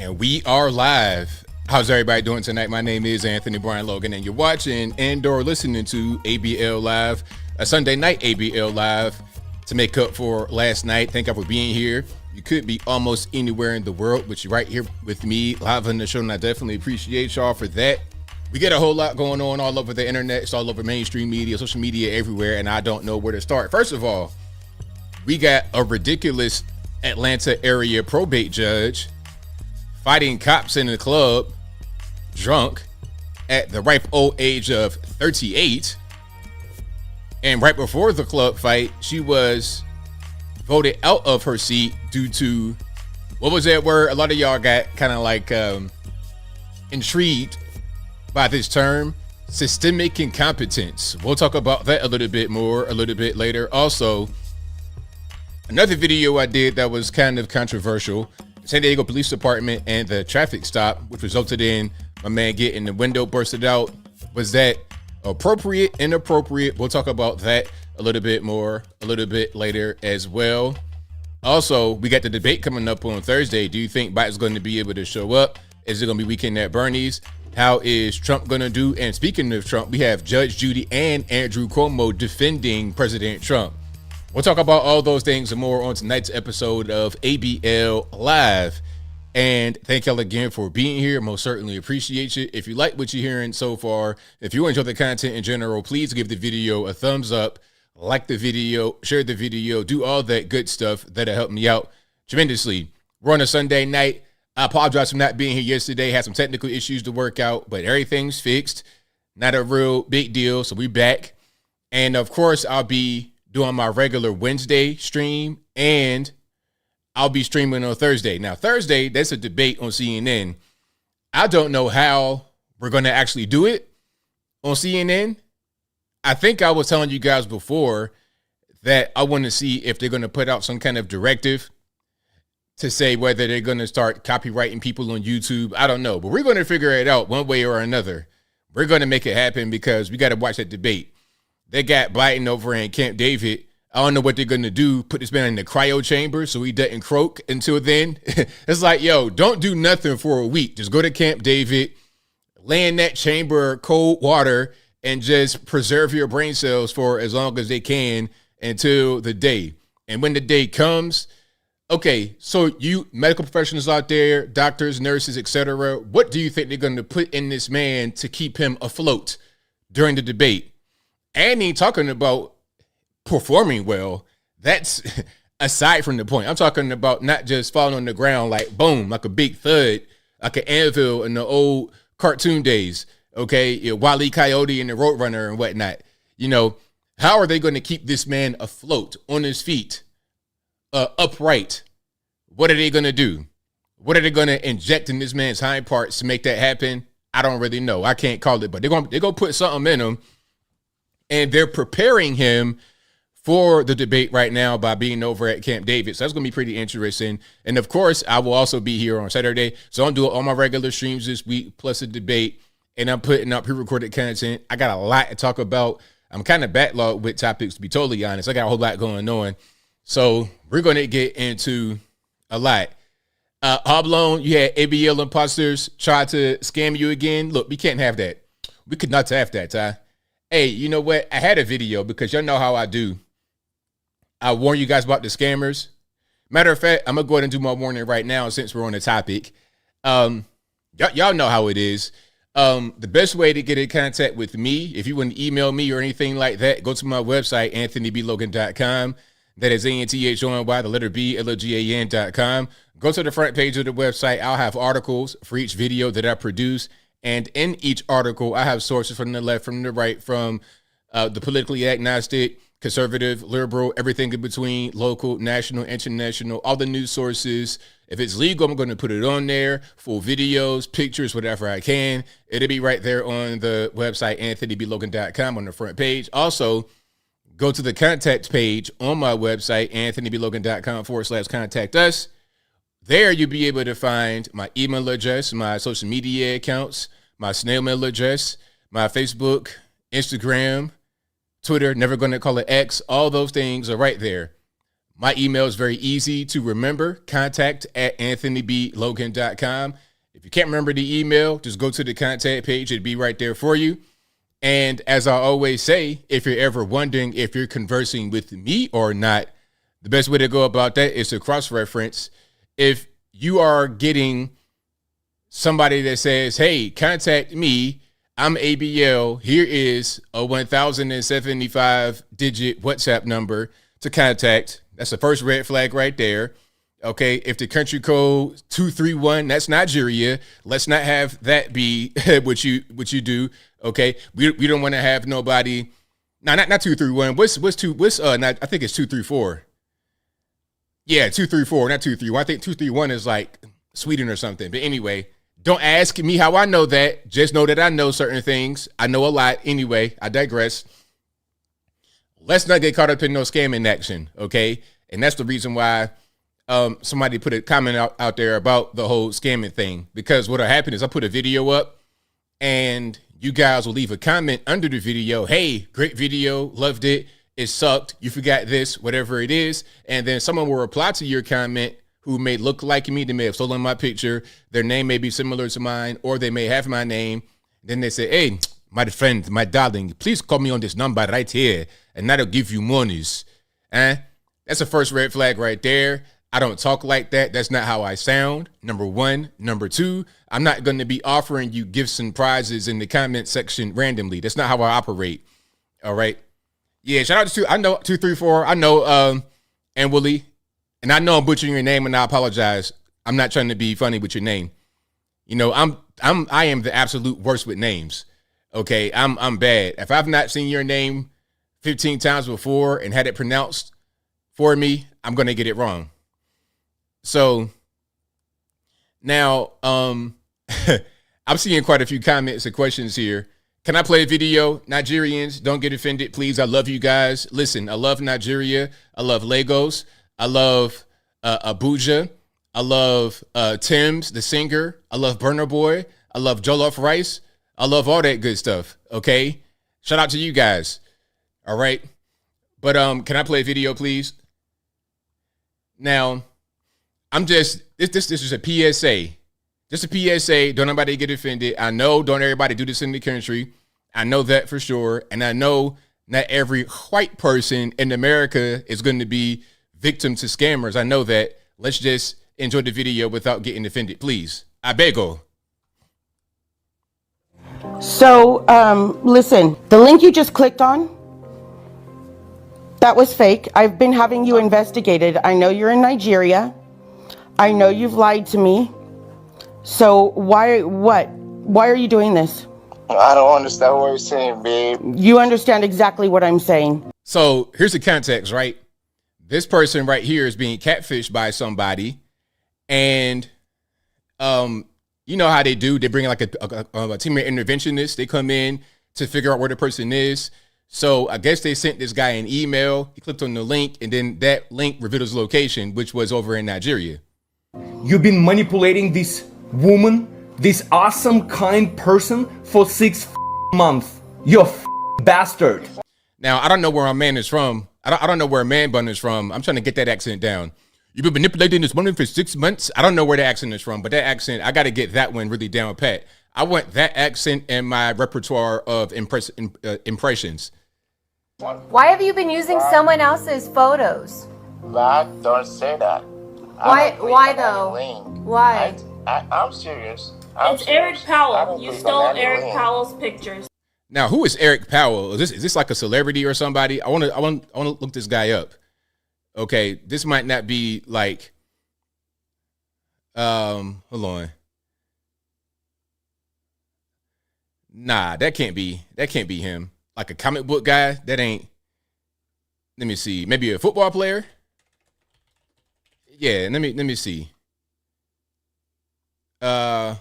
And we are live. How's everybody doing tonight? My name is Anthony Brian Logan, and you're watching and/or listening to ABL Live, a Sunday night ABL Live to make up for last night. Thank you for being here. You could be almost anywhere in the world, but you're right here with me live on the show, and I definitely appreciate y'all for that. We get a whole lot going on all over the internet. It's all over mainstream media, social media, everywhere, and I don't know where to start. First of all, we got a ridiculous Atlanta area probate judge fighting cops in the club, drunk, at the ripe old age of 38. And right before the club fight, she was voted out of her seat due to, what was that word? A lot of y'all got kind of like intrigued by this term, systemic incompetence. We'll talk about that a little bit more a little bit later. Also, another video I did that was kind of controversial, San Diego Police Department and the traffic stop, which resulted in my man getting the window bursted out. Was that appropriate, inappropriate? We'll talk about that a little bit more a little bit later as well. Also, we got the debate coming up on Thursday. Do you think Biden's going to be able to show up? Is it going to be weekend at Bernie's? How is Trump going to do? And speaking of Trump, we have Judge Judy and Andrew Cuomo defending President Trump. We'll talk about all those things and more on tonight's episode of ABL Live. And thank y'all again for being here. Most certainly appreciate you. If you like what you're hearing so far, if you enjoy the content in general, please give the video a thumbs up, like the video, share the video, do all that good stuff. That'll help me out tremendously. We're on a Sunday night. I apologize for not being here yesterday. Had some technical issues to work out, but everything's fixed. Not a real big deal. So we back. And of course, I'll be doing my regular Wednesday stream, and I'll be streaming on Thursday. Now, Thursday, that's a debate on CNN. I don't know how we're going to actually do it on CNN. I think I was telling you guys before that I want to see if they're going to put out some kind of directive to say whether they're going to start copyrighting people on YouTube. I don't know, but we're going to figure it out one way or another. We're going to make it happen because we got to watch that debate. They got Biden over in Camp David. I don't know what they're going to do, put this man in the cryo chamber so he doesn't croak until then. It's like, yo, don't do nothing for a week. Just go to Camp David, lay in that chamber, cold water, and just preserve your brain cells for as long as they can until the day. And when the day comes, okay, so you medical professionals out there, doctors, nurses, etc., what do you think they're going to put in this man to keep him afloat during the debate? And he talking about performing well. That's aside from the point. I'm talking about not just falling on the ground like boom, like a big thud, like an anvil in the old cartoon days. Okay, Wile E. Coyote and the Roadrunner and whatnot. You know, how are they going to keep this man afloat on his feet, upright? What are they going to do? What are they going to inject in this man's hind parts to make that happen? I don't really know. I can't call it, but they're going to put something in him. And they're preparing him for the debate right now by being over at Camp David. So that's going to be pretty interesting. And of course, I will also be here on Saturday. So I'm doing all my regular streams this week, plus a debate. And I'm putting up pre-recorded content. I got a lot to talk about. I'm kind of backlogged with topics, to be totally honest. I got a whole lot going on. So we're going to get into a lot. Oblong, you had ABL imposters try to scam you again. Look, we can't have that. We could not have that, Ty. Hey, you know what? I had a video because y'all know how I do. I warn you guys about the scammers. Matter of fact, I'm going to go ahead and do my warning right now since we're on the topic. Y'all know how it is. The best way to get in contact with me, if you want to email me or anything like that, go to my website, anthonyblogan.com. That is ANTHONY, the letter B, LOGAN.com. Go to the front page of the website. I'll have articles for each video that I produce. And in each article, I have sources from the left, from the right, from the politically agnostic, conservative, liberal, everything in between, local, national, international, all the news sources. If it's legal, I'm going to put it on there, full videos, pictures, whatever I can. It'll be right there on the website, anthonyblogan.com, on the front page. Also, go to the contact page on my website, anthonyblogan.com/contact us. There, you'll be able to find my email address, my social media accounts, my snail mail address, my Facebook, Instagram, Twitter, never going to call it X. All those things are right there. My email is very easy to remember, contact@anthonyblogan.com. If you can't remember the email, just go to the contact page. It'd be right there for you. And as I always say, if you're ever wondering if you're conversing with me or not, the best way to go about that is to cross-reference. If you are getting somebody that says, hey, contact me, I'm ABL, here is a 1075-digit WhatsApp number to contact. That's the first red flag right there. Okay, if the country code 231, that's Nigeria. Let's not have that be what you do. Okay, we don't want to have nobody. No, not 231. I think it's 234. Yeah, 234, not 231. I think 231 is like Sweden or something. But anyway, don't ask me how I know that. Just know that I know certain things. I know a lot. Anyway, I digress. Let's not get caught up in no scamming action, okay? And that's the reason why somebody put a comment out there about the whole scamming thing. Because what'll happen is I put a video up and you guys will leave a comment under the video. Hey, great video, loved it. It sucked. You forgot this, whatever it is. And then someone will reply to your comment who may look like me. They may have stolen my picture. Their name may be similar to mine, or they may have my name. Then they say, hey, my friend, my darling, please call me on this number right here, and that'll give you monies. That's the first red flag right there. I don't talk like that. That's not how I sound. Number one. Number two, I'm not going to be offering you gifts and prizes in the comment section randomly. That's not how I operate. All right. Yeah, shout out to I know 234. I know and Willie, and I know I'm butchering your name, and I apologize. I'm not trying to be funny with your name. You know, I am the absolute worst with names. Okay, I'm bad. If I've not seen your name 15 times before and had it pronounced for me, I'm gonna get it wrong. So now I'm seeing quite a few comments and questions here. Can I play a video? Nigerians, don't get offended, please. I love you guys. Listen, I love Nigeria. I love Lagos. I love Abuja. I love Tim's, the singer. I love Burner Boy. I love Jollof Rice. I love all that good stuff, okay? Shout out to you guys, all right? But can I play a video, please? Now, this is a PSA. Just a PSA, don't nobody get offended. I know don't everybody do this in the country. I know that for sure. And I know not every white person in America is going to be victim to scammers. I know that. Let's just enjoy the video without getting offended, please. I bego. So, listen, the link you just clicked on, that was fake. I've been having you investigated. I know you're in Nigeria. I know you've lied to me. So why are you doing this? I don't understand what you're saying, babe. You understand exactly what I'm saying. So here's the context, right? This person right here is being catfished by somebody, and you know how they do. They bring like a team of interventionists. They come in to figure out where the person is. So I guess they sent this guy an email. He clicked on the link, and then that link revealed his location, which was over in Nigeria. You've been manipulating this woman, this awesome, kind person for 6 months. You're a bastard. Now, I don't know where a man is from. I don't know where a man bun is from. I'm trying to get that accent down. You've been manipulating this woman for 6 months. I don't know where the accent is from, but that accent, I got to get that one really down pat. I want that accent in my repertoire of impressions. Why have you been using someone else's photos? Don't say that. Why though? Why? I'm serious. It's Eric Powell. You stole Eric Powell's pictures. Now, who is Eric Powell? Is this like a celebrity or somebody? I want to look this guy up. Okay, this might not be like. Hold on. Nah, that can't be him. Like a comic book guy. That ain't. Let me see. Maybe a football player. Yeah, let me see. I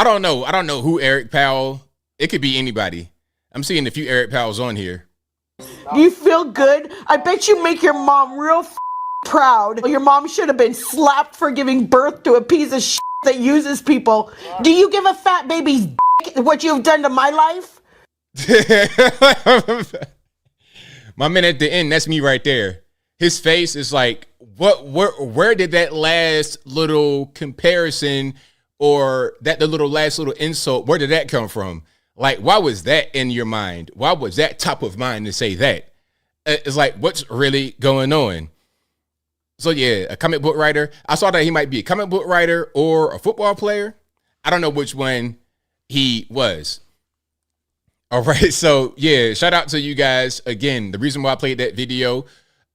don't know. I don't know who Eric Powell. It could be anybody. I'm seeing a few Eric Powells on here. Do you feel good? I bet you make your mom real proud. Your mom should have been slapped for giving birth to a piece of shit that uses people. Do you give a fat baby's what you've done to my life? My man at the end, that's me right there. his face is like, where did that last little comparison or the last little insult, where did that come from? Like, why was that in your mind? Why was that top of mind to say that? It's like, what's really going on? So yeah, a comic book writer. I saw that he might be a comic book writer or a football player. I don't know which one he was. All right, so yeah, shout out to you guys. Again, the reason why I played that video,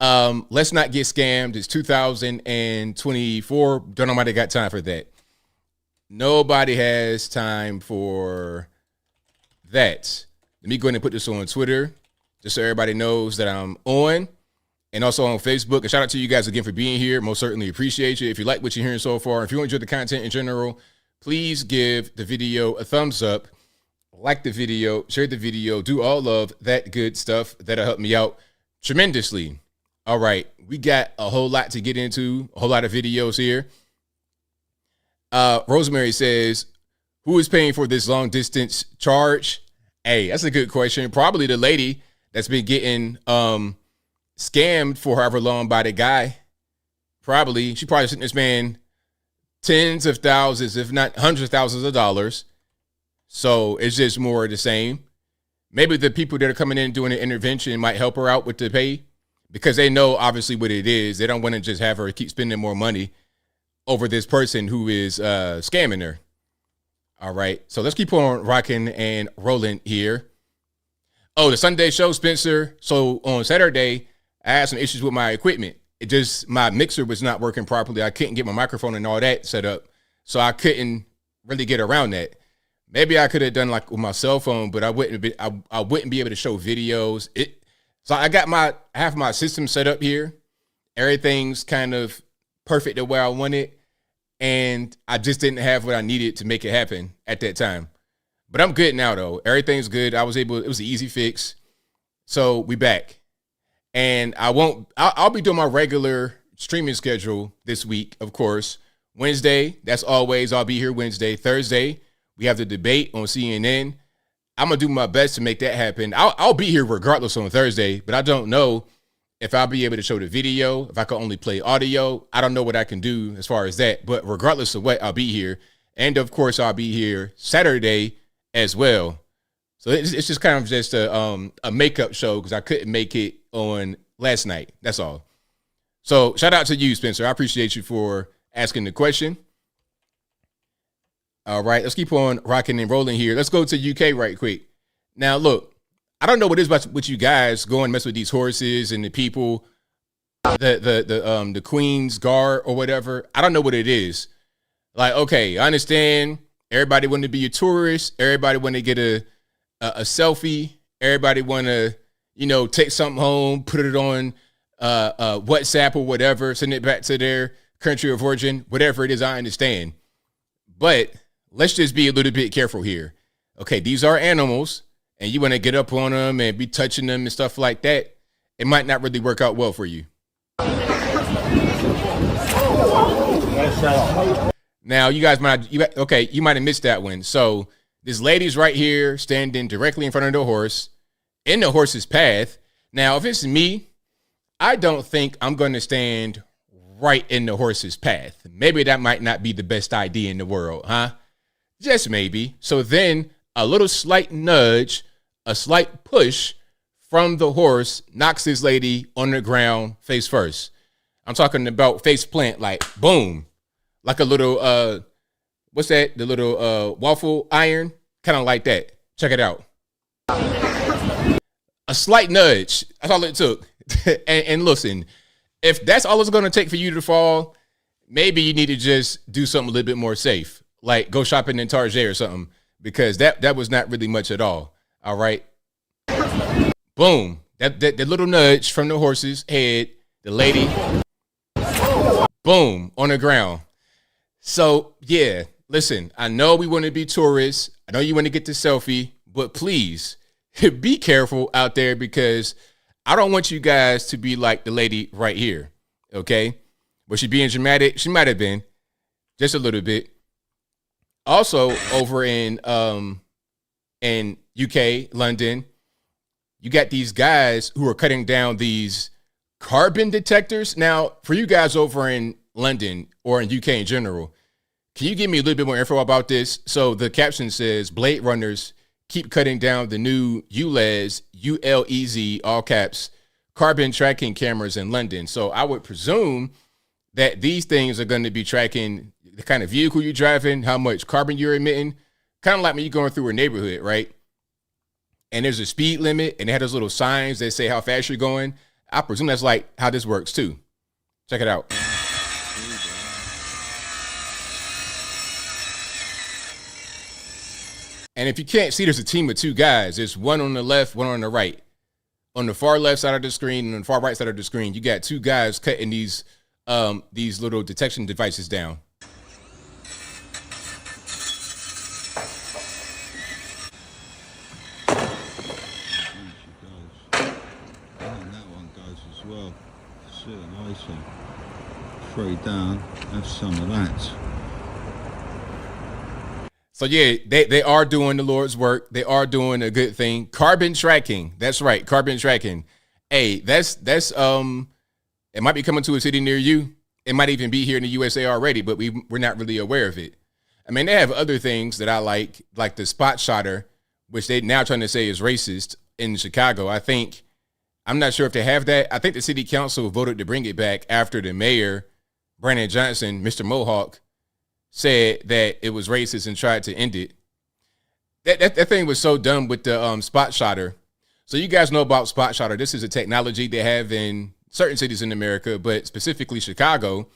let's not get scammed. It's 2024. Don't nobody got time for that. Nobody has time for that. Let me go ahead and put this on Twitter just so everybody knows that I'm on, and also on Facebook. And shout out to you guys again for being here. Most certainly appreciate you. If you like what you're hearing so far, if you enjoy the content in general, please give the video a thumbs up, like the video, share the video, do all of that good stuff. That'll help me out tremendously. All right, we got a whole lot to get into, a whole lot of videos here. Rosemary says, who is paying for this long distance charge? Hey, that's a good question. Probably the lady that's been getting scammed for however long by the guy. Probably. She probably sent this man tens of thousands, if not hundreds of thousands of dollars. So it's just more of the same. Maybe the people that are coming in doing an intervention might help her out with the pay because they know obviously what it is. They don't want to just have her keep spending more money over this person who is scamming her. All right. So let's keep on rocking and rolling here. Oh, the Sunday show, Spencer. So on Saturday, I had some issues with my equipment. My mixer was not working properly. I couldn't get my microphone and all that set up. So I couldn't really get around that. Maybe I could have done like with my cell phone, but I wouldn't be able to show videos. So I have my system set up here. Everything's kind of perfect the way I want it. And I just didn't have what I needed to make it happen at that time. But I'm good now though. Everything's good. It was an easy fix. So we back. And I'll be doing my regular streaming schedule this week, of course. Wednesday, that's always, I'll be here Wednesday. Thursday, we have the debate on CNN. I'm going to do my best to make that happen. I'll be here regardless on Thursday, but I don't know if I'll be able to show the video, if I can only play audio. I don't know what I can do as far as that, but regardless of what, I'll be here. And of course, I'll be here Saturday as well. So it's just kind of just a makeup show because I couldn't make it on last night. That's all. So shout out to you, Spencer. I appreciate you for asking the question. All right, let's keep on rocking and rolling here. Let's go to UK right quick. Now, look, I don't know what it is with you guys going and mess with these horses and the people, the Queen's Guard or whatever. I don't know what it is. Like, okay, I understand everybody want to be a tourist. Everybody want to get a selfie. Everybody want to, take something home, put it on WhatsApp or whatever, send it back to their country of origin, whatever it is, I understand. But let's just be a little bit careful here. Okay, these are animals, and you want to get up on them and be touching them and stuff like that. It might not really work out well for you. Now, you guys you might have missed that one. So this lady's right here standing directly in front of the horse, in the horse's path. Now, if it's me, I don't think I'm going to stand right in the horse's path. Maybe that might not be the best idea in the world, huh? Just maybe. So then a little slight nudge, a slight push from the horse knocks this lady on the ground face first. I'm talking about face plant, like boom, like a little, what's that? The little waffle iron, kind of like that. Check it out. A slight nudge. That's all it took. and listen, if that's all it's going to take for you to fall, maybe you need to just do something a little bit more safe, like go shopping in Target or something, because that was not really much at all. All right. Boom. That little nudge from the horse's head, the lady, boom, on the ground. So, yeah, listen, I know we want to be tourists. I know you want to get the selfie, but please be careful out there because I don't want you guys to be like the lady right here, okay? Was she being dramatic? She might have been, just a little bit. Also, over in UK, London, you got these guys who are cutting down these carbon detectors. Now, for you guys over in London or in UK in general, can you give me a little bit more info about this? So the caption says, Blade Runners keep cutting down the new ULEZ, ULEZ, all caps, carbon tracking cameras in London. So I would presume that these things are going to be tracking the kind of vehicle you're driving, how much carbon you're emitting, kind of like when you're going through a neighborhood, right? And there's a speed limit, and they have those little signs that say how fast you're going. I presume that's like how this works too. Check it out. And if you can't see, there's a team of two guys. There's one on the left, one on the right. On the far left side of the screen and on the far right side of the screen, you got two guys cutting these little detection devices down. Throw it down, have some of that. So yeah, they are doing the Lord's work. They are doing a good thing. Carbon tracking. That's right. Carbon tracking. Hey, that's it might be coming to a city near you. It might even be here in the USA already, but we're not really aware of it. I mean, they have other things that I like the ShotSpotter, which they now trying to say is racist in Chicago. I'm not sure if they have that. I think the city council voted to bring it back after the mayor, Brandon Johnson, Mr. Mohawk, said that it was racist and tried to end it. That thing was so dumb with the ShotSpotter. So you guys know about ShotSpotter. This is a technology they have in certain cities in America, but specifically Chicago.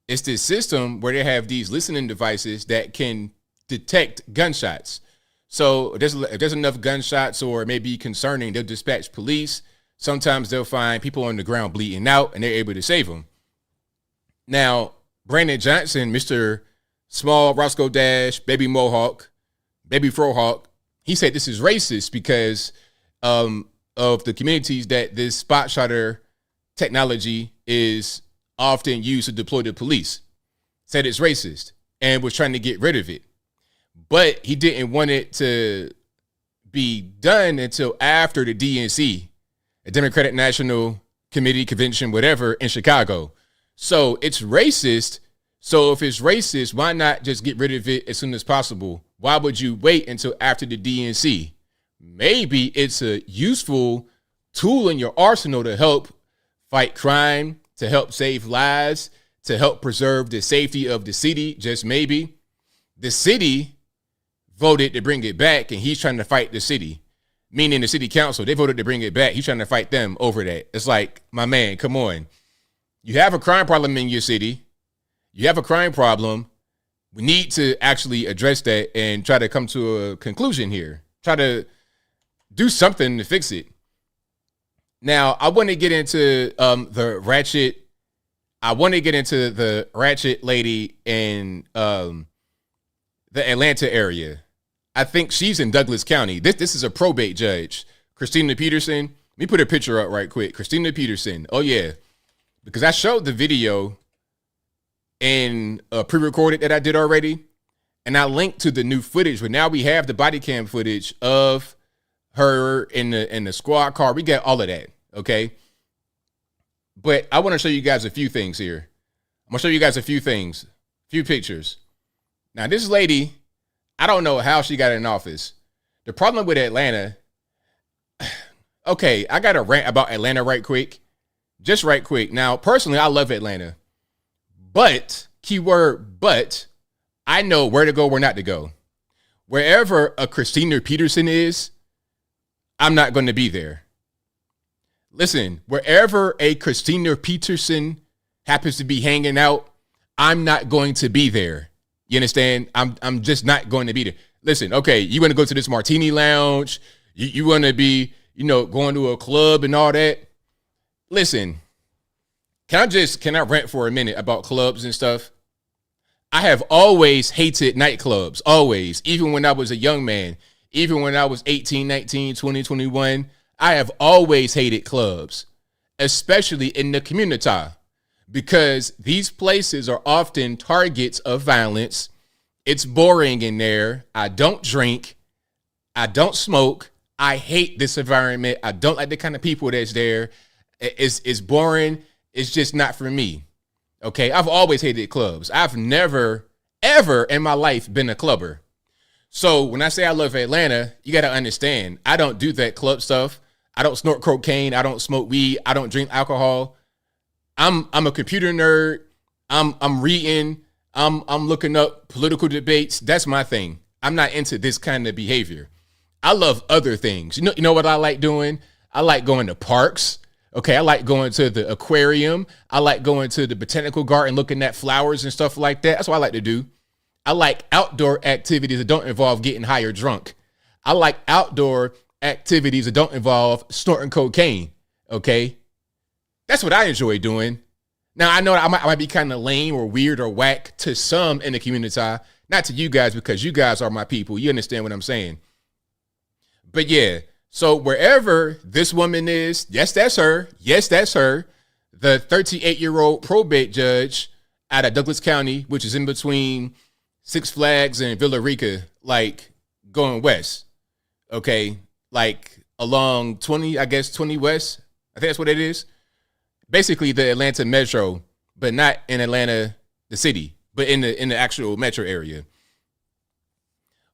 It's this system where they have these listening devices that can detect gunshots. So if there's enough gunshots or maybe concerning, they'll dispatch police. Sometimes they'll find people on the ground bleeding out and they're able to save them. Now, Brandon Johnson, Mr. Small Roscoe Dash, Baby Mohawk, Baby Frohawk, he said this is racist because of the communities that this ShotSpotter technology is often used to deploy the police. Said it's racist and was trying to get rid of it. But he didn't want it to be done until after the DNC, a Democratic National Committee Convention, whatever, in Chicago. So it's racist. So if it's racist, why not just get rid of it as soon as possible? Why would you wait until after the DNC? Maybe it's a useful tool in your arsenal to help fight crime, to help save lives, to help preserve the safety of the city, just maybe. The city voted to bring it back, and he's trying to fight the city. Meaning the city council, they voted to bring it back. He's trying to fight them over that. It's like, my man, come on. You have a crime problem in your city. You have a crime problem. We need to actually address that and try to come to a conclusion here. Try to do something to fix it. Now, I want to get into the ratchet lady in the Atlanta area. I think she's in Douglas County. This is a probate judge, Christina Peterson. Let me put her picture up right quick. Christina Peterson. Oh, yeah. Because I showed the video in pre-recorded that I did already. And I linked to the new footage. But now we have the body cam footage of her in the squad car. We got all of that. Okay. But I want to show you guys a few things here. I'm going to show you guys a few things, few pictures. Now, this lady, I don't know how she got in office. The problem with Atlanta, okay, I got to rant about Atlanta right quick. Just right quick. Now, personally, I love Atlanta. But, keyword but, I know where to go, where not to go. Wherever a Christina Peterson is, I'm not going to be there. Listen, wherever a Christina Peterson happens to be hanging out, I'm not going to be there. You understand? I'm just not going to be there. Listen, okay, you want to go to this martini lounge, you want to be, going to a club and all that. Listen, can I rant for a minute about clubs and stuff? I have always hated nightclubs, always, even when I was a young man, even when I was 18, 19, 20, 21, I have always hated clubs, especially in the community, because these places are often targets of violence. It's boring in there. I don't drink. I don't smoke. I hate this environment. I don't like the kind of people that's there. It's boring. It's just not for me. Okay, I've always hated clubs. I've never, ever in my life been a clubber. So when I say I love Atlanta, you got to understand, I don't do that club stuff. I don't snort cocaine. I don't smoke weed. I don't drink alcohol. I'm a computer nerd. I'm reading. I'm looking up political debates. That's my thing. I'm not into this kind of behavior. I love other things. You know what I like doing? I like going to parks. Okay, I like going to the aquarium. I like going to the botanical garden, looking at flowers and stuff like that. That's what I like to do. I like outdoor activities that don't involve getting high or drunk. I like outdoor activities that don't involve snorting cocaine. Okay, that's what I enjoy doing. Now, I know I might be kind of lame or weird or whack to some in the community, not to you guys, because you guys are my people. You understand what I'm saying? But yeah, so wherever this woman is, yes, that's her. Yes, that's her. The 38-year-old probate judge out of Douglas County, which is in between Six Flags and Villa Rica, like going west. Okay, like along 20 West. I think that's what it is. Basically the Atlanta metro, but not in Atlanta, the city, but in the actual metro area.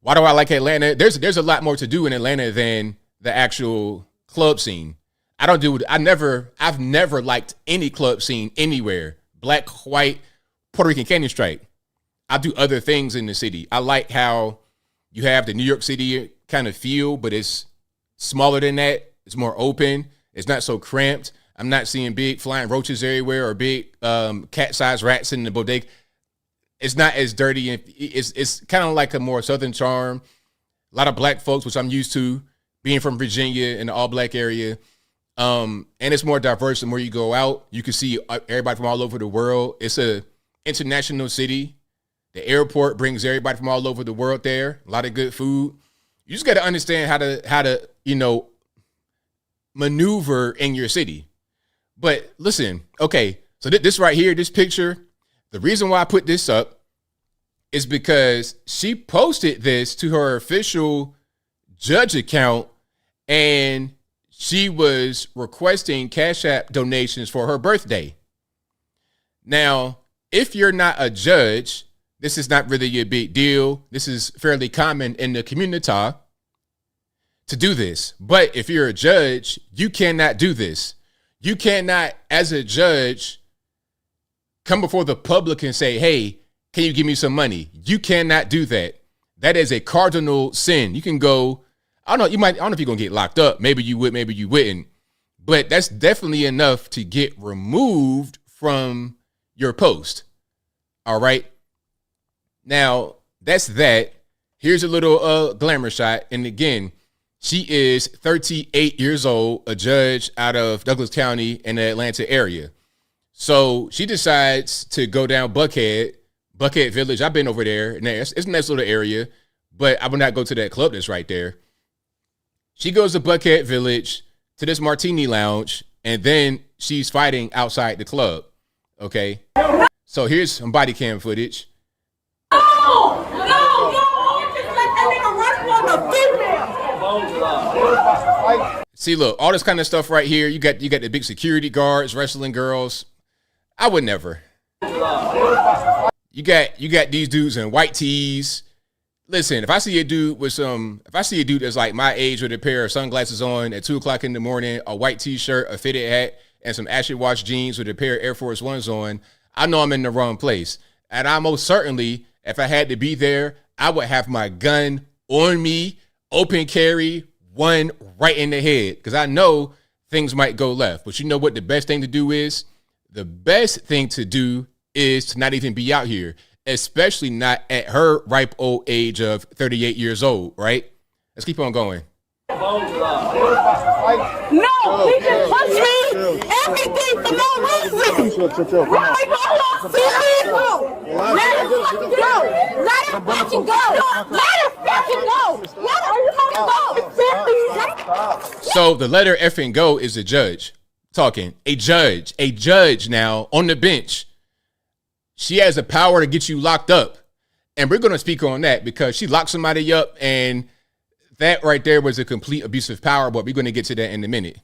Why do I like Atlanta? There's a lot more to do in Atlanta than the actual club scene. I've never liked any club scene anywhere. Black, white, Puerto Rican, Canyon Strike. I do other things in the city. I like how you have the New York City kind of feel, but it's smaller than that. It's more open. It's not so cramped. I'm not seeing big flying roaches everywhere or big cat-sized rats in the bodega. It's not as dirty. It's kind of like a more southern charm. A lot of black folks, which I'm used to, being from Virginia in the all-black area. And it's more diverse. The more you go out, you can see everybody from all over the world. It's a international city. The airport brings everybody from all over the world there. A lot of good food. You just got to understand how to maneuver in your city. But listen, okay, so this right here, this picture, the reason why I put this up is because she posted this to her official judge account, and she was requesting Cash App donations for her birthday. Now, if you're not a judge, this is not really a big deal. This is fairly common in the community to do this. But if you're a judge, you cannot do this. You cannot, as a judge, come before the public and say, hey, can you give me some money? You cannot do that. That is a cardinal sin. You can go, I don't know if you're going to get locked up. Maybe you would, maybe you wouldn't. But that's definitely enough to get removed from your post. All right. Now, that's that. Here's a little glamour shot. And again, she is 38 years old, a judge out of Douglas County in the Atlanta area. So she decides to go down Buckhead Village. I've been over there. And it's a nice little area, but I would not go to that club that's right there. She goes to Buckhead Village to this martini lounge, and then she's fighting outside the club. Okay. So here's some body cam footage. See, look, all this kind of stuff right here. You got the big security guards, wrestling girls. I would never. You got these dudes in white tees. Listen, if I see a dude that's like my age with a pair of sunglasses on at 2:00 in the morning, a white t-shirt, a fitted hat, and some ashy wash jeans with a pair of Air Force Ones on, I know I'm in the wrong place. And I most certainly, if I had to be there, I would have my gun on me, open carry, one right in the head, because I know things might go left. But you know what the best thing to do is? The best thing to do is to not even be out here, especially not at her ripe old age of 38 years old, right? Let's keep on going. No, he just punched me. Everything for no reason. Let it fucking go. Let it fucking go. Let it fucking go. Let it fucking go. So the letter effing go is a judge talking. A judge now on the bench. She has the power to get you locked up. And we're going to speak on that because she locked somebody up, and that right there was a complete abuse of power, but we're going to get to that in a minute.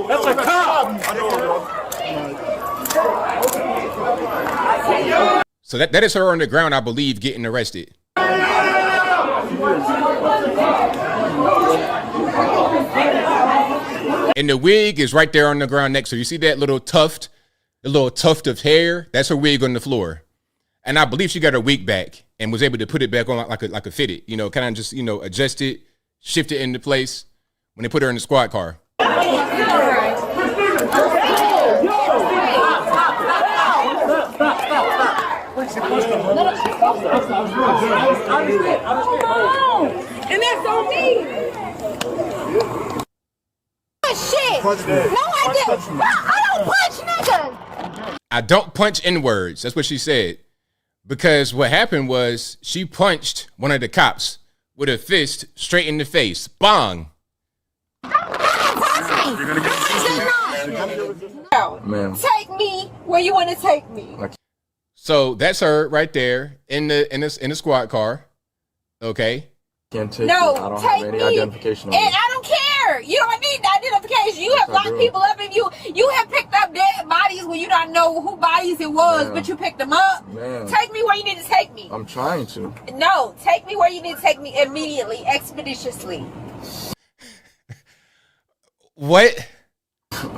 That's a cop. So that is her on the ground, I believe, getting arrested. And the wig is right there on the ground next to her. You see that little tuft, the little tuft of hair? That's her wig on the floor. And I believe she got her wig back and was able to put it back on like a fitted, you know, kind of just, you know, adjust it, shift it into place when they put her in the squad car. And that's on me. Shit. No, I didn't. I don't punch niggas. I don't punch N-words. That's what she said. Because what happened was she punched one of the cops with a fist straight in the face. Bong. Man. Take me where you want to take me. So that's her right there in the squad car. Okay. Can't take no, me. I don't take have any me. identification on And me. I don't care. You don't need the identification. You have locked people up, and you have picked up dead bodies when you don't know who bodies it was, but you picked them up. Man. Take me where you need to take me. I'm trying to. No, take me where you need to take me immediately, expeditiously. What?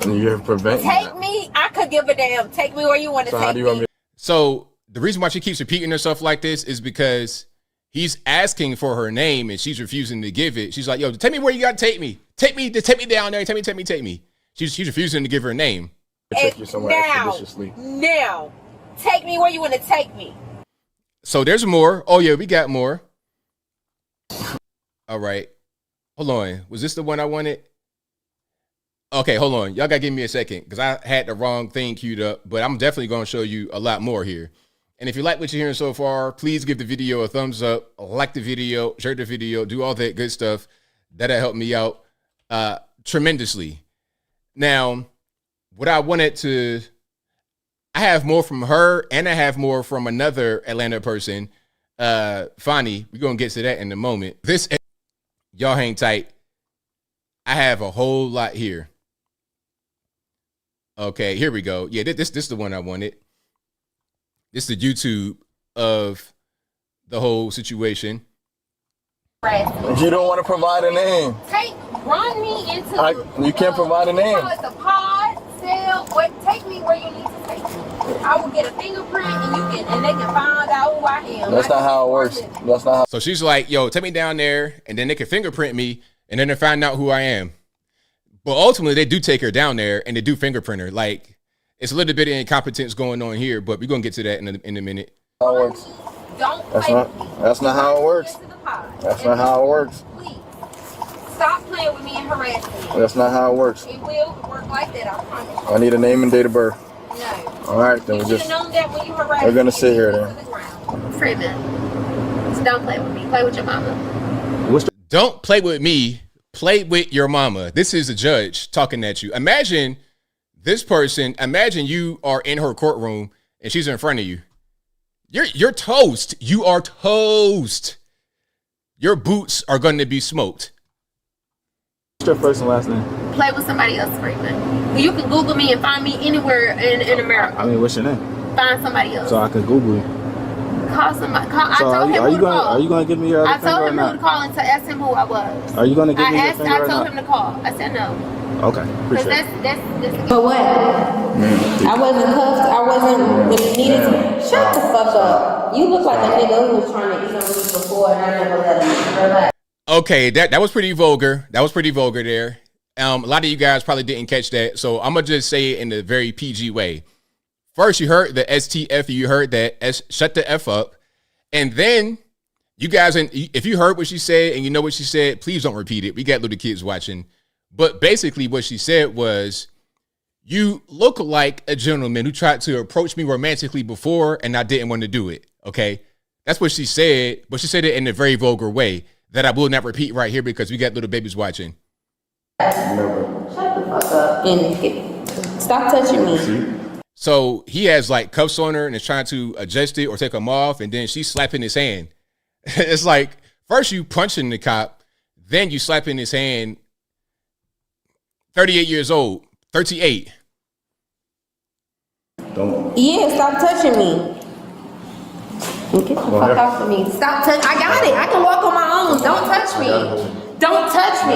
You're preventing Take me. I could give a damn. Take me where you want to take me. So the reason why she keeps repeating herself like this is because he's asking for her name and she's refusing to give it. She's like, yo, tell me where you got to take me. Take me down there. Take me. She's refusing to give her name. Take you somewhere expeditiously. Now, take me where you want to take me. So there's more. Oh, yeah, we got more. All right. Hold on. Was this the one I wanted? Okay, hold on. Y'all got to give me a second because I had the wrong thing queued up, but I'm definitely going to show you a lot more here. And if you like what you're hearing so far, please give the video a thumbs up, like the video, share the video, do all that good stuff. That'll help me out tremendously. Now, what I have more from her and I have more from another Atlanta person, Fani. We're going to get to that in a moment. Y'all hang tight. I have a whole lot here. Okay, here we go. Yeah, this is the one I wanted. This is the YouTube of the whole situation. You don't want to provide a name. Run me into you can't provide a name. It's a pod, cell, take me where you need to take me. I will get a fingerprint and they can find out who I am. That's not how it works. That's not how. So she's like, yo, take me down there and then they can fingerprint me and then they find out who I am. But ultimately, they do take her down there and they do fingerprint her. Like, it's a little bit of incompetence going on here, but we're going to get to that in a minute. How it works. That's not how it works. That's not how it works. Please, stop playing with me and harassing me. That's not how it works. It will work like that, I promise. I need a name and date of birth. No. All right, then we're going to sit here then. Freeman, so don't play with me. Play with your mama. Don't play with me. Play with your mama. This is a judge talking at you. Imagine this person. Imagine you are in her courtroom and she's in front of you. You're toast. You are toast. Your boots are going to be smoked. What's your first and last name? Play with somebody else, Freeman. You can Google me and find me anywhere in America. I mean, what's your name? Find somebody else. So I can Google you. Call somebody. I So told him who to call. Are you going to give me your I other finger told or him who not? to call and to ask him who I was. Are you going to give me your finger I or told not? him to call. I said no. Okay, Because appreciate it. that's But what? I wasn't cuffed. I wasn't when you needed to. Shut the fuck up. You look like a nigga who was trying to eat on me before and I never let him. Relax. Okay, that was pretty vulgar. That was pretty vulgar there. A lot of you guys probably didn't catch that. So I'm going to just say it in a very PG way. First, you heard the STF. You heard that. Shut the F up. And then you guys, if you heard what she said and you know what she said, please don't repeat it. We got little kids watching. But basically what she said was, you look like a gentleman who tried to approach me romantically before and I didn't want to do it. Okay. That's what she said. But she said it in a very vulgar way that I will not repeat right here because we got little babies watching. Shut the fuck up and stop touching me. So he has like cuffs on her and is trying to adjust it or take them off. And then she's slapping his hand. It's like, first you punching the cop, then you slapping his hand 38 years old. 38. Don't. Yeah, stop touching me. Get the fuck off of me. Stop touching. I got it. I can walk on my own. Don't touch me. Don't touch me.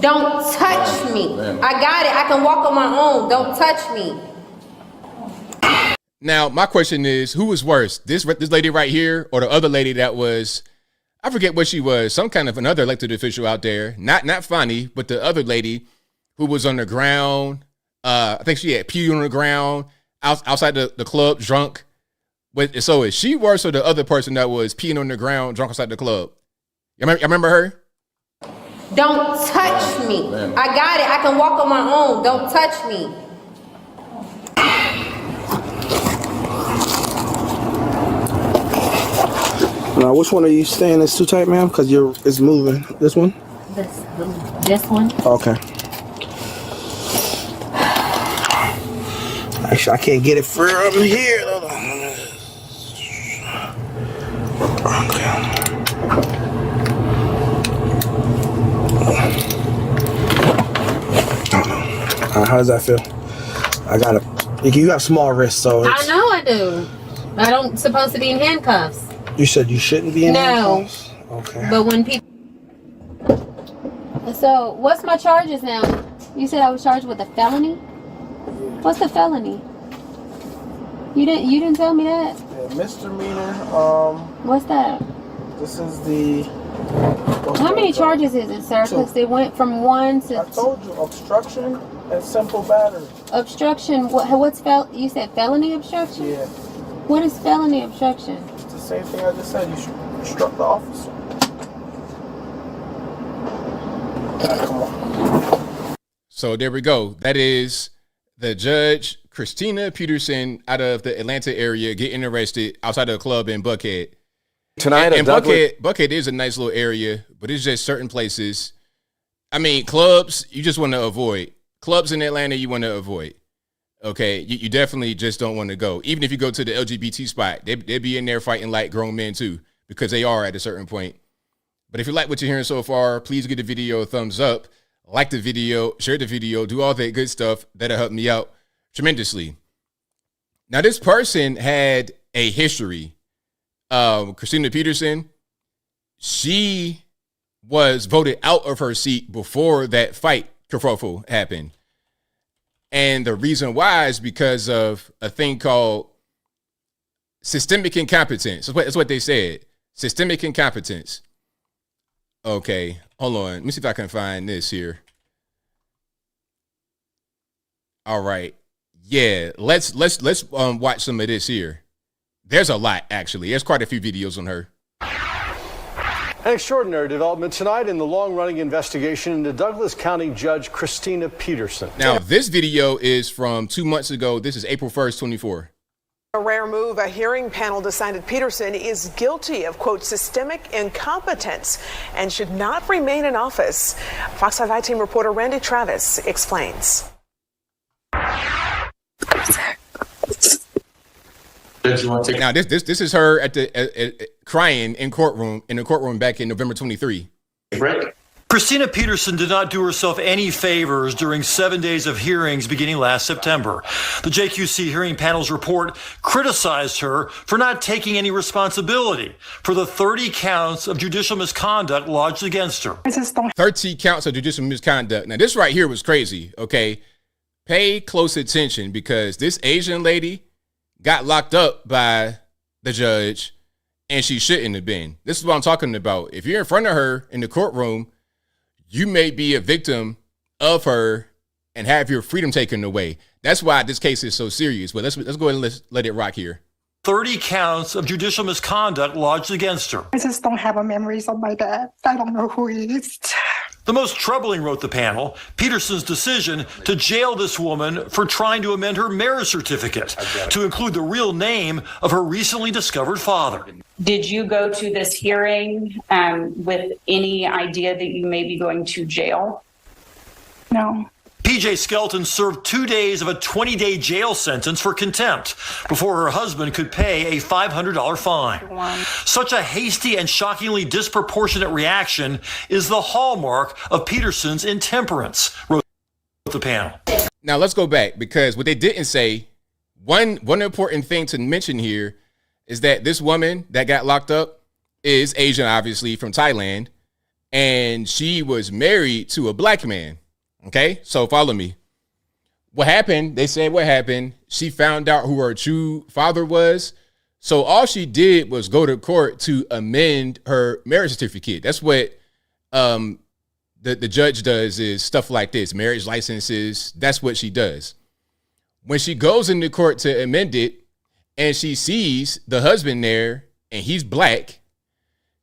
Don't touch me. I got it. I can walk on my own. Don't touch me. Now, my question is, who was worse? This lady right here or the other lady that was, I forget what she was, some kind of another elected official out there. Not Fani, but the other lady who was on the ground. I think she had peed on the ground outside the club, drunk. So is she worse or the other person that was peeing on the ground, drunk outside the club? You remember her? Don't touch me. I got it. I can walk on my own. Don't touch me. Now, which one are you staying? It's too tight, ma'am, because it's moving. This one? This one. Okay. Actually, I can't get it from here. Okay. How does that feel? I got it. You have small wrists, so I know I do. I don't supposed to be in handcuffs. You said you shouldn't be in handcuffs? Okay. But when people... So, what's my charges now? You said I was charged with a felony? What's the felony? You didn't tell me that? Yeah, misdemeanor. What's that? This is the... How many charges is it, sir? Because they went from 1 to... I told you, obstruction and simple battery. Obstruction, what's you said felony obstruction? Yeah. What is felony obstruction? It's the same thing I just said. You struck the officer. Come on. So there we go. That is the judge, Christina Peterson, out of the Atlanta area, getting arrested outside of a club in Buckhead. Tonight, and Buckhead is a nice little area, but it's just certain places. I mean, clubs, you just want to avoid. Clubs in Atlanta, you want to avoid. Okay, you definitely just don't want to go. Even if you go to the LGBT spot, they be in there fighting like grown men too, because they are at a certain point. But if you like what you're hearing so far, please give the video a thumbs up, like the video, share the video, do all that good stuff. That'll help me out tremendously. Now, this person had a history. Christina Peterson, she was voted out of her seat before that fight kerfuffle happened. And the reason why is because of a thing called systemic incompetence. That's what they said. Systemic incompetence. Okay, hold on. Let me see if I can find this here. All right. Yeah, let's watch some of this here. There's a lot, actually. There's quite a few videos on her. An extraordinary development tonight in the long-running investigation into Douglas County Judge Christina Peterson. Now, this video is from 2 months ago. This is April 1st, 24. A rare move. A hearing panel decided Peterson is guilty of, quote, systemic incompetence and should not remain in office. Fox 5 I-Team reporter Randy Travis explains. Now, this is her at the crying in the courtroom back in November 23. Christina Peterson did not do herself any favors during 7 days of hearings beginning last September. The JQC hearing panel's report criticized her for not taking any responsibility for the 30 counts of judicial misconduct lodged against her. 30 counts of judicial misconduct. Now, this right here was crazy, okay? Pay close attention because this Asian lady got locked up by the judge and she shouldn't have been. This is what I'm talking about. If you're in front of her in the courtroom, you may be a victim of her and have your freedom taken away. That's why this case is so serious. But let's go ahead and let it rock here. 30 counts of judicial misconduct lodged against her. I just don't have memories of my dad. I don't know who he is. The most troubling, wrote the panel, Peterson's decision to jail this woman for trying to amend her marriage certificate to include the real name of her recently discovered father. Did you go to this hearing with any idea that you may be going to jail? No. PJ Skelton served 2 days of a 20-day jail sentence for contempt before her husband could pay a $500 fine. Such a hasty and shockingly disproportionate reaction is the hallmark of Peterson's intemperance. the panel. Now let's go back, because what they didn't say, one important thing to mention here is that this woman that got locked up is Asian, obviously from Thailand, and she was married to a black man. Okay, so follow me. What happened? They said what happened. She found out who her true father was. So all she did was go to court to amend her marriage certificate. That's what the judge does, is stuff like this, marriage licenses. That's what she does. When she goes into court to amend it and she sees the husband there and he's black,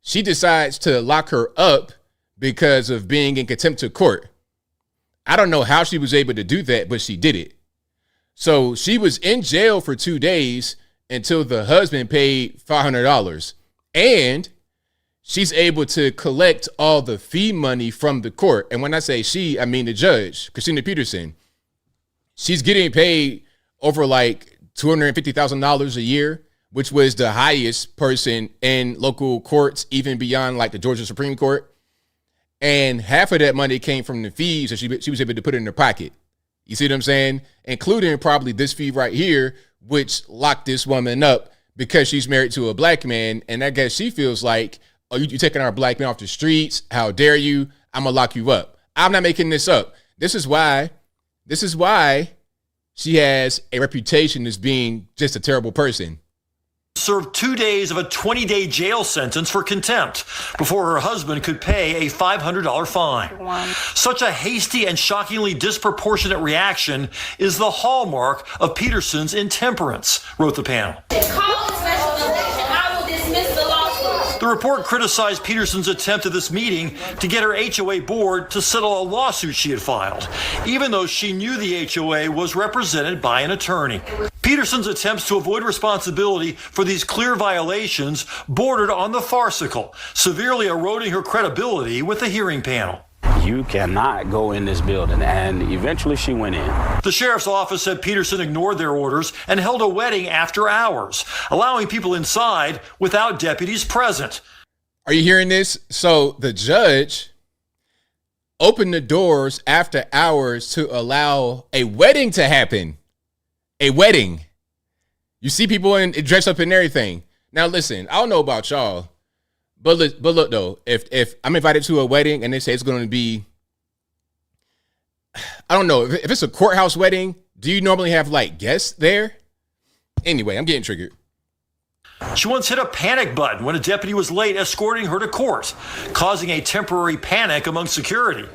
she decides to lock her up because of being in contempt of court. I don't know how she was able to do that, but she did it. So she was in jail for 2 days until the husband paid $500. And she's able to collect all the fee money from the court. And when I say she, I mean the judge, Christina Peterson. She's getting paid over like $250,000 a year, which was the highest person in local courts, even beyond like the Georgia Supreme Court. And half of that money came from the fees that she was able to put in her pocket. You see what I'm saying? Including probably this fee right here, which locked this woman up because she's married to a black man. And I guess she feels like, oh, you taking our black man off the streets? How dare you? I'm going to lock you up. I'm not making this up. This is why she has a reputation as being just a terrible person. Served 2 days of a 20-day jail sentence for contempt before her husband could pay a $500 fine. Such a hasty and shockingly disproportionate reaction is the hallmark of Peterson's intemperance, wrote the panel. The report criticized Peterson's attempt at this meeting to get her HOA board to settle a lawsuit she had filed, even though she knew the HOA was represented by an attorney. Peterson's attempts to avoid responsibility for these clear violations bordered on the farcical, severely eroding her credibility with the hearing panel. You cannot go in this building, and eventually she went in. The sheriff's office said Peterson ignored their orders and held a wedding after hours, allowing people inside without deputies present. Are you hearing this? So the judge opened the doors after hours to allow a wedding to happen. A wedding. You see people dressed up in everything. Now listen, I don't know about y'all, but look though, if I'm invited to a wedding and they say it's going to be, I don't know, if it's a courthouse wedding, do you normally have like guests there? Anyway, I'm getting triggered. She once hit a panic button when a deputy was late escorting her to court, causing a temporary panic among security.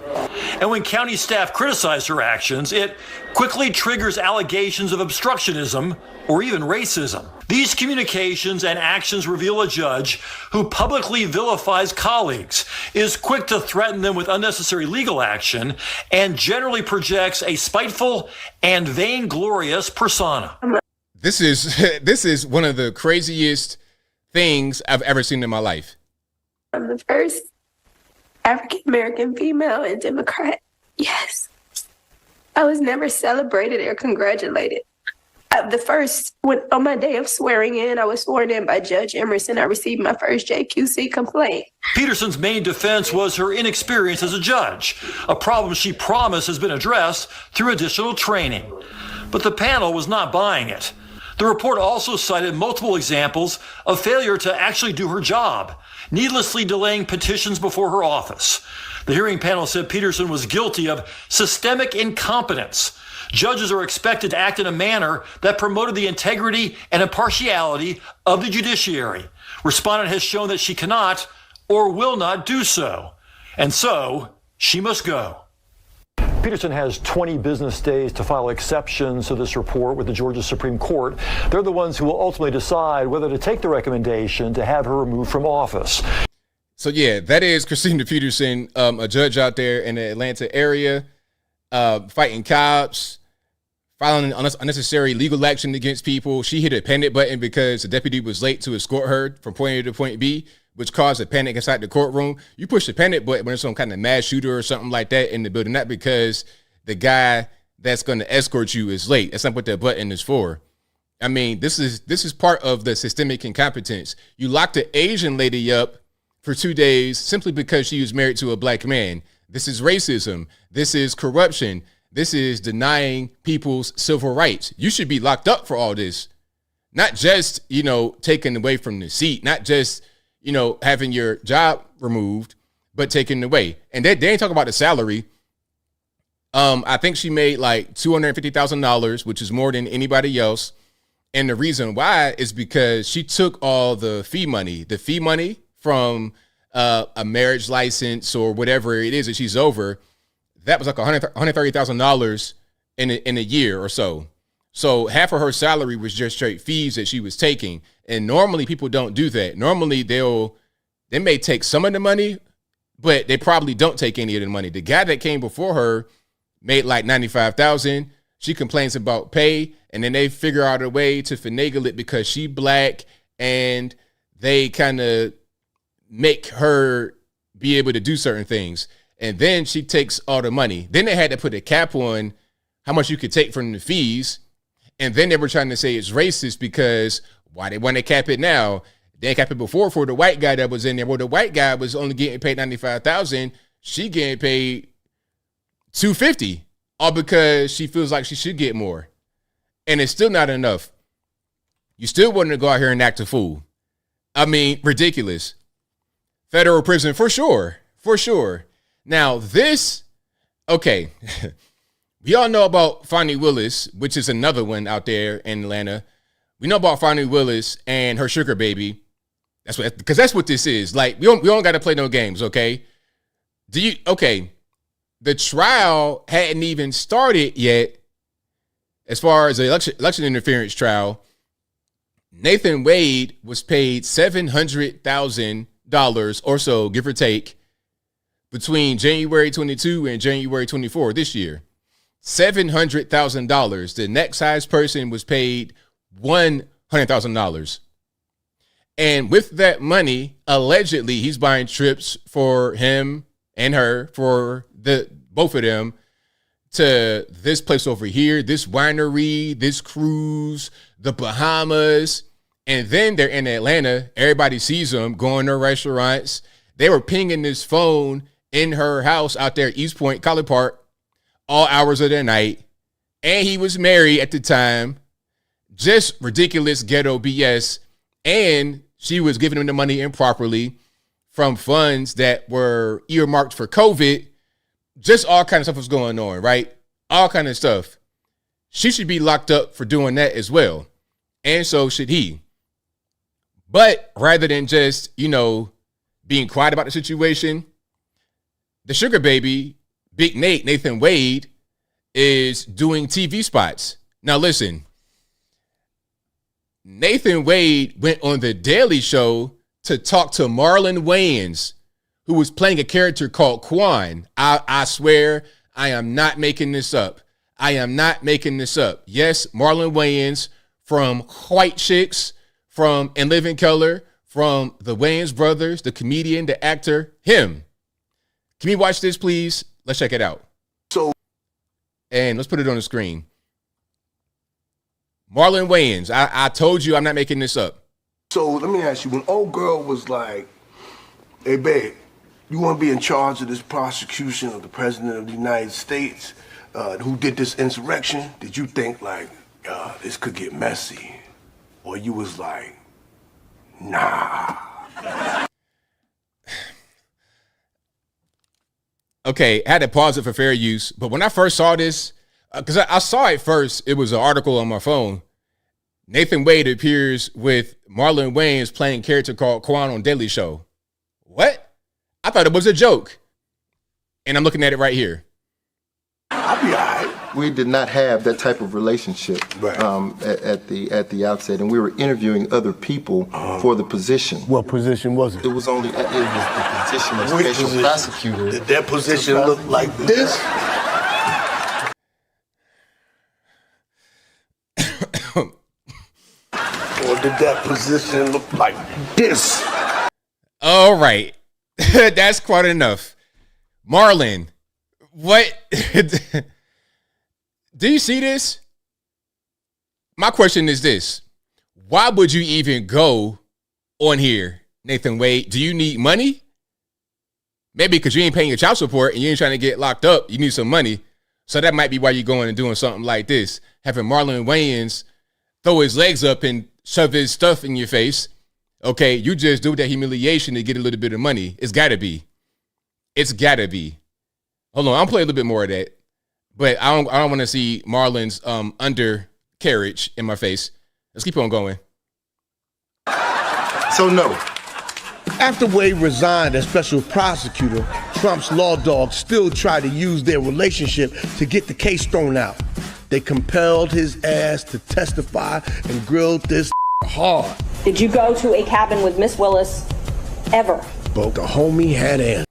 And when county staff criticize her actions, it quickly triggers allegations of obstructionism or even racism. These communications and actions reveal a judge who publicly vilifies colleagues, is quick to threaten them with unnecessary legal action, and generally projects a spiteful and vainglorious persona. This is one of the craziest things I've ever seen in my life. I'm the first African-American female and Democrat. Yes. I was never celebrated or congratulated. On my day of swearing in, I was sworn in by Judge Emerson. I received my first JQC complaint. Peterson's main defense was her inexperience as a judge, a problem she promised has been addressed through additional training. But the panel was not buying it. The report also cited multiple examples of failure to actually do her job, needlessly delaying petitions before her office. The hearing panel said Peterson was guilty of systemic incompetence. Judges are expected to act in a manner that promoted the integrity and impartiality of the judiciary. Respondent has shown that she cannot or will not do so. And so, she must go. Peterson has 20 business days to file exceptions to this report with the Georgia Supreme Court. They're the ones who will ultimately decide whether to take the recommendation to have her removed from office. So yeah, that is Christina Peterson, a judge out there in the Atlanta area, fighting cops, filing unnecessary legal action against people. She hit a panic button because the deputy was late to escort her from point A to point B, which caused a panic inside the courtroom. You push the panic button when there's some kind of mass shooter or something like that in the building, not because the guy that's going to escort you is late. That's not what that button is for. I mean, this is part of the systemic incompetence. You locked the Asian lady up for 2 days simply because she was married to a black man. This is racism. This is corruption. This is denying people's civil rights. You should be locked up for all this. Not just, taken away from the seat, not just, having your job removed, but taken away. And they ain't talking about the salary. I think she made like $250,000, which is more than anybody else. And the reason why is because she took all the fee money from a marriage license or whatever it is that she's over. That was like $130,000 in a year or so. So half of her salary was just straight fees that she was taking. And normally people don't do that. Normally they may take some of the money, but they probably don't take any of the money. The guy that came before her made like $95,000. She complains about pay, and then they figure out a way to finagle it because she black, and they kind of make her be able to do certain things. And then she takes all the money. Then they had to put a cap on how much you could take from the fees. And then they were trying to say it's racist because why they want to cap it now? They capped it before for the white guy that was in there. Well, the white guy was only getting paid $95,000. She getting paid $250, all because she feels like she should get more. And it's still not enough. You still want to go out here and act a fool. I mean, ridiculous. Federal prison for sure. For sure. Now this, okay. We all know about Fani Willis, which is another one out there in Atlanta. We know about Fani Willis and her sugar baby. Because that's what this is. Like, we don't got to play no games, okay? The trial hadn't even started yet as far as the election interference trial. Nathan Wade was paid $700,000 or so, give or take, between January 22 and January 24 this year. $700,000. The next highest person was paid $100,000. And with that money, allegedly, he's buying trips for him and her, for both of them, to this place over here, this winery, this cruise, the Bahamas. And then they're in Atlanta. Everybody sees them going to restaurants. They were pinging this phone in her house out there at East Point, College Park, all hours of the night. And he was married at the time. Just ridiculous ghetto BS. And she was giving him the money improperly from funds that were earmarked for COVID. Just all kind of stuff was going on, right? All kind of stuff. She should be locked up for doing that as well. And so should he. But rather than just, being quiet about the situation, the sugar baby, Big Nathan Wade, is doing TV spots. Now listen, Nathan Wade went on The Daily Show to talk to Marlon Wayans, who was playing a character called Quan. I swear, I am not making this up. I am not making this up. Yes, Marlon Wayans from White Chicks, from In Living Color, from the Wayans brothers, the comedian, the actor, him. Can we watch this, please? Let's check it out. And let's put it on the screen. Marlon Wayans, I told you I'm not making this up. So let me ask you, when old girl was like, hey, babe, you want to be in charge of this prosecution of the president of the United States who did this insurrection? Did you think like, this could get messy? Or you was like, nah. Okay, I had to pause it for fair use. But when I first saw this, because I saw it first, it was an article on my phone. Nathan Wade appears with Marlon Wayans playing a character called Quan on Daily Show. What? I thought it was a joke. And I'm looking at it right here. I'll be all right. We did not have that type of relationship at the outset, and we were interviewing other people for the position. What position was it? It was the position of special prosecutor. Did that position look like this? Or did that position look like this? All right. That's quite enough. Marlon, what? Do you see this? My question is this. Why would you even go on here, Nathan Wade? Do you need money? Maybe because you ain't paying your child support and you ain't trying to get locked up. You need some money. So that might be why you're going and doing something like this. Having Marlon Wayans throw his legs up and shove his stuff in your face. Okay, you just do that humiliation to get a little bit of money. It's gotta be. It's gotta be. Hold on, I'll play a little bit more of that. But I don't want to see Marlon's undercarriage in my face. Let's keep on going. So no. After Wade resigned as special prosecutor, Trump's law dogs still tried to use their relationship to get the case thrown out. They compelled his ass to testify and grilled this hard. Did you go to a cabin with Miss Willis ever? But the homie had answers.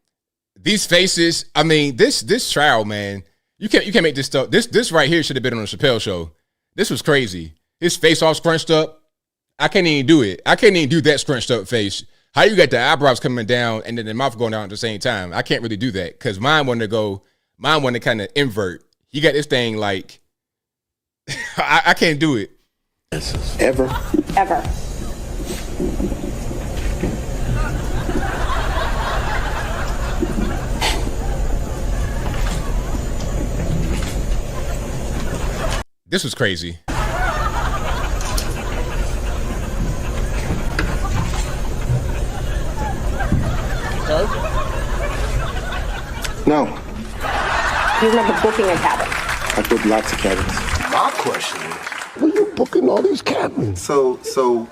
These faces, I mean, this trial, man, you can't make this stuff. This right here should have been on the Chappelle show. This was crazy. His face all scrunched up. I can't even do it. I can't even do that scrunched up face. How you got the eyebrows coming down and then the mouth going down at the same time? I can't really do that because mine want to kind of invert. He got this thing like, I can't do it. Ever? Ever. This was crazy. No. You remember booking a cabin? I booked lots of cabins. My question is, where you booking all these cabins? So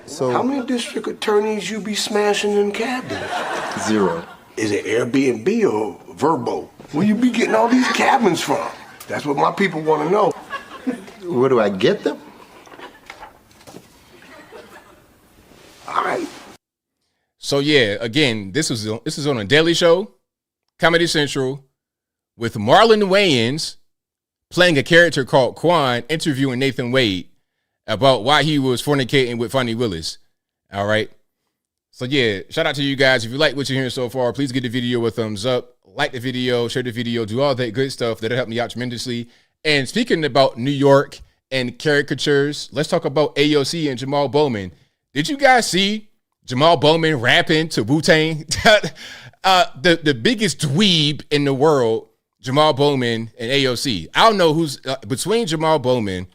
how many district attorneys you be smashing in cabins? 0. Is it Airbnb or Verbo? Where you be getting all these cabins from? That's what my people want to know. Where do I get them? All right. So yeah, again, this is on a Daily Show, Comedy Central, with Marlon Wayans playing a character called Quan, interviewing Nathan Wade about why he was fornicating with Fani Willis. All right. So yeah, shout out to you guys. If you like what you're hearing so far, please give the video a thumbs up, like the video, share the video, do all that good stuff. That'll help me out tremendously. And speaking about New York and caricatures, let's talk about AOC and Jamal Bowman. Did you guys see Jamal Bowman rapping to Wu-Tang? The biggest dweeb in the world, Jamal Bowman and AOC. I don't know who's between Jamal Bowman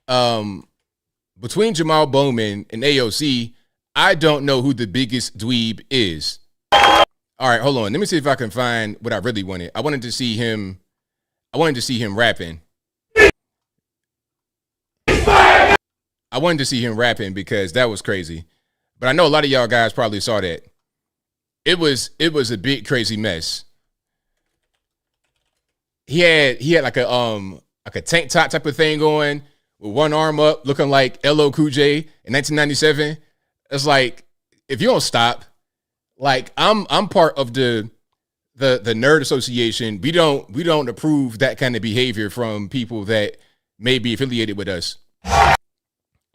and AOC. I don't know who the biggest dweeb is. All right, hold on. Let me see if I can find what I really wanted. I wanted to see him rapping. I wanted to see him rapping because that was crazy. But I know a lot of y'all guys probably saw that. It was a big crazy mess. He had like a tank top type of thing going with one arm up, looking like LL Cool J in 1997. It's like, if you don't stop, like I'm part of the Nerd Association. We don't approve that kind of behavior from people that may be affiliated with us.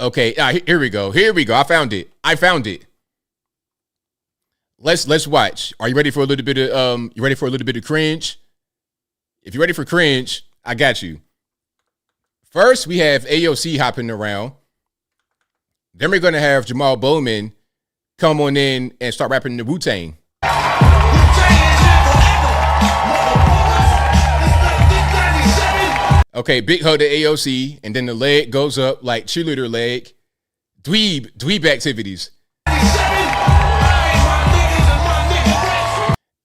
Okay, here we go. I found it. Let's watch. Are you ready for a little bit of cringe? If you're ready for cringe, I got you. First, we have AOC hopping around. Then we're gonna have Jamal Bowman come on in and start rapping the Wu-Tang. Okay, big hug to AOC, and then the leg goes up like cheerleader leg. Dweeb activities.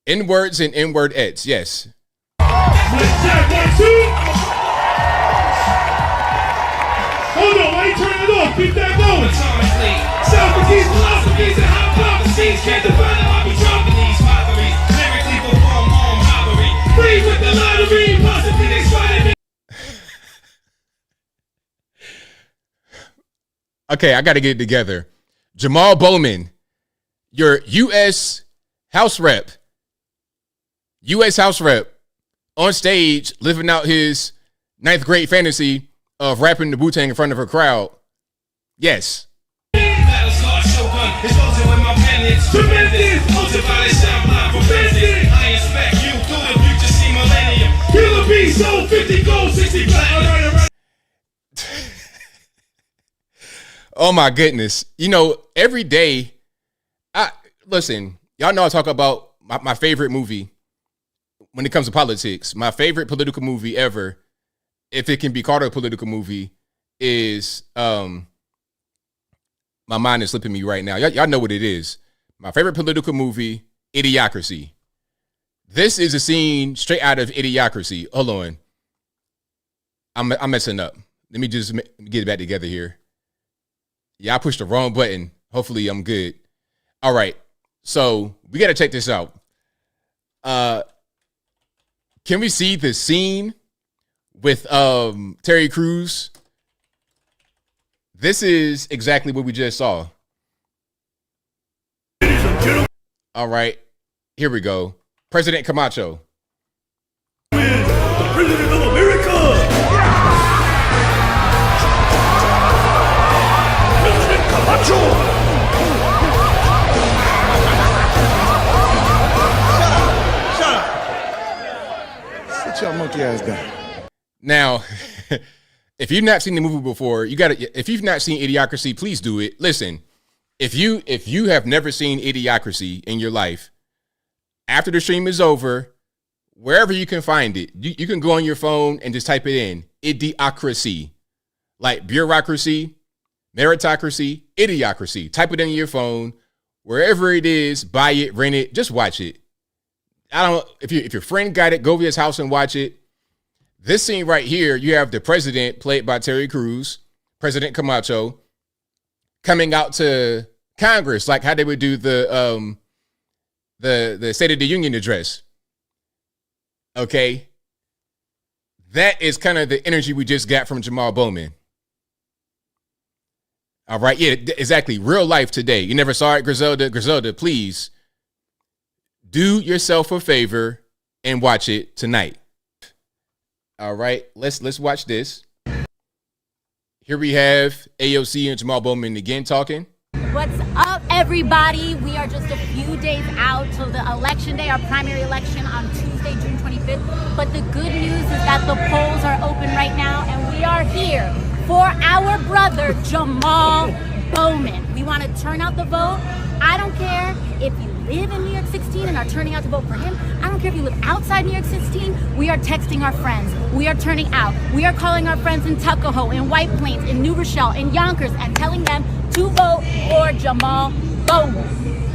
N-words and N-word-ettes, yes. Hold on, why you turning it off? Keep that going. Self-keys, philosophies, and hot prophecies. Can't define the hobby, dropping these mockeries. Lyrically perform home robbery. Free with the lottery, possibly they spotted me. Okay, I got to get it together. Jamal Bowman, your U.S. House Rep, on stage living out his 9th grade fantasy of rapping the Wu-Tang in front of a crowd. Yes. Oh my goodness. You know, every day, listen, y'all know I talk about my favorite movie. when it comes to politics, my favorite political movie ever, if it can be called a political movie, is my mind is slipping me right now. Y'all know what it is. My favorite political movie, Idiocracy. This is a scene straight out of Idiocracy. Hold on. I'm messing up. Let me just get it back together here. Yeah, I pushed the wrong button. Hopefully I'm good. All right. So we got to check this out. Can we see the scene with Terry Crews? This is exactly what we just saw. All right. Here we go. President Camacho. The President of America! President Camacho! Shut up! Sit your monkey ass down. Now, if you've not seen the movie before, you got to. If you've not seen Idiocracy, please do it. Listen, if you have never seen Idiocracy in your life, after the stream is over, wherever you can find it, you can go on your phone and just type it in. Idiocracy. Like bureaucracy, meritocracy, Idiocracy. Type it in your phone. Wherever it is, buy it, rent it, just watch it. If your friend got it, go to his house and watch it. This scene right here, you have the president, played by Terry Crews, President Camacho, coming out to Congress, like how they would do the State of the Union address. Okay. That is kind of the energy we just got from Jamaal Bowman. All right. Yeah, exactly. Real life today. You never saw it, Griselda. Griselda, please do yourself a favor and watch it tonight. All right. Let's watch this. Here we have AOC and Jamaal Bowman again talking. What's up, everybody? We are just a few days out till the election day, our primary election on Tuesday, June 25th. But the good news is that the polls are open right now, and we are here for our brother, Jamaal Bowman. We want to turn out the vote. I don't care if you live in New York 16 and are turning out to vote for him. I don't care if you live outside New York 16. We are texting our friends. We are turning out. We are calling our friends in Tuckahoe, in White Plains, in New Rochelle, in Yonkers, and telling them to vote for Jamaal Bowman.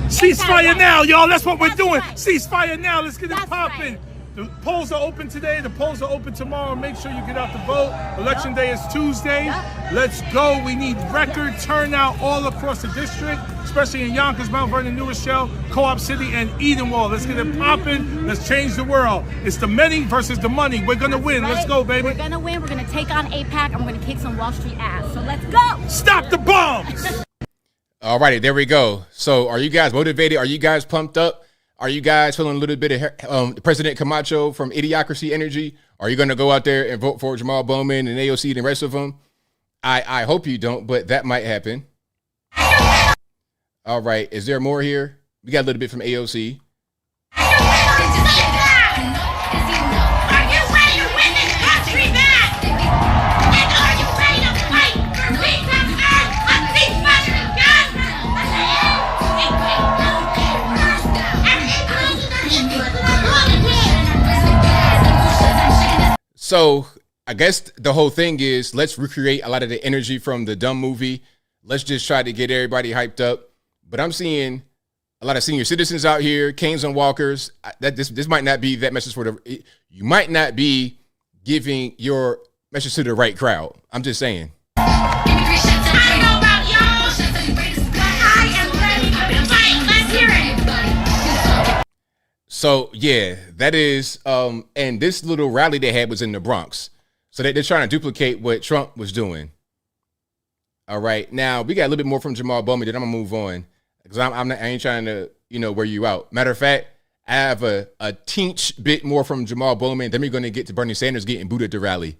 Ceasefire now, y'all. That's what we're doing. Ceasefire now. Let's get it popping. The polls are open today. The polls are open tomorrow. Make sure you get out to vote. Election day is Tuesday. Let's go. We need record turnout all across the district, especially in Yonkers, Mount Vernon, New Rochelle, Co-op City, and Edenwald. Let's get it popping. Let's change the world. It's the many versus the money. We're going to win. Let's go, baby. We're going to win. We're going to take on APAC, and we're going to kick some Wall Street ass. So let's go. Stop the bombs. All righty, there we go. So are you guys motivated? Are you guys pumped up? Are you guys feeling a little bit of President Camacho from Idiocracy energy? Are you going to go out there and vote for Jamaal Bowman and AOC and the rest of them? I hope you don't, but that might happen. All right. Is there more here? We got a little bit from AOC. So I guess the whole thing is let's recreate a lot of the energy from the dumb movie. Let's just try to get everybody hyped up. But I'm seeing a lot of senior citizens out here, canes and walkers. This might not be that message for the. You might not be giving your message to the right crowd. I'm just saying. I don't know about y'all, but I am ready to fight. Let's hear it. So yeah, that is, and this little rally they had was in the Bronx. So they're trying to duplicate what Trump was doing. All right, now we got a little bit more from Jamaal Bowman. Then I'm gonna move on because I ain't trying to wear you out. Matter of fact, I have a teeny bit more from Jamaal Bowman. Then we're gonna get to Bernie Sanders getting booed at the rally,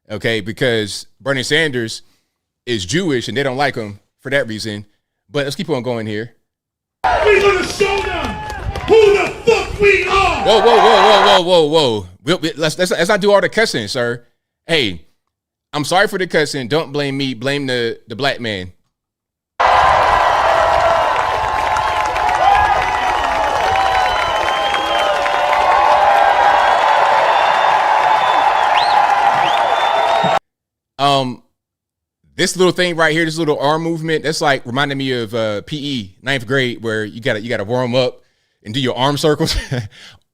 okay? Because Bernie Sanders is Jewish and they don't like him for that reason. But let's keep on going here. We're gonna show them who the fuck we are. Whoa. Let's not do all the cussing, sir. Hey, I'm sorry for the cussing. Don't blame me. Blame the black man. This little thing right here, this little arm movement, that's like reminding me of PE, 9th grade, where you gotta warm up and do your arm circles.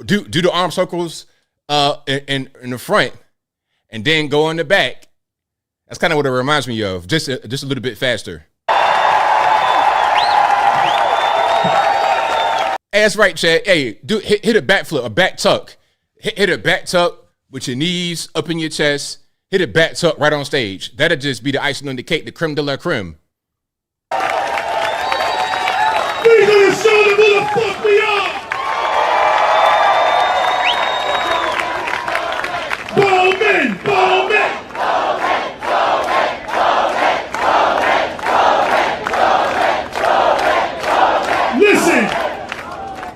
do the arm circles in the front and then go in the back. That's kind of what it reminds me of, just a little bit faster. Hey, that's right, Chad. Hey, hit a back flip, a back tuck. Hit a back tuck with your knees up in your chest. Hit a back tuck right on stage. That'll just be the icing on the cake, the creme de la creme. We're gonna show them who the fuck we are! Bowman! Bowman! Listen!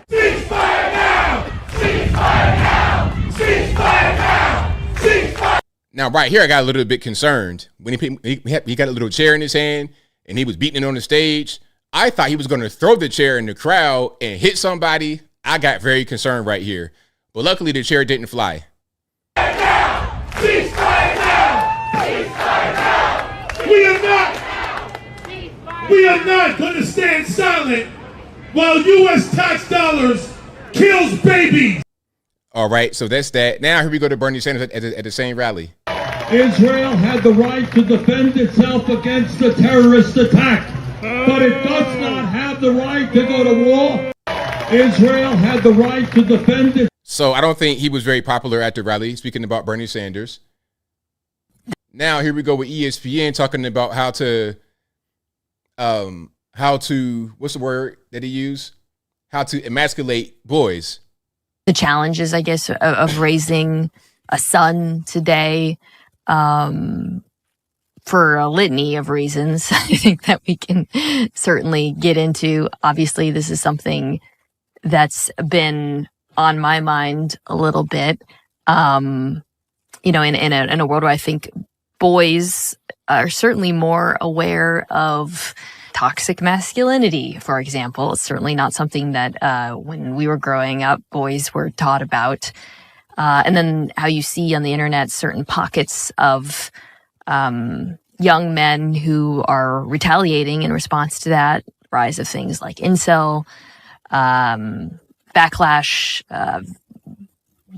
Ceasefire now! Ceasefire now! Ceasefire now! Ceasefire! Now, right here, I got a little bit concerned. When he got a little chair in his hand and he was beating it on the stage, I thought he was going to throw the chair in the crowd and hit somebody. I got very concerned right here. But luckily, the chair didn't fly. Ceasefire now! Ceasefire now! We are not going to stand silent while U.S. tax dollars kills babies. All right, so that's that. Now here we go to Bernie Sanders at the same rally. Israel had the right to defend itself against a terrorist attack, but it does not have the right to go to war. Israel had the right to defend it. So I don't think he was very popular at the rally, speaking about Bernie Sanders. Now here we go with ESPN talking about how to what's the word that he used? How to emasculate boys. The challenges, I guess, of raising a son today, for a litany of reasons, I think that we can certainly get into. Obviously, this is something that's been on my mind a little bit. In a world where I think boys are certainly more aware of toxic masculinity, for example. It's certainly not something that when we were growing up, boys were taught about. And then how you see on the internet certain pockets of young men who are retaliating in response to that, rise of things like incel, backlash.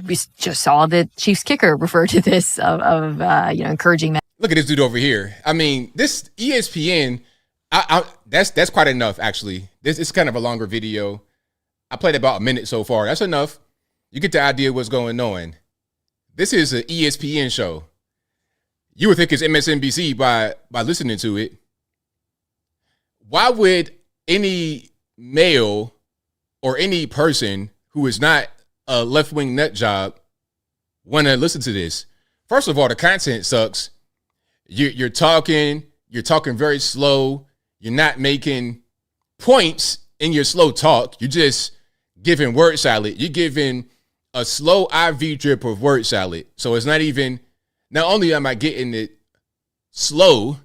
We just saw the Chiefs kicker refer to this of encouraging men. Look at this dude over here. I mean, this ESPN, that's quite enough, actually. This is kind of a longer video. I played about a minute so far. That's enough. You get the idea of what's going on. This is an ESPN show. You would think it's MSNBC by listening to it. Why would any male or any person who is not a left-wing nut job want to listen to this? First of all, the content sucks. You're talking very slow. You're not making points in your slow talk. You're just giving word salad. You're giving a slow IV drip of word salad. So it's not only am I getting it slow,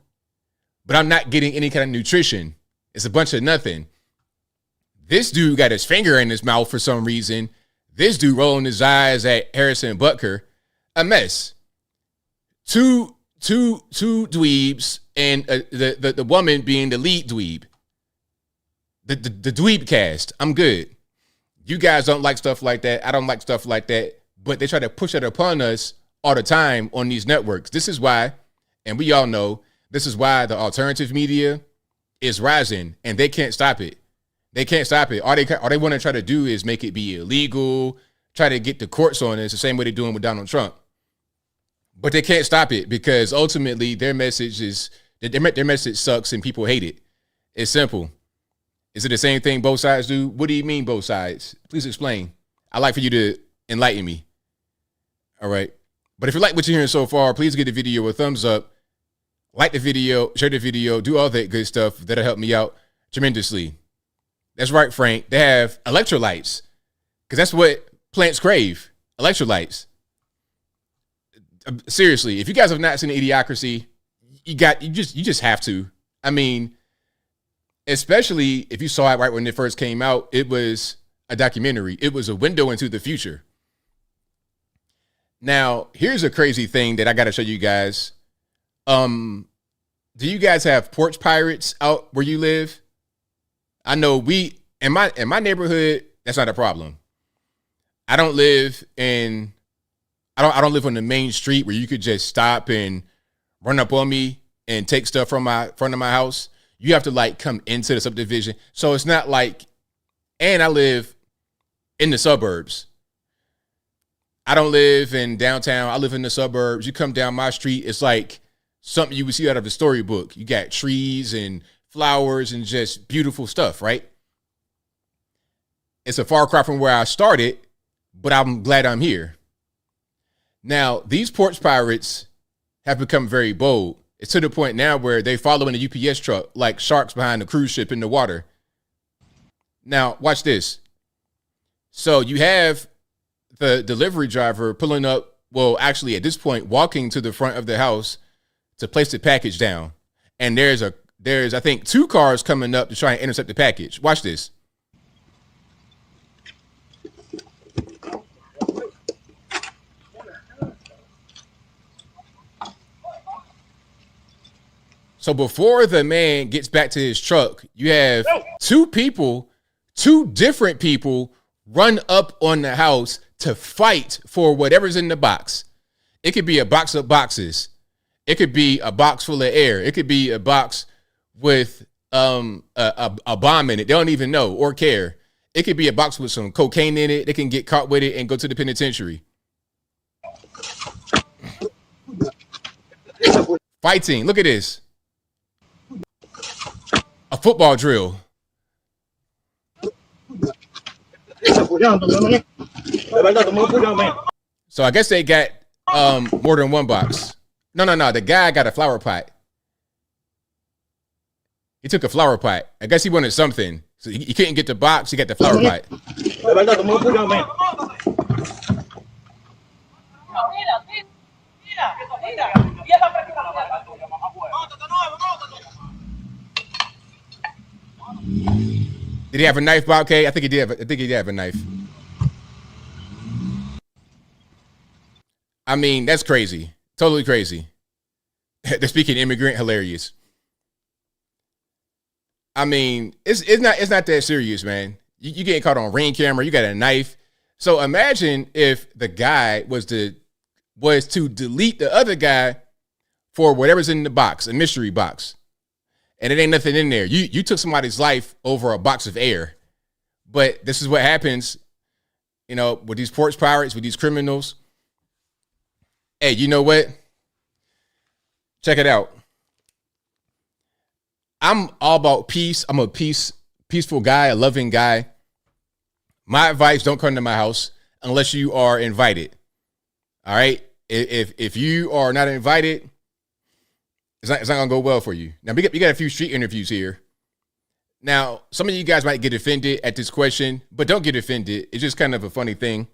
but I'm not getting any kind of nutrition. It's a bunch of nothing. This dude got his finger in his mouth for some reason. This dude rolling his eyes at Harrison Butker. A mess. Two dweebs and the woman being the lead dweeb. The dweeb cast. I'm good. You guys don't like stuff like that. I don't like stuff like that. But they try to push it upon us all the time on these networks. This is why, and we all know, this is why the alternative media is rising, and they can't stop it. They can't stop it. All they want to try to do is make it be illegal, try to get the courts on it. It's the same way they're doing with Donald Trump. But they can't stop it because ultimately their message sucks and people hate it. It's simple. Is it the same thing both sides do? What do you mean both sides? Please explain. I'd like for you to enlighten me. All right. But if you like what you're hearing so far, please give the video a thumbs up. Like the video, share the video, do all that good stuff. That'll help me out tremendously. That's right, Frank. They have electrolytes because that's what plants crave. Electrolytes. Seriously, if you guys have not seen Idiocracy, you just have to. I mean, especially if you saw it right when it first came out, it was a documentary. It was a window into the future. Now, here's a crazy thing that I got to show you guys. Do you guys have porch pirates out where you live? I know in my neighborhood, that's not a problem. I don't live on the main street where you could just stop and run up on me and take stuff from my front of my house. You have to like come into the subdivision. So it's not like, and I live in the suburbs. I don't live in downtown. I live in the suburbs. You come down my street, it's like something you would see out of a storybook. You got trees and flowers and just beautiful stuff, right? It's a far cry from where I started, but I'm glad I'm here. Now, these porch pirates have become very bold. It's to the point now where they follow in a UPS truck like sharks behind a cruise ship in the water. Now, watch this. So you have the delivery driver pulling up, well, actually at this point, walking to the front of the house to place the package down. And there's I think 2 cars coming up to try and intercept the package. Watch this. So before the man gets back to his truck, you have 2 different people run up on the house to fight for whatever's in the box. It could be a box of boxes. It could be a box full of air. It could be a box with a bomb in it. They don't even know or care. It could be a box with some cocaine in it. They can get caught with it and go to the penitentiary. Fighting. Look at this. A football drill. So I guess they got more than one box. No. The guy got a flower pot. He took a flower pot. I guess he wanted something. So he couldn't get the box. He got the flower pot. Did he have a knife, Bob K? I think he did. I think he did have a knife. I mean, that's crazy. Totally crazy. They're speaking immigrant, hilarious. I mean, it's not that serious, man. You getting caught on Ring camera. You got a knife. So imagine if the guy was to delete the other guy for whatever's in the box, a mystery box. And it ain't nothing in there. You took somebody's life over a box of air. But this is what happens, with these porch pirates, with these criminals. Hey, you know what? Check it out. I'm all about peace. I'm a peaceful guy, a loving guy. My advice, don't come to my house unless you are invited. All right? If you are not invited, it's not gonna go well for you. Now we got a few street interviews here. Now, some of you guys might get offended at this question, but don't get offended. It's just kind of a funny thing.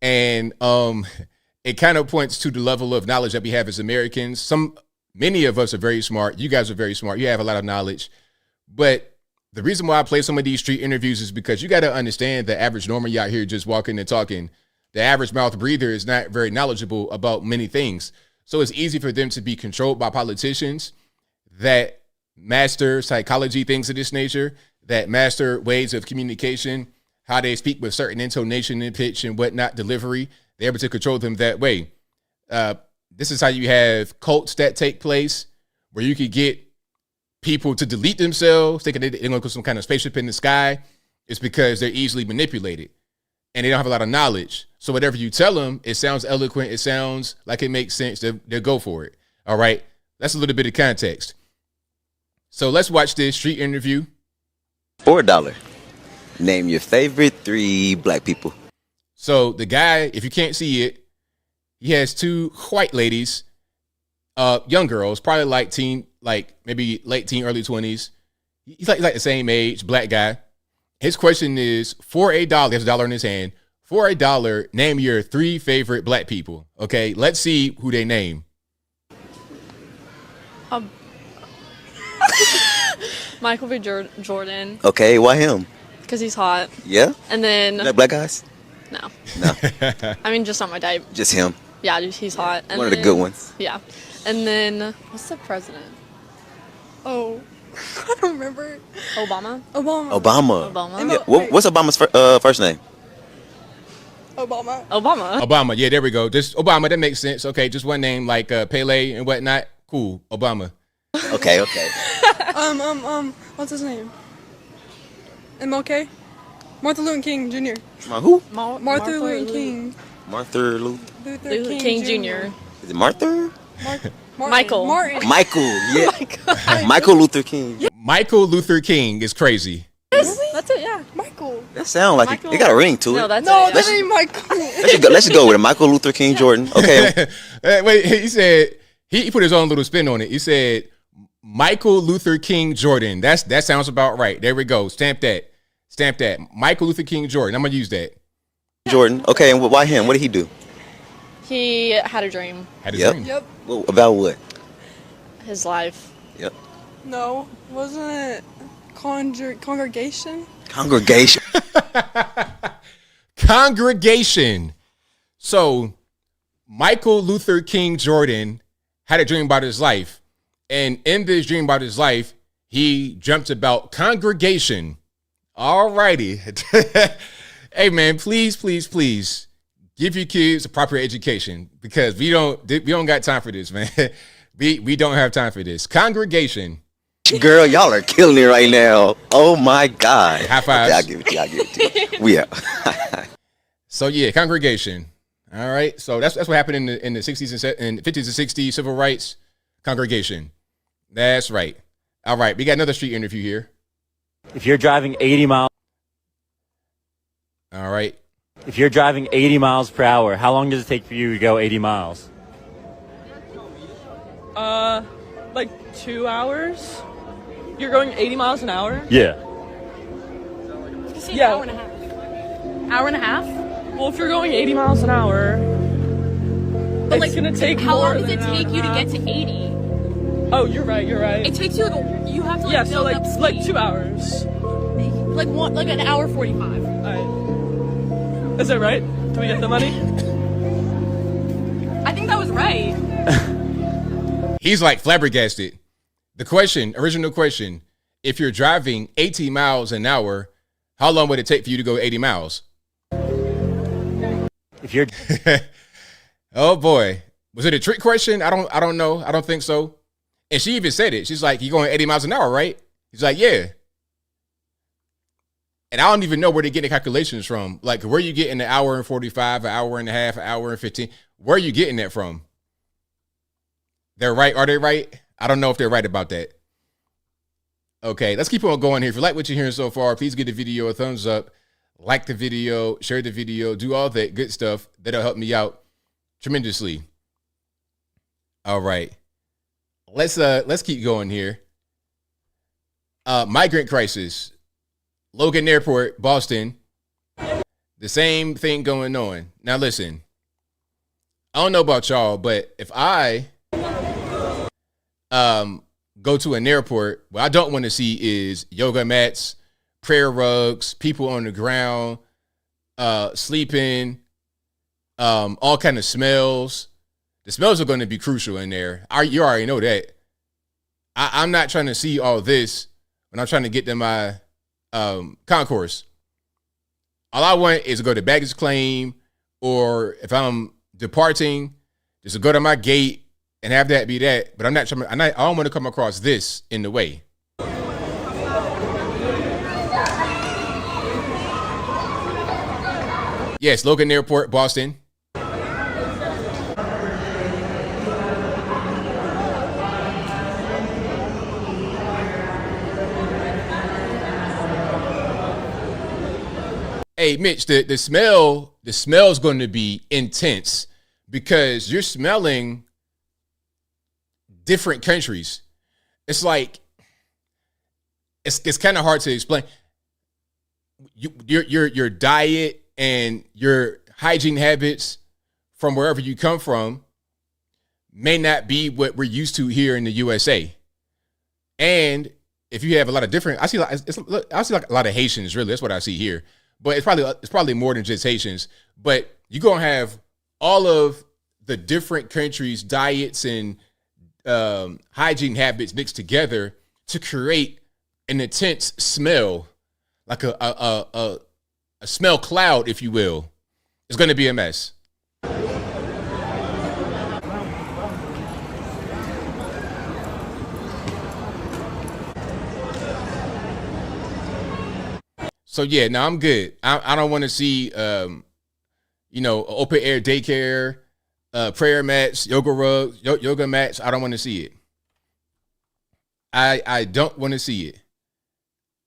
And it kind of points to the level of knowledge that we have as Americans. Many of us are very smart. You guys are very smart. You have a lot of knowledge. But the reason why I play some of these street interviews is because you got to understand the average normie out here just walking and talking. The average mouth breather is not very knowledgeable about many things. So it's easy for them to be controlled by politicians that master psychology, things of this nature, that master ways of communication, how they speak with certain intonation and pitch and whatnot, delivery. They're able to control them that way. This is how you have cults that take place where you could get people to delete themselves, thinking they're going to go some kind of spaceship in the sky. It's because they're easily manipulated and they don't have a lot of knowledge. So whatever you tell them, it sounds eloquent. It sounds like it makes sense. They'll go for it. All right. That's a little bit of context. So let's watch this street interview. For $1, name your favorite 3 black people. So the guy, if you can't see it, he has 2 white ladies, young girls, probably maybe late teen, early 20s. He's like the same age, black guy. His question is, for $1, he has $1 in his hand. For $1, name your 3 favorite black people. Okay, let's see who they name. Michael B. Jordan. Okay, why him? Because he's hot. Yeah? And then... You like black guys? No. No. I mean, just not my type. Just him? Yeah, he's hot. And One of the good ones. Yeah. And then, what's the president? Oh, I don't remember. Obama? Obama. Yeah. What's Obama's first name? Obama. Yeah, there we go. Just Obama. That makes sense. Okay, just one name like Pele and whatnot. Cool. Obama. Okay. What's his name? MLK? Martin Luther King Jr. Who? Martin Luther King. Martin Luther King Jr. Is it Martha? Michael. Michael. Yeah. Michael Luther King. Michael Luther King is crazy. That's it, yeah. Michael. That sounds like it got a ring to it. No, that ain't Michael. Let's just go with it. Michael Luther King Jordan. Okay. Wait, he said he put his own little spin on it. He said Michael Luther King Jordan. That sounds about right. There we go. Stamp that. Michael Luther King Jordan. I'm gonna use that. Jordan. Okay, and why him? What did he do? He had a dream. Dream. Yep. Well, about what? His life. Yep. No, wasn't it congregation? Congregation. So Michael Luther King Jordan had a dream about his life. And in this dream about his life, he dreamt about congregation. All righty. Hey, man, please give your kids a proper education because we don't got time for this, man. We don't have time for this. Congregation. Girl, y'all are killing it right now. Oh, my God. High fives. Okay, I'll give it to you. We out. So, yeah, congregation. All right. So that's what happened in the 60s and 50s and 60s, civil rights. Congregation. That's right. All right. We got another street interview here. If you're driving 80 miles. All right. If you're driving 80 miles per hour, how long does it take for you to go 80 miles? Like 2 hours. You're going 80 miles an hour? Yeah. Yeah. Hour and a half? Well, if you're going 80 miles an hour, But it's gonna take how more long does than it an hour take and you a to half. get to 80? Oh, you're right. It takes you you have to Yeah, so build up like speed. 2 hours. Like an hour 45. Alright. Is that right? Do we get the money? I think that was right. He's like flabbergasted. The original question, if you're driving 18 miles an hour, how long would it take for you to go 80 miles? If you're Oh boy. Was it a trick question? I don't know. I don't think so. And she even said it. She's like, "You're going 80 miles an hour, right?" He's like, "Yeah." And I don't even know where they're getting the calculations from. Like, where you getting the hour and 45, an hour and a half, an hour and 15? Where are you getting that from? They're right. Are they right? I don't know if they're right about that. Okay, let's keep on going here. If you like what you're hearing so far, please give the video a thumbs up, like the video, share the video, do all that good stuff. That'll help me out tremendously. All right. Let's keep going here. Migrant crisis. Logan Airport, Boston. The same thing going on. Now listen. I don't know about y'all, but if I go to an airport, what I don't want to see is yoga mats, prayer rugs, people on the ground, sleeping, all kind of smells. The smells are going to be crucial in there. You already know that. I'm not trying to see all this when I'm trying to get to my concourse. All I want is to go to baggage claim, or if I'm departing, just to go to my gate and have that be that. But I don't want to come across this in the way. Yes, Logan Airport, Boston. Hey, Mitch, the smell's going to be intense because you're smelling different countries. It's like it's kind of hard to explain. Your diet and your hygiene habits from wherever you come from may not be what we're used to here in the USA. And if you have a lot of different, I see like a lot of Haitians. Really, that's what I see here. But it's probably more than just Haitians. But you're gonna have all of the different countries' diets and hygiene habits mixed together to create an intense smell, like a smell cloud, if you will. It's going to be a mess. So yeah, now I'm good. I don't want to see, open air daycare, prayer mats, yoga mats. I don't want to see it. I don't want to see it.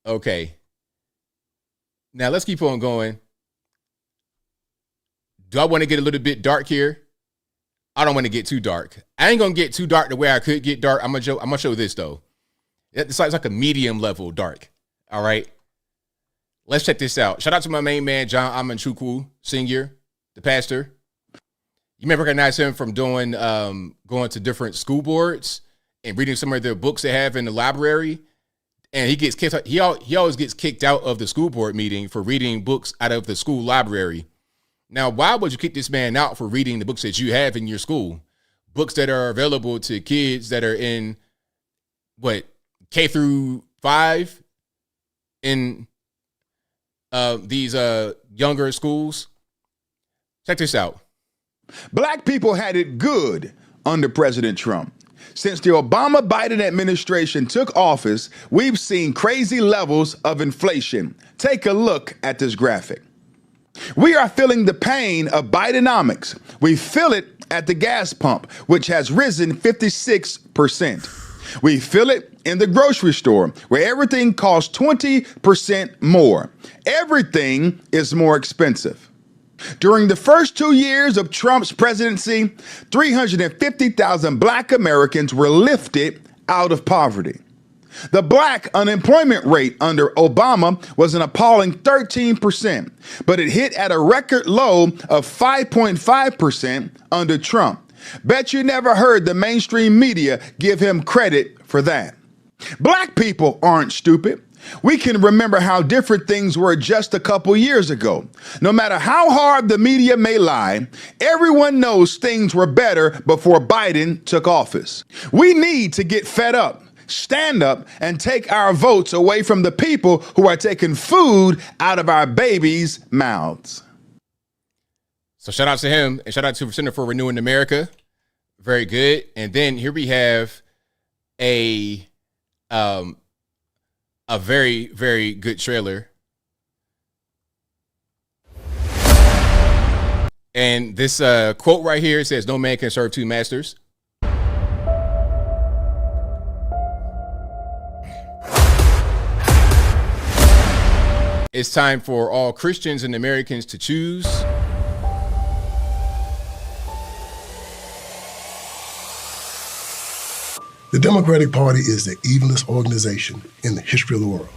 Okay. Now let's keep on going. Do I want to get a little bit dark here? I don't want to get too dark. I ain't gonna get too dark the way I could get dark. I'm gonna show this though. It's like a medium level dark. All right. Let's check this out. Shout out to my main man, John Amanchukwu, Sr., the pastor. You may recognize him from doing going to different school boards and reading some of their books they have in the library. And he gets kicked out. He always gets kicked out of the school board meeting for reading books out of the school library. Now, why would you kick this man out for reading the books that you have in your school? Books that are available to kids that are in K through 5 in these younger schools. Check this out. Black people had it good under President Trump. Since the Obama-Biden administration took office, we've seen crazy levels of inflation. Take a look at this graphic. We are feeling the pain of Bidenomics. We feel it at the gas pump, which has risen 56%. We feel it in the grocery store, where everything costs 20% more. Everything is more expensive. During the first 2 years of Trump's presidency, 350,000 Black Americans were lifted out of poverty. The Black unemployment rate under Obama was an appalling 13%, but it hit at a record low of 5.5% under Trump. Bet you never heard the mainstream media give him credit for that. Black people aren't stupid. We can remember how different things were just a couple years ago. No matter how hard the media may lie, everyone knows things were better before Biden took office. We need to get fed up, stand up, and take our votes away from the people who are taking food out of our babies' mouths. So shout out to him, and shout out to the Center for Renewing America. Very good. And then here we have a very, very good trailer. And this quote right here says, "No man can serve two masters." It's time for all Christians and Americans to choose. The Democratic Party is the evilest organization in the history of the world.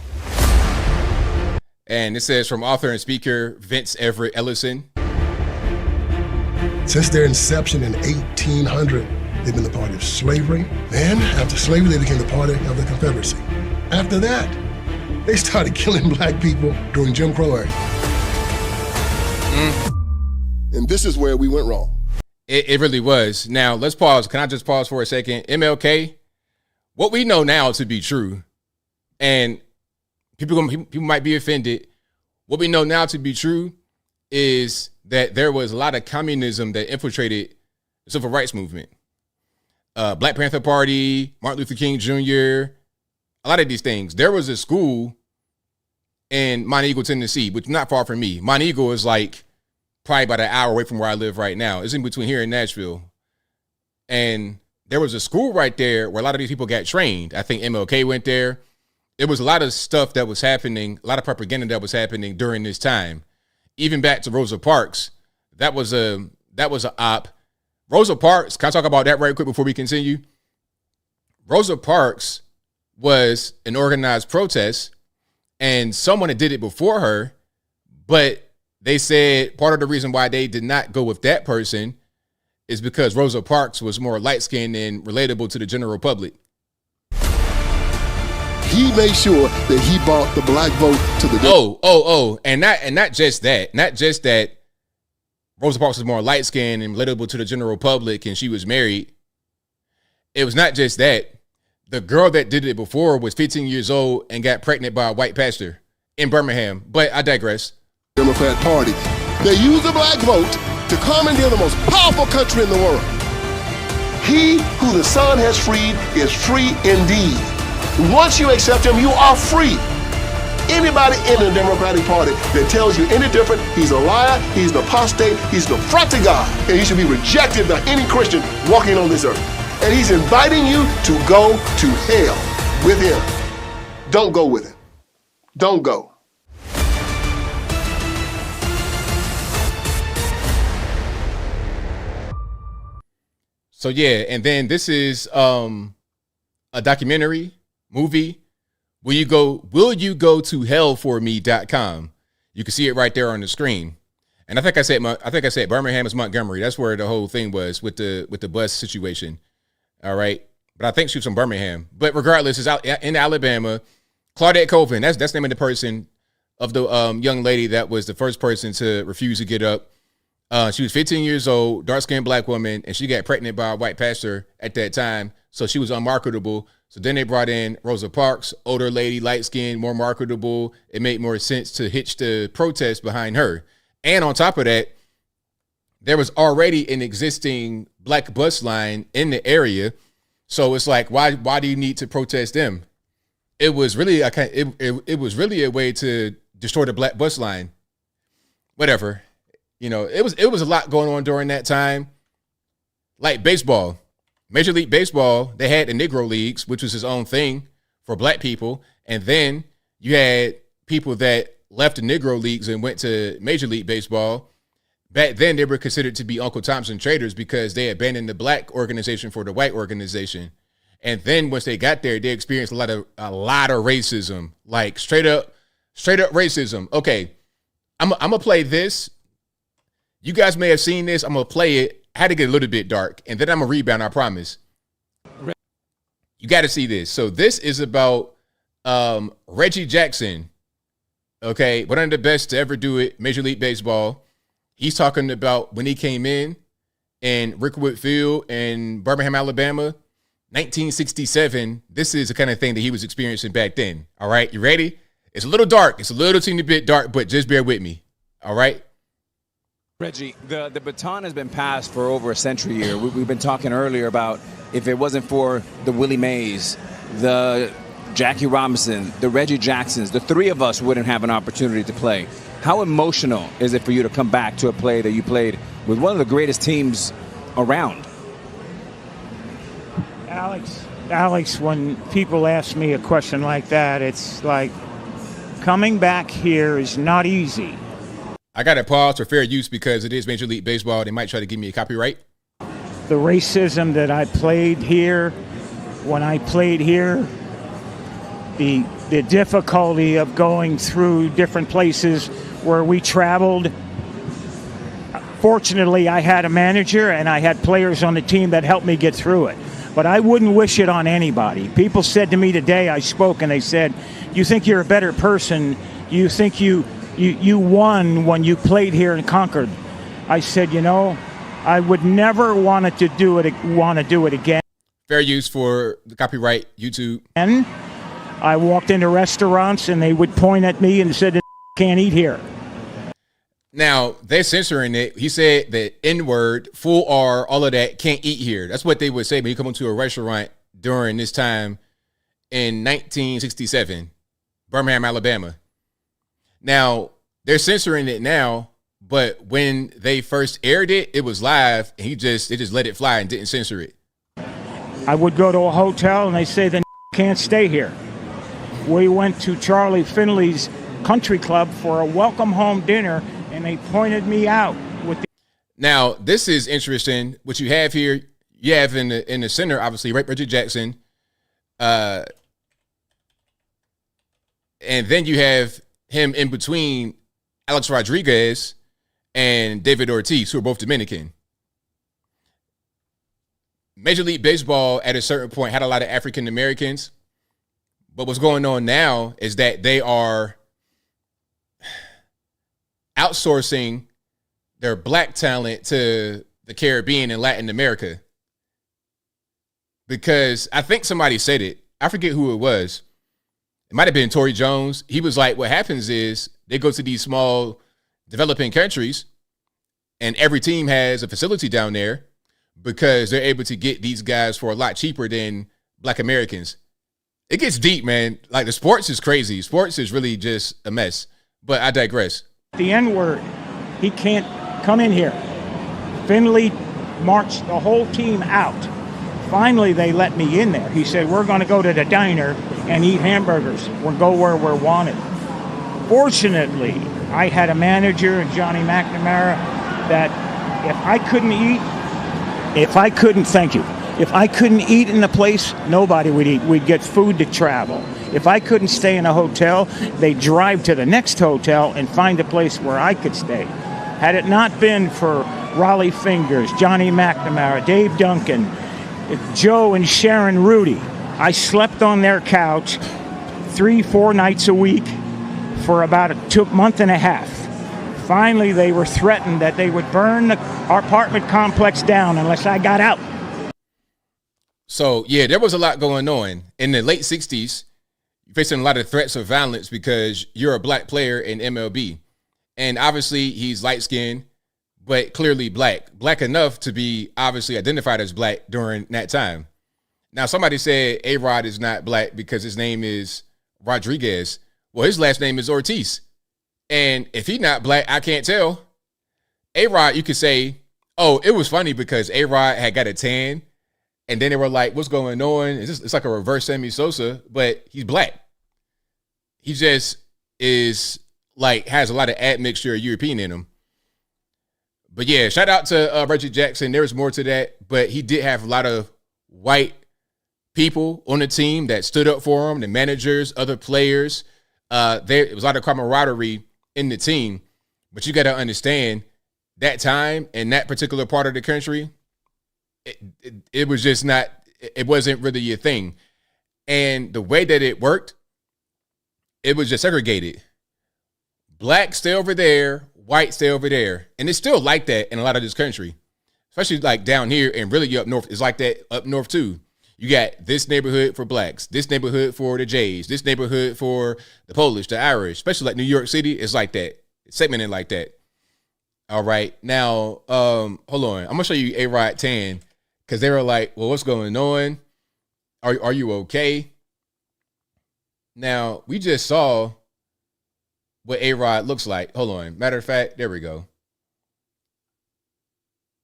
And it says from author and speaker Vince Everett Ellison. Since their inception in 1800, they've been the party of slavery. And after slavery, they became the party of the Confederacy. After that, they started killing black people during Jim Crow era. And this is where we went wrong. It really was. Now, let's pause. Can I just pause for a second? MLK, what we know now to be true, and people might be offended, what we know now to be true is that there was a lot of communism that infiltrated the civil rights movement. Black Panther Party, Martin Luther King Jr., a lot of these things. There was a school in Monteagle, Tennessee, which is not far from me. Monteagle is like probably about an hour away from where I live right now. It's in between here and Nashville. And there was a school right there where a lot of these people got trained. I think MLK went there. There was a lot of stuff that was happening, a lot of propaganda that was happening during this time. Even back to Rosa Parks, that was a op. Rosa Parks, can I talk about that right quick before we continue? Rosa Parks was an organized protest, and someone had did it before her, but they said part of the reason why they did not go with that person is because Rosa Parks was more light-skinned and relatable to the general public. He made sure that he brought the black vote to the and not just that. Not just that Rosa Parks was more light-skinned and relatable to the general public, and she was married. It was not just that. The girl that did it before was 15 years old and got pregnant by a white pastor in Birmingham. But I digress. Democrat Party. They use the black vote to commandeer the most powerful country in the world. He who the Son has freed is free indeed. Once you accept him, you are free. Anybody in the Democratic Party that tells you any different, he's a liar, he's an apostate, he's an affront to God, and he should be rejected by any Christian walking on this earth. And he's inviting you to go to hell with him. Don't go with him. Don't go. So yeah, and then this is a documentary movie. Will you go to hellforme.com? You can see it right there on the screen. And I think I said Birmingham is Montgomery. That's where the whole thing was with the bus situation. All right. But I think she was from Birmingham. But regardless, it's out in Alabama. Claudette Colvin, that's the name of the person, of the young lady that was the first person to refuse to get up. She was 15 years old, dark-skinned black woman, and she got pregnant by a white pastor at that time. So she was unmarketable. So then they brought in Rosa Parks, older lady, light-skinned, more marketable. It made more sense to hitch the protest behind her. And on top of that, there was already an existing black bus line in the area. So it's like, why do you need to protest them? It was really it was really a way to destroy the black bus line. Whatever. You know, it was a lot going on during that time. Like baseball. Major League Baseball, they had the Negro Leagues, which was his own thing for black people. And then you had people that left the Negro Leagues and went to Major League Baseball. Back then, they were considered to be Uncle Thompson traitors because they abandoned the black organization for the white organization. And then once they got there, they experienced a lot of racism, like straight up racism. Okay, I'm gonna play this. You guys may have seen this. I'm gonna play it. I had to get a little bit dark, and then I'm gonna rebound. I promise. You got to see this. So this is about Reggie Jackson. Okay, one of the best to ever do it, Major League Baseball. He's talking about when he came in Rickwood Field in Birmingham, Alabama, 1967. This is the kind of thing that he was experiencing back then. All right, you ready? It's a little dark. It's a little teeny bit dark, but just bear with me. All right. Reggie, the baton has been passed for over a century here. We've been talking earlier about if it wasn't for the Willie Mays, the Jackie Robinson, the Reggie Jacksons, the three of us wouldn't have an opportunity to play. How emotional is it for you to come back to a play that you played with one of the greatest teams around? Alex, when people ask me a question like that, it's like coming back here is not easy. I got to pause for fair use because it is Major League Baseball. They might try to give me a copyright. The racism that I played here, when I played here, the difficulty of going through different places where we traveled. Fortunately, I had a manager and I had players on the team that helped me get through it. But I wouldn't wish it on anybody. People said to me today, I spoke, and they said, you think you're a better person? You think you won when you played here in Concord. I said, I would never want to do it again. Fair use for the copyright, YouTube. And I walked into restaurants and they would point at me and said, can't eat here. Now, they're censoring it. He said the N-word, full R, all of that, can't eat here. That's what they would say when you come into a restaurant during this time in 1967, Birmingham, Alabama. Now, they're censoring it now, but when they first aired it, it was live, and they just let it fly and didn't censor it. I would go to a hotel, and they say the can't stay here. We went to Charlie Finley's Country Club for a welcome home dinner, and they pointed me out. Now, this is interesting. What you have here, you have in the center, obviously, Reggie Jackson, and then you have him in between Alex Rodriguez and David Ortiz, who are both Dominican. Major League Baseball at a certain point had a lot of African Americans, but what's going on now is that they are outsourcing their black talent to the Caribbean and Latin America. Because I think somebody said it. I forget who it was. It might have been Tory Jones. He was like, what happens is they go to these small developing countries and every team has a facility down there because they're able to get these guys for a lot cheaper than black Americans. It gets deep, man. Like, the sports is crazy. Sports is really just a mess. But I digress. The N-word, he can't come in here. Finley marched the whole team out. Finally, they let me in there. He said, we're going to go to the diner and eat hamburgers. We'll go where we're wanted. Fortunately, I had a manager, Johnny McNamara, that if I couldn't eat in the place, nobody would eat. We'd get food to travel. If I couldn't stay in a hotel, they'd drive to the next hotel and find a place where I could stay. Had it not been for Raleigh Fingers, Johnny McNamara, Dave Duncan, Joe and Sharon Rudy, I slept on their couch 3-4 nights a week for about a month and a half. Finally, they were threatened that they would burn our apartment complex down unless I got out. So, yeah, there was a lot going on. In the late 60s, you're facing a lot of threats of violence because you're a black player in MLB. And obviously, he's light-skinned, but clearly black. Black enough to be obviously identified as black during that time. Now, somebody said A-Rod is not black because his name is Rodriguez. Well, his last name is Ortiz. And if he's not black, I can't tell. A-Rod, you could say, oh, it was funny because A-Rod had got a tan. And then they were like, what's going on? It's like a reverse Sammy Sosa, but he's black. He just is like, has a lot of admixture of European in him. But yeah, shout out to Reggie Jackson. There's more to that, but he did have a lot of white people on the team that stood up for him, the managers, other players. There was a lot of camaraderie in the team, but you got to understand that time in that particular part of the country, it was just not, it wasn't really a thing. And the way that it worked, it was just segregated. Black stay over there, white stay over there. And it's still like that in a lot of this country, especially like down here and really up north. It's like that up north too. You got this neighborhood for blacks, this neighborhood for the Jays, this neighborhood for the Polish, the Irish, especially like New York City. It's like that. It's segmented like that. All right. Now, hold on. I'm going to show you A-Rod tan because they were like, well, what's going on? Are you okay? Now, we just saw what A-Rod looks like. Hold on. Matter of fact, there we go.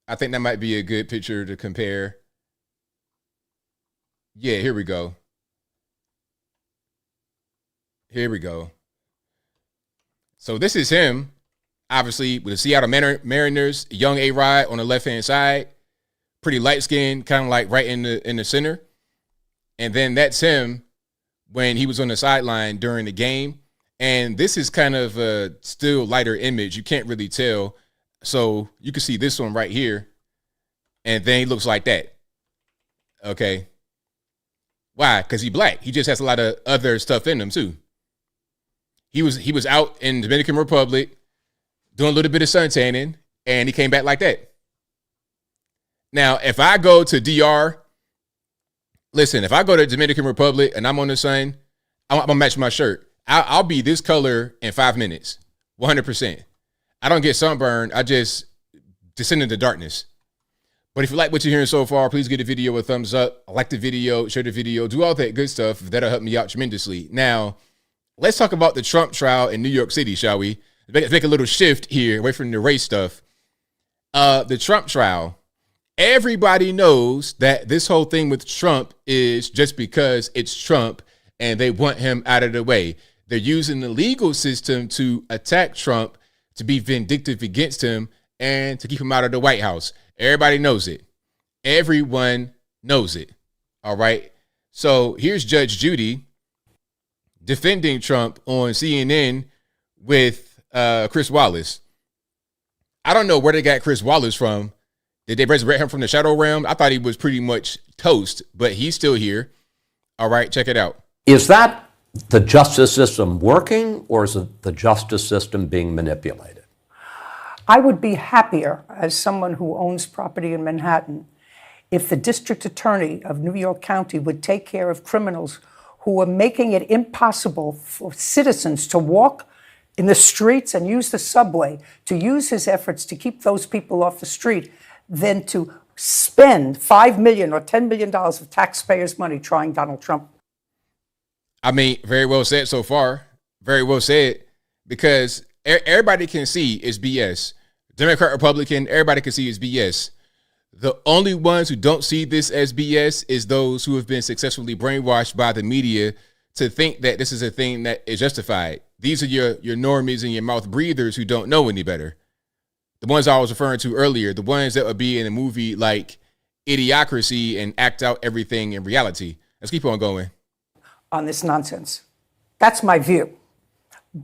I think that might be a good picture to compare. Yeah, here we go. Here we go. So this is him, obviously, with the Seattle Mariners, young A-Rod on the left-hand side, pretty light-skinned, kind of like right in the center. And then that's him when he was on the sideline during the game. And this is kind of a still lighter image. You can't really tell. So you can see this one right here. And then he looks like that. Okay. Why? Because he's black. He just has a lot of other stuff in him too. He was out in Dominican Republic doing a little bit of sun tanning, and he came back like that. Now, if I go to DR, listen, if I go to Dominican Republic and I'm on the sun, I'm gonna match my shirt. I'll be this color in 5 minutes, 100%. I don't get sunburned. I just descend into darkness. But if you like what you're hearing so far, please give the video a thumbs up. Like the video, share the video, do all that good stuff. That'll help me out tremendously. Now, let's talk about the Trump trial in New York City, shall we? Let's make a little shift here away from the race stuff. The Trump trial. Everybody knows that this whole thing with Trump is just because it's Trump and they want him out of the way. They're using the legal system to attack Trump, to be vindictive against him, and to keep him out of the White House. Everybody knows it. Everyone knows it. All right. So here's Judge Judy defending Trump on CNN with Chris Wallace. I don't know where they got Chris Wallace from. Did they resurrect him from the shadow realm? I thought he was pretty much toast, but he's still here. All right, check it out. Is that the justice system working, or is it the justice system being manipulated? I would be happier as someone who owns property in Manhattan if the district attorney of New York County would take care of criminals who are making it impossible for citizens to walk in the streets and use the subway, to use his efforts to keep those people off the street, than to spend $5 million or $10 million of taxpayers' money trying Donald Trump. I mean, very well said so far. Very well said, because everybody can see it's BS. Democrat, Republican, everybody can see it's BS. The only ones who don't see this as BS is those who have been successfully brainwashed by the media to think that this is a thing that is justified. These are your normies and your mouth breathers who don't know any better. The ones I was referring to earlier, the ones that would be in a movie like Idiocracy and act out everything in reality. Let's keep on going. On this nonsense. That's my view.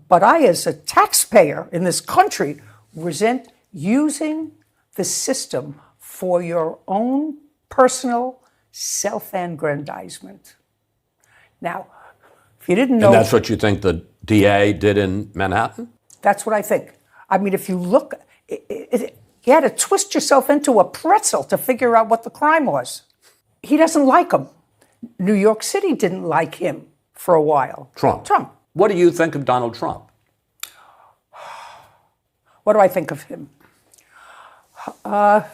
But I, as a taxpayer in this country, resent using the system for your own personal self-aggrandizement. Now, if you didn't know... And that's what you think the DA did in Manhattan? That's what I think. I mean, if you look, you had to twist yourself into a pretzel to figure out what the crime was. He doesn't like him. New York City didn't like him for a while. Trump. What do you think of Donald Trump? What do I think of him? I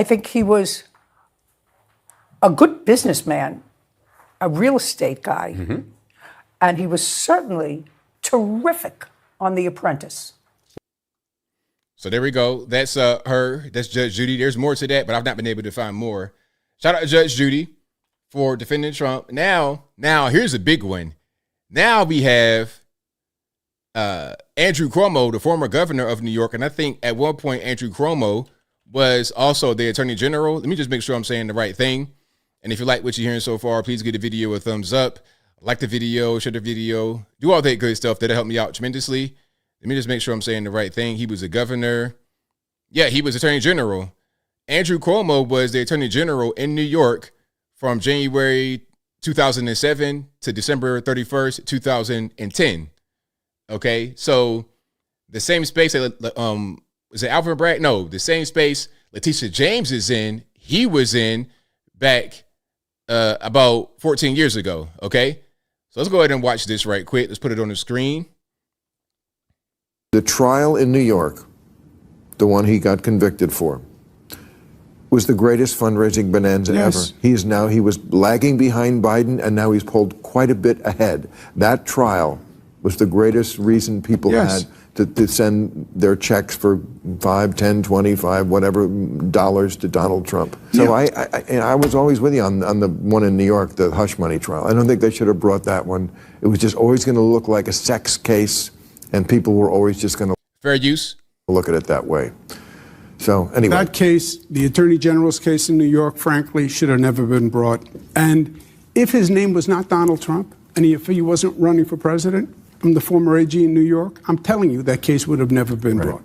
think he was a good businessman, a real estate guy, and he was certainly terrific on The Apprentice. So there we go. That's her. That's Judge Judy. There's more to that, but I've not been able to find more. Shout out to Judge Judy for defending Trump. Now here's a big one. Now we have Andrew Cuomo, the former governor of New York, and I think at one point Andrew Cuomo was also the attorney general. Let me just make sure I'm saying the right thing. And if you like what you're hearing so far, please give the video a thumbs up. Like the video, share the video, do all that good stuff. That'll help me out tremendously. Let me just make sure I'm saying the right thing. He was a governor. Yeah, he was attorney general. Andrew Cuomo was the attorney general in New York from January 2007 to December 31st, 2010. Okay, so the same space, was it Alvin Bragg? No, the same space Letitia James is in, he was in back about 14 years ago, okay? So let's go ahead and watch this right quick. Let's put it on the screen. The trial in New York, the one he got convicted for, was the greatest fundraising bonanza ever. He was lagging behind Biden, and now he's pulled quite a bit ahead. That trial was the greatest reason people had to send their checks for 5, 10, 25, whatever dollars to Donald Trump. So I was always with you on the one in New York, the hush money trial. I don't think they should have brought that one. It was just always going to look like a sex case, and people were always just going to fair use look at it that way. So anyway, that case, the Attorney General's case in New York, frankly, should have never been brought. And if his name was not Donald Trump, and if he wasn't running for president, I'm the former AG in New York, I'm telling you that case would have never been brought.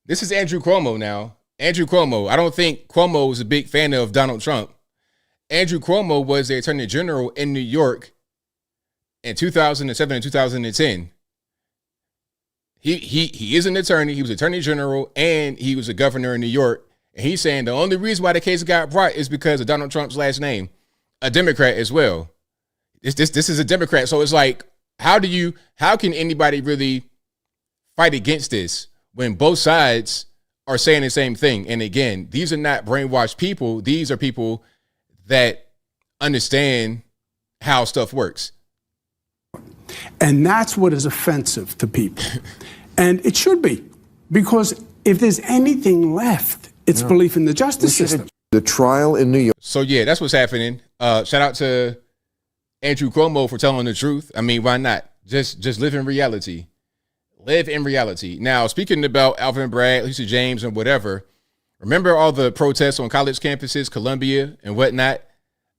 This is Andrew Cuomo now. Andrew Cuomo. I don't think Cuomo was a big fan of Donald Trump. Andrew Cuomo was the attorney general in New York in 2007 and 2010. He is an attorney. He was attorney general, and he was a governor in New York. And he's saying the only reason why the case got brought is because of Donald Trump's last name, a Democrat as well. This is a Democrat. So it's like, how can anybody really fight against this when both sides are saying the same thing? And again, these are not brainwashed people. These are people that understand how stuff works. And that's what is offensive to people. And it should be, because if there's anything left, it's belief in the justice system. The trial in New York. So yeah, that's what's happening. Shout out to Andrew Cuomo for telling the truth. I mean, why not? Just live in reality. Live in reality. Now, speaking about Alvin Bragg, Lisa James, and whatever, remember all the protests on college campuses, Columbia and whatnot?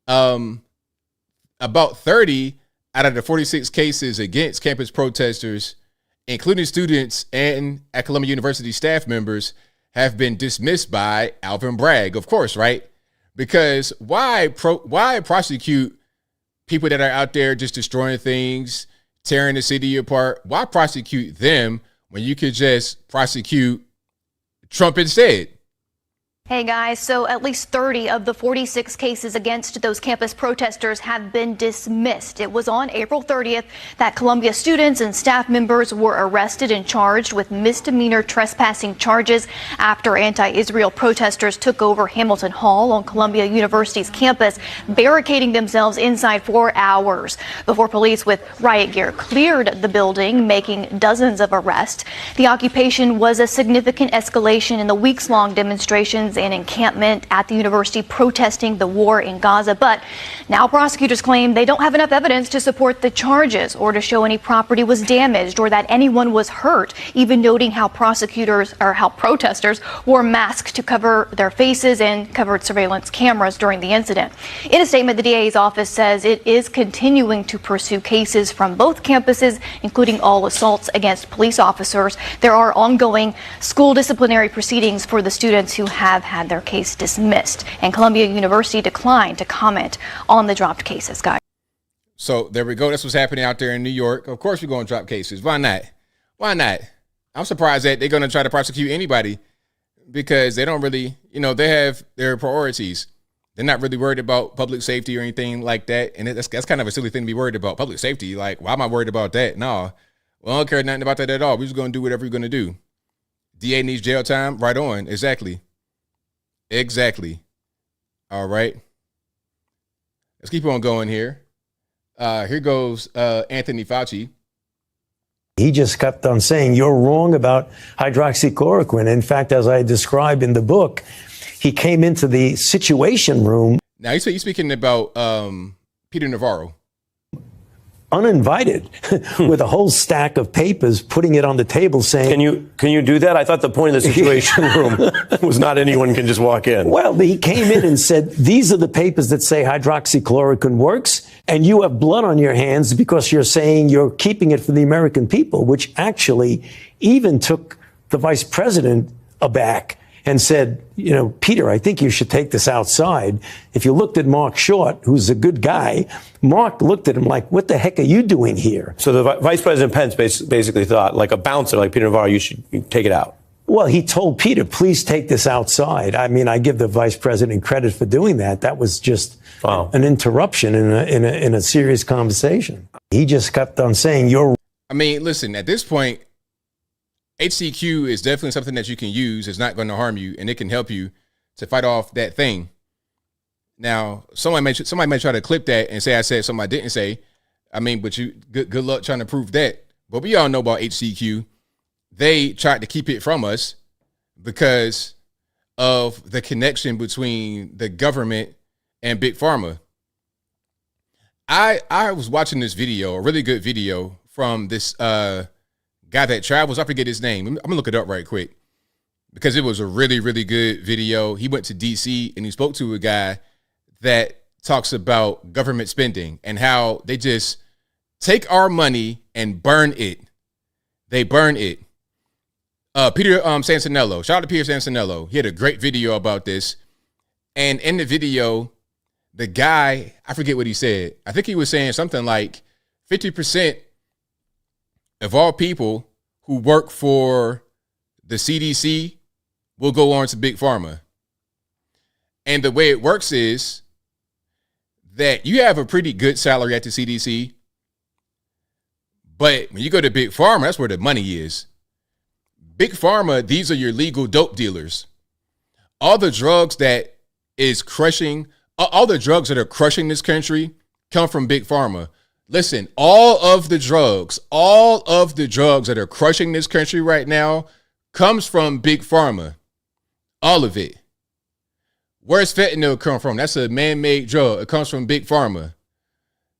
About 30 out of the 46 cases against campus protesters, including students and at Columbia University staff members, have been dismissed by Alvin Bragg, of course, right? Because why prosecute people that are out there just destroying things, tearing the city apart? Why prosecute them when you could just prosecute Trump instead? Hey guys, so at least 30 of the 46 cases against those campus protesters have been dismissed. It was on April 30th that Columbia students and staff members were arrested and charged with misdemeanor trespassing charges after anti-Israel protesters took over Hamilton Hall on Columbia University's campus, barricading themselves inside for hours before police with riot gear cleared the building, making dozens of arrests. The occupation was a significant escalation in the weeks-long demonstrations and encampment at the university protesting the war in Gaza. But now prosecutors claim they don't have enough evidence to support the charges or to show any property was damaged or that anyone was hurt, even noting how protesters wore masks to cover their faces and covered surveillance cameras during the incident. In a statement, the DA's office says it is continuing to pursue cases from both campuses, including all assaults against police officers. There are ongoing school disciplinary proceedings for the students who have had their case dismissed, and Columbia University declined to comment on the dropped cases, guys. So there we go. That's what's happening out there in New York. Of course, we're going to drop cases. Why not? Why not? I'm surprised that they're going to try to prosecute anybody because they don't really, they have their priorities. They're not really worried about public safety or anything like that. And that's kind of a silly thing to be worried about. Public safety, like, why am I worried about that? No, well, I don't care nothing about that at all. We're just going to do whatever we're going to do. DA needs jail time. Right on. Exactly. All right. Let's keep on going here. Here goes Anthony Fauci. He just kept on saying, you're wrong about hydroxychloroquine. In fact, as I describe in the book, he came into the Situation Room. Now, he's speaking about Peter Navarro. Uninvited with a whole stack of papers, putting it on the table saying, Can you do that? I thought the point of the Situation Room was not anyone can just walk in. Well, he came in and said, these are the papers that say hydroxychloroquine works, and you have blood on your hands because you're saying you're keeping it for the American people, which actually even took the vice president aback and said, Peter, I think you should take this outside. If you looked at Mark Short, who's a good guy, Mark looked at him like, what the heck are you doing here? So the Vice President Pence basically thought, like a bouncer, like Peter Navarro, you should take it out. Well, he told Peter, please take this outside. I mean, I give the vice president credit for doing that. That was just an interruption in a serious conversation. He just kept on saying, listen, at this point, HCQ is definitely something that you can use. It's not going to harm you, and it can help you to fight off that thing. Now, somebody may try to clip that and say I said something I didn't say. But good luck trying to prove that. But we all know about HCQ. They tried to keep it from us because of the connection between the government and Big Pharma. I was watching this video, a really good video from this guy that travels. I forget his name. I'm gonna look it up right quick because it was a really, really good video. He went to DC and he spoke to a guy that talks about government spending and how they just take our money and burn it. They burn it. Peter Sansanello, shout out to Peter Sansanello. He had a great video about this. And in the video, the guy, I forget what he said. I think he was saying something like 50% of all people who work for the CDC will go on to Big Pharma. And the way it works is that you have a pretty good salary at the CDC, but when you go to Big Pharma, that's where the money is. Big Pharma, these are your legal dope dealers. All the drugs that are crushing this country come from Big Pharma. Listen, all of the drugs that are crushing this country right now comes from Big Pharma. All of it. Where's fentanyl come from? That's a man-made drug. It comes from Big Pharma.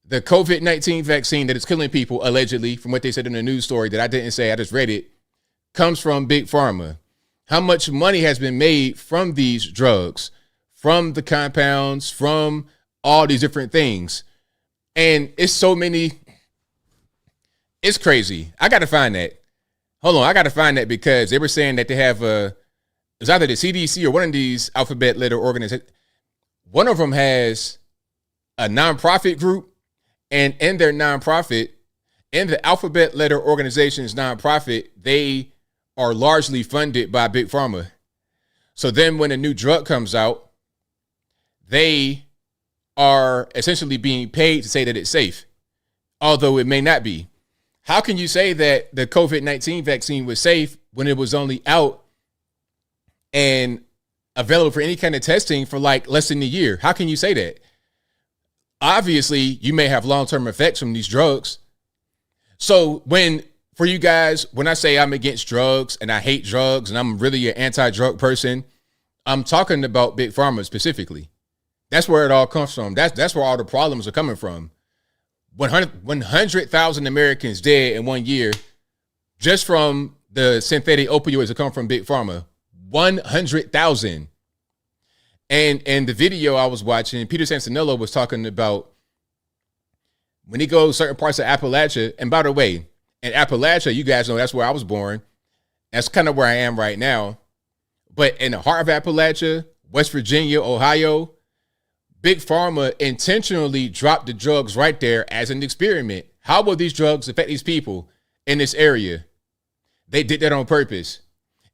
The COVID-19 vaccine that is killing people, allegedly, from what they said in the news story that I didn't say, I just read it, comes from Big Pharma. How much money has been made from these drugs, from the compounds, from all these different things? And it's so many. It's crazy. I got to find that. Hold on. I got to find that because they were saying that they have it's either the CDC or one of these alphabet letter organizations. One of them has a nonprofit group, and in their nonprofit, in the alphabet letter organizations nonprofit, they are largely funded by Big Pharma. So then when a new drug comes out, they are essentially being paid to say that it's safe, although it may not be. How can you say that the COVID-19 vaccine was safe when it was only out and available for any kind of testing for like less than a year? How can you say that? Obviously, you may have long-term effects from these drugs. So for you guys, when I say I'm against drugs and I hate drugs and I'm really an anti-drug person, I'm talking about Big Pharma specifically. That's where it all comes from. That's where all the problems are coming from. 100,000 Americans dead in 1 year just from the synthetic opioids that come from Big Pharma. 100,000. And the video I was watching, Peter Sansanello was talking about when he goes certain parts of Appalachia. And by the way, in Appalachia, you guys know that's where I was born. That's kind of where I am right now. But in the heart of Appalachia, West Virginia, Ohio, Big Pharma intentionally dropped the drugs right there as an experiment. How will these drugs affect these people in this area? They did that on purpose.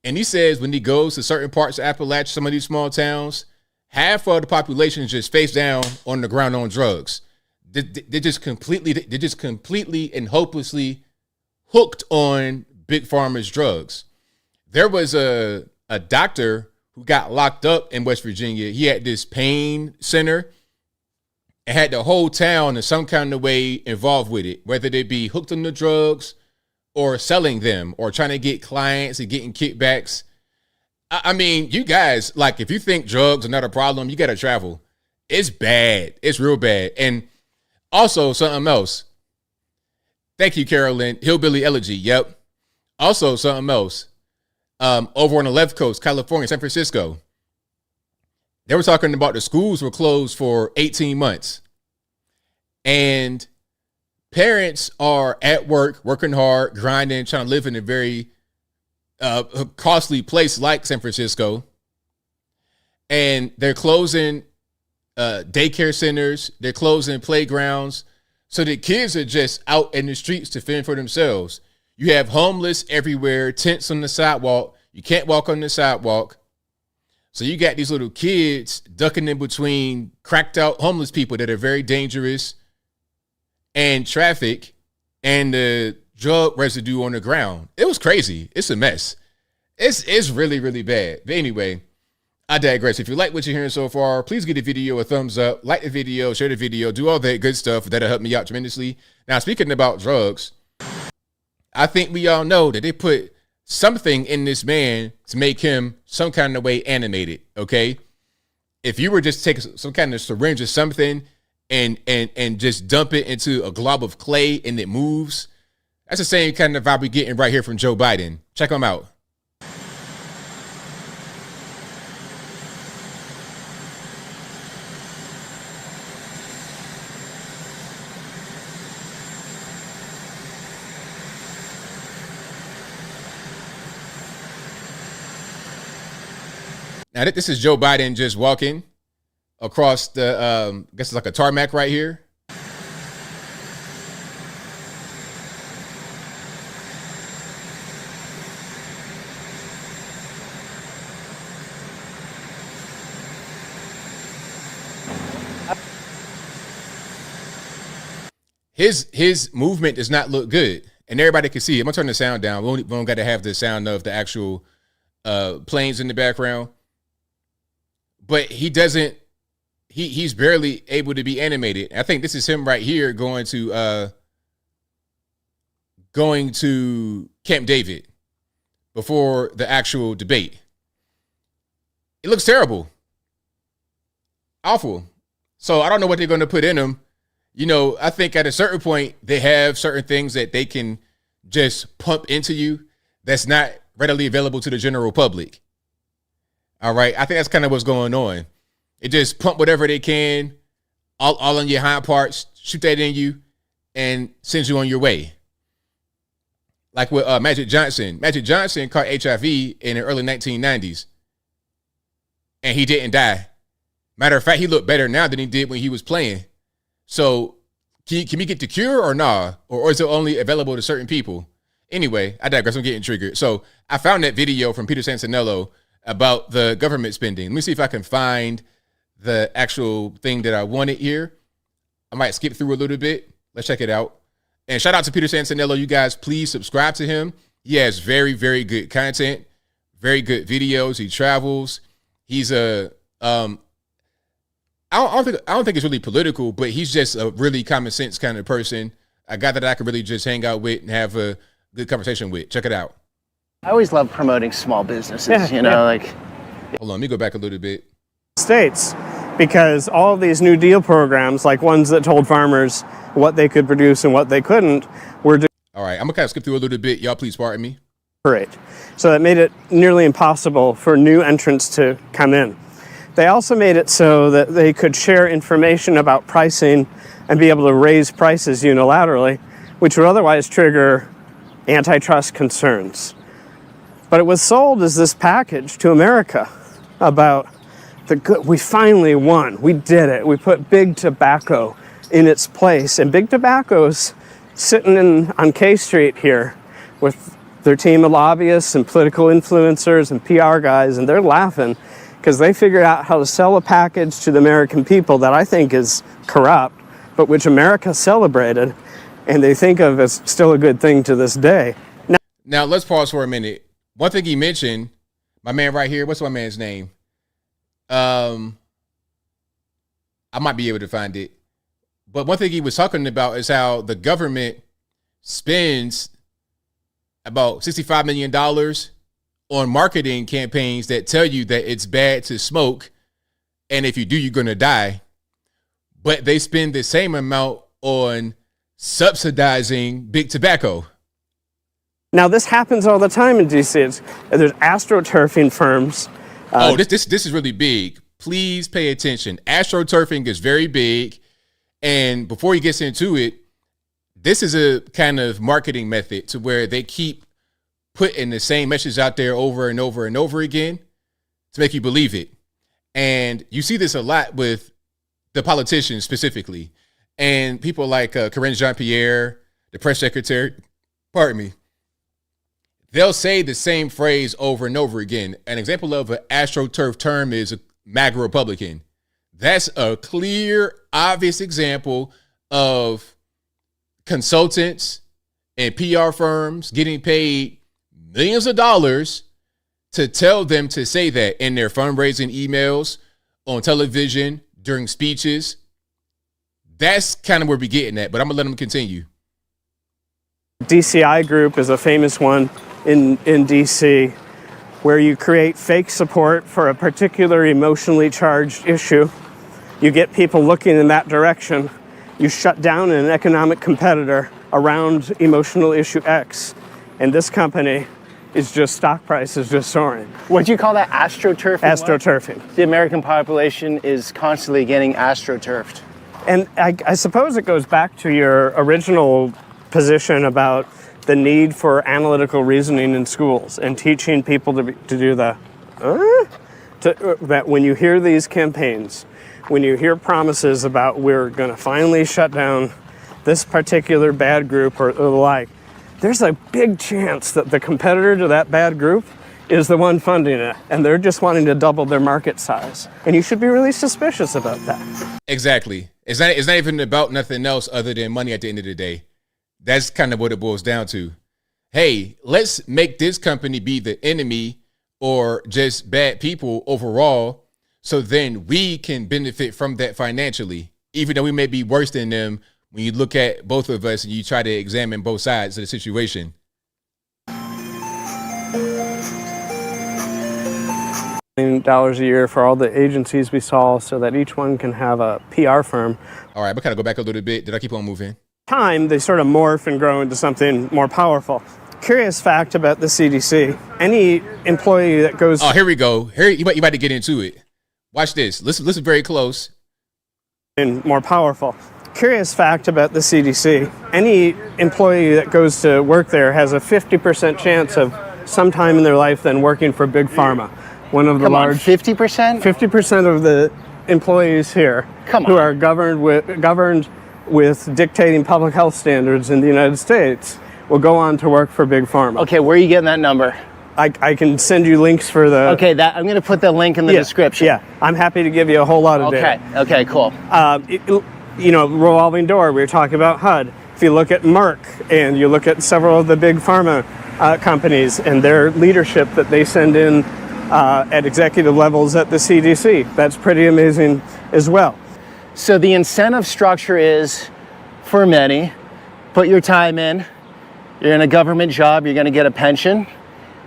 And he says when he goes to certain parts of Appalachia, some of these small towns, half of the population is just face down on the ground on drugs. They're just completely and hopelessly hooked on Big Pharma's drugs. There was a doctor who got locked up in West Virginia. He had this pain center and had the whole town in some kind of way involved with it, whether they be hooked on the drugs or selling them or trying to get clients and getting kickbacks. I mean, you guys, like, if you think drugs are not a problem, you got to travel. It's bad. It's real bad. And also something else. Thank you, Carolyn. Hillbilly Elegy. Yep. Also something else. Over on the left coast, California, San Francisco, they were talking about the schools were closed for 18 months. And parents are at work, working hard, grinding, trying to live in a very costly place like San Francisco. And they're closing daycare centers. They're closing playgrounds. So the kids are just out in the streets to fend for themselves. You have homeless everywhere, tents on the sidewalk. You can't walk on the sidewalk. So you got these little kids ducking in between cracked out homeless people that are very dangerous and traffic and the drug residue on the ground. It was crazy. It's a mess. It's really, really bad. But anyway, I digress. If you like what you're hearing so far, please give the video a thumbs up, like the video, share the video, do all that good stuff. That'll help me out tremendously. Now, speaking about drugs, I think we all know that they put something in this man to make him some kind of way animated, okay? If you were just to take some kind of syringe or something and just dump it into a glob of clay and it moves, that's the same kind of vibe we're getting right here from Joe Biden. Check him out. Now, this is Joe Biden just walking across the, I guess it's like a tarmac right here. His movement does not look good, and everybody can see it. I'm gonna turn the sound down. We don't got to have the sound of the actual planes in the background. But he doesn't, he's barely able to be animated. I think this is him right here going to Camp David before the actual debate. It looks terrible. Awful. So I don't know what they're going to put in him. You know, I think at a certain point, they have certain things that they can just pump into you that's not readily available to the general public. All right. I think that's kind of what's going on. It just pump whatever they can all on your hind parts, shoot that in you, and sends you on your way. Like with Magic Johnson. Magic Johnson caught HIV in the early 1990s, and he didn't die. Matter of fact, he looked better now than he did when he was playing. So Can we get the cure or nah? Or is it only available to certain people? Anyway, I digress. I'm getting triggered. So I found that video from Peter Sansanello about the government spending. Let me see if I can find the actual thing that I wanted here. I might skip through a little bit. Let's check it out. And shout out to Peter Sansanello. You guys, please subscribe to him. He has very, very good content, very good videos. He travels. He's a I don't think it's really political, but he's just a really common sense kind of person. A guy that I could really just hang out with and have a good conversation with. Check it out. I always love promoting small businesses, like. Hold on, let me go back a little bit. States, because all of these New Deal programs, like ones that told farmers what they could produce and what they couldn't, were all right, I'm gonna kind of skip through a little bit. Y'all please pardon me. Great. So that made it nearly impossible for new entrants to come in. They also made it so that they could share information about pricing and be able to raise prices unilaterally, which would otherwise trigger antitrust concerns. But it was sold as this package to America about the good. We finally won. We did it. We put big tobacco in its place. And big tobacco's sitting on K Street here with their team of lobbyists and political influencers and PR guys, and they're laughing because they figured out how to sell a package to the American people that I think is corrupt, but which America celebrated, and they think of as still a good thing to this day. Now let's pause for a minute. One thing he mentioned, my man right here, what's my man's name? I might be able to find it. But one thing he was talking about is how the government spends about $65 million on marketing campaigns that tell you that it's bad to smoke, and if you do, you're going to die. But they spend the same amount on subsidizing big tobacco. Now, this happens all the time in DC. There's astroturfing firms. This is really big. Please pay attention. Astroturfing is very big. And before he gets into it, this is a kind of marketing method to where they keep putting the same message out there over and over and over again to make you believe it. And you see this a lot with the politicians specifically. And people like Cringe Jean-Pierre, the press secretary, pardon me, they'll say the same phrase over and over again. An example of an astroturf term is a MAGA Republican. That's a clear, obvious example of consultants and PR firms getting paid millions of dollars to tell them to say that in their fundraising emails, on television, during speeches. That's kind of where we're getting at, but I'm going to let them continue. DCI Group is a famous one in DC, where you create fake support for a particular emotionally charged issue. You get people looking in that direction. You shut down an economic competitor around emotional issue X. And this company is just, stock price is just soaring. What do you call that? Astroturfing? Astroturfing. The American population is constantly getting astroturfed. And I suppose it goes back to your original position about the need for analytical reasoning in schools and teaching people to do the, that when you hear these campaigns, when you hear promises about we're going to finally shut down this particular bad group or the like, there's a big chance that the competitor to that bad group is the one funding it, and they're just wanting to double their market size. And you should be really suspicious about that. Exactly. It's not even about nothing else other than money at the end of the day. That's kind of what it boils down to. Hey, let's make this company be the enemy or just bad people overall, so then we can benefit from that financially, even though we may be worse than them when you look at both of us and you try to examine both sides of the situation. $1 a year for all the agencies we saw so that each one can have a PR firm. All right, but kind of go back a little bit. Did I keep on moving? Time, they sort of morph and grow into something more powerful. Curious fact about the CDC, any employee that goes... Oh, here we go. Here, you about to get into it. Watch this. Listen very close. And more powerful. Curious fact about the CDC, any employee that goes to work there has a 50% chance of sometime in their life then working for Big Pharma. One of the large... 50%? 50% of the employees here who are governed with dictating public health standards in the United States will go on to work for Big Pharma. Okay, where are you getting that number? I can send you links for the... Okay, I'm going to put the link in the description. Yeah, I'm happy to give you a whole lot of data. Okay, cool. Revolving door, we were talking about HUD. If you look at Merck and you look at several of the big pharma companies and their leadership that they send in at executive levels at the CDC, that's pretty amazing as well. So the incentive structure is, for many, put your time in, you're in a government job, you're going to get a pension,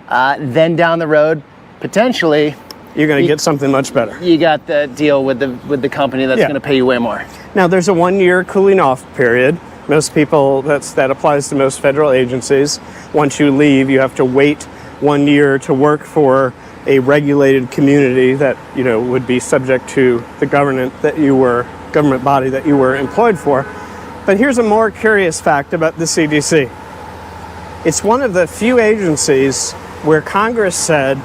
then down the road, potentially, you're going to get something much better. You got the deal with the company that's going to pay you way more. Now, there's a 1-year cooling off period. Most people, that applies to most federal agencies. Once you leave, you have to wait 1 year to work for a regulated community that, would be subject to the government body that you were employed for. But here's a more curious fact about the CDC. It's one of the few agencies where Congress said,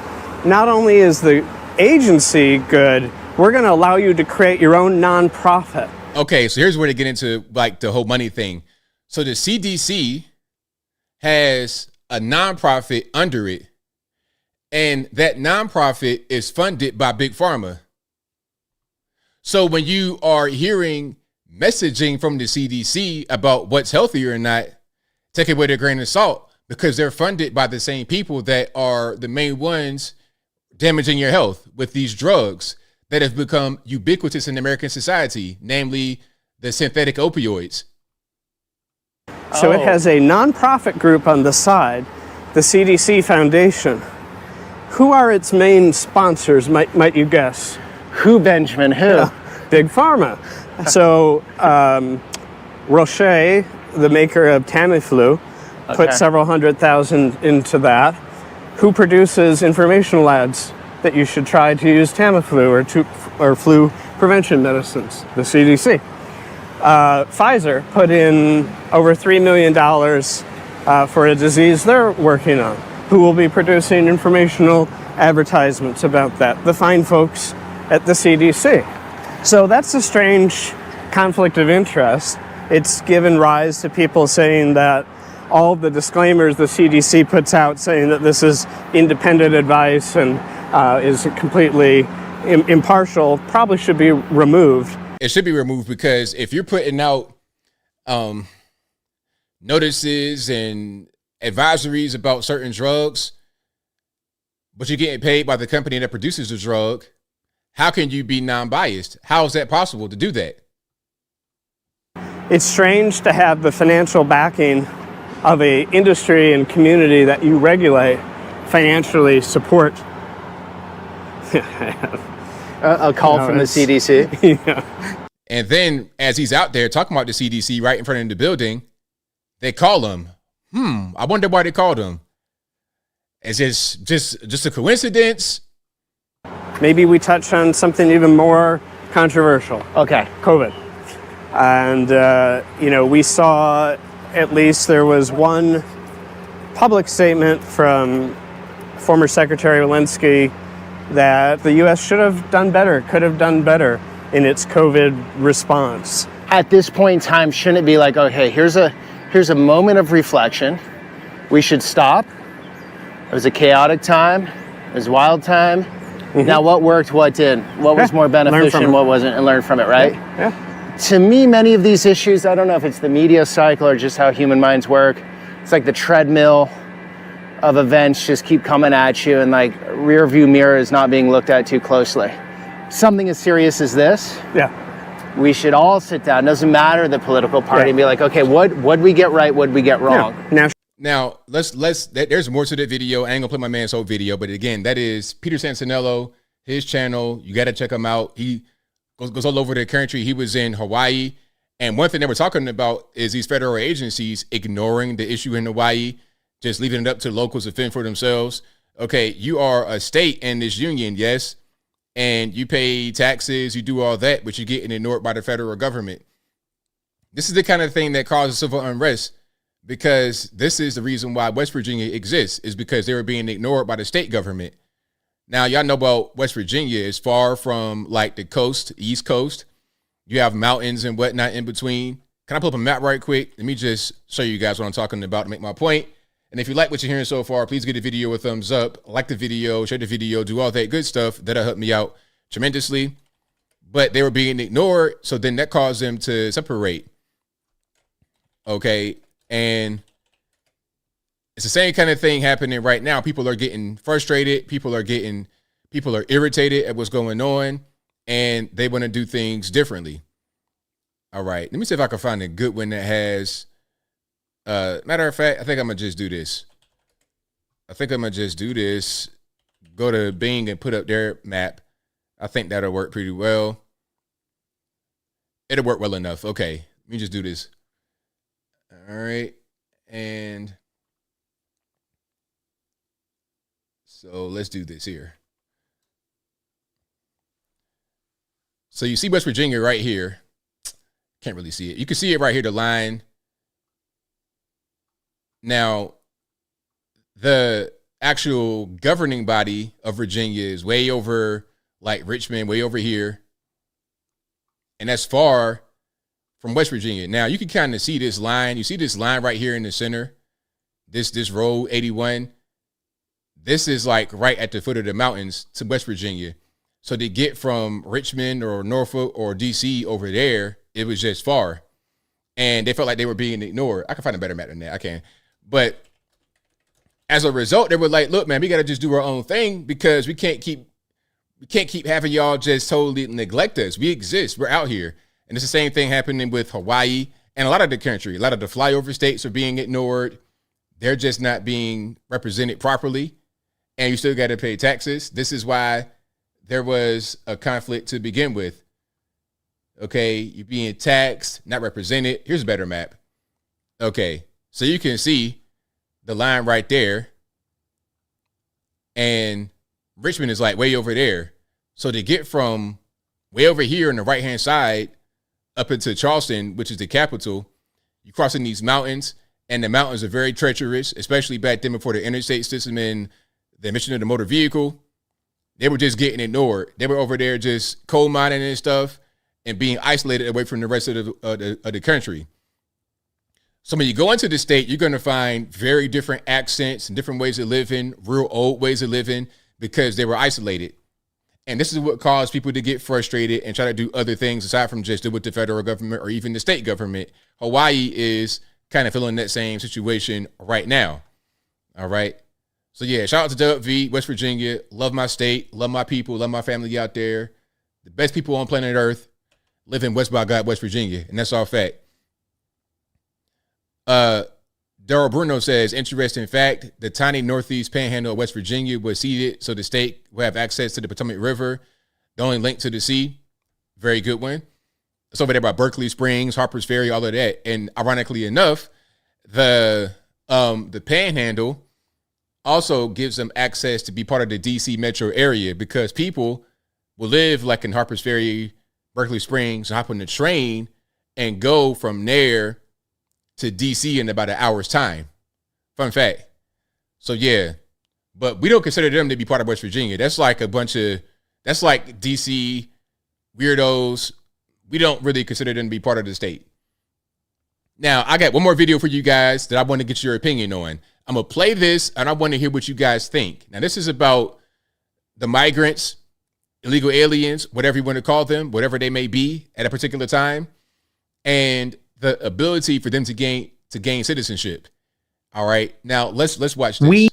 not only is the agency good, we're going to allow you to create your own nonprofit. Okay, so here's where they get into like the whole money thing. So the CDC has a nonprofit under it, and that nonprofit is funded by Big Pharma. So when you are hearing messaging from the CDC about what's healthy or not, take it with a grain of salt, because they're funded by the same people that are the main ones damaging your health with these drugs that have become ubiquitous in American society, namely the synthetic opioids. So it has a nonprofit group on the side, the CDC Foundation. Who are its main sponsors, might you guess? Who, Benjamin? Who? Big Pharma. So Roche, the maker of Tamiflu, put several $100,000 into that. Who produces informational ads that you should try to use Tamiflu or flu prevention medicines? The CDC. Pfizer put in over $3 million for a disease they're working on. Who will be producing informational advertisements about that? The fine folks at the CDC. So that's a strange conflict of interest. It's given rise to people saying that all the disclaimers the CDC puts out saying that this is independent advice and is completely impartial probably should be removed. It should be removed because if you're putting out notices and advisories about certain drugs, but you're getting paid by the company that produces the drug, how can you be non-biased? How is that possible to do that? It's strange to have the financial backing of a industry and community that you regulate financially support. A call from the CDC. Yeah. And then as he's out there talking about the CDC right in front of the building, they call him. I wonder why they called him. Is this just a coincidence? Maybe we touch on something even more controversial. Okay. COVID. And, we saw at least there was one public statement from former Secretary Walensky that the U.S. should have done better, could have done better in its COVID response. At this point in time, shouldn't it be like, okay, here's a moment of reflection. We should stop. It was a chaotic time. It was a wild time. Mm-hmm. Now, what worked, what didn't? What was more beneficial and what wasn't, and learn from it, right? Yeah. To me, many of these issues, I don't know if it's the media cycle or just how human minds work. It's like the treadmill of events just keep coming at you, and like rear view mirror is not being looked at too closely. Something as serious as this, we should all sit down. It doesn't matter the political party, and be like, okay, what'd we get right? What'd we get wrong? Yeah. Now there's more to that video. I ain't gonna play my man's whole video, but again, that is Peter Sansanello, his channel. You got to check him out. He goes all over the country. He was in Hawaii. And one thing they were talking about is these federal agencies ignoring the issue in Hawaii, just leaving it up to locals to fend for themselves. Okay, you are a state in this union, yes, and you pay taxes, you do all that, but you're getting ignored by the federal government. This is the kind of thing that causes civil unrest, because this is the reason why West Virginia exists, is because they were being ignored by the state government. Now, y'all know about West Virginia. It's far from like the coast, East Coast. You have mountains and whatnot in between. Can I pull up a map right quick? Let me just show you guys what I'm talking about to make my point. And if you like what you're hearing so far, please give the video a thumbs up, like the video, share the video, do all that good stuff. That'll help me out tremendously. But they were being ignored, so then that caused them to separate. Okay, and it's the same kind of thing happening right now. People are getting frustrated. People are irritated at what's going on, and they want to do things differently. All right, let me see if I can find a good one that has, matter of fact, I think I'm going to just do this. Go to Bing and put up their map. I think that'll work pretty well. It'll work well enough. Okay, let me just do this. All right, and so let's do this here. So you see West Virginia right here. Can't really see it. You can see it right here, the line. Now, the actual governing body of Virginia is way over, like Richmond, way over here. And that's far from West Virginia. Now, you can kind of see this line. You see this line right here in the center? This road, 81. This is like right at the foot of the mountains to West Virginia. So to get from Richmond or Norfolk or DC over there, it was just far. And they felt like they were being ignored. I can find a better map than that. I can. But as a result, they were like, look, man, we got to just do our own thing because we can't keep having y'all just totally neglect us. We exist. We're out here. And it's the same thing happening with Hawaii and a lot of the country. A lot of the flyover states are being ignored. They're just not being represented properly. And you still got to pay taxes. This is why there was a conflict to begin with. Okay, you're being taxed, not represented. Here's a better map. Okay, so you can see the line right there. And Richmond is like way over there. So to get from way over here on the right-hand side up into Charleston, which is the capital, you're crossing these mountains, and the mountains are very treacherous, especially back then before the interstate system and the emission of the motor vehicle. They were just getting ignored. They were over there just coal mining and stuff and being isolated away from the rest of the country. So when you go into the state, you're going to find very different accents and different ways of living, real old ways of living, because they were isolated. And this is what caused people to get frustrated and try to do other things aside from just do with the federal government or even the state government. Hawaii is kind of feeling that same situation right now. All right. So yeah, shout out to Dub V, West Virginia. Love my state, love my people, love my family out there. The best people on planet Earth live in West by God, West Virginia, and that's all fact. Daryl Bruno says, interesting fact, the tiny northeast panhandle of West Virginia was ceded so the state will have access to the Potomac River, the only link to the sea. Very good one. It's over there by Berkeley Springs, Harper's Ferry, all of that. And ironically enough, the panhandle also gives them access to be part of the DC metro area because people will live like in Harper's Ferry, Berkeley Springs, hop on the train and go from there to DC in about an hour's time. Fun fact. So yeah, but we don't consider them to be part of West Virginia. That's like that's like DC weirdos. We don't really consider them to be part of the state. Now, I got one more video for you guys that I want to get your opinion on. I'm going to play this, and I want to hear what you guys think. Now, this is about the migrants, illegal aliens, whatever you want to call them, whatever they may be at a particular time, and the ability for them to gain citizenship. All right. Now, let's watch this. We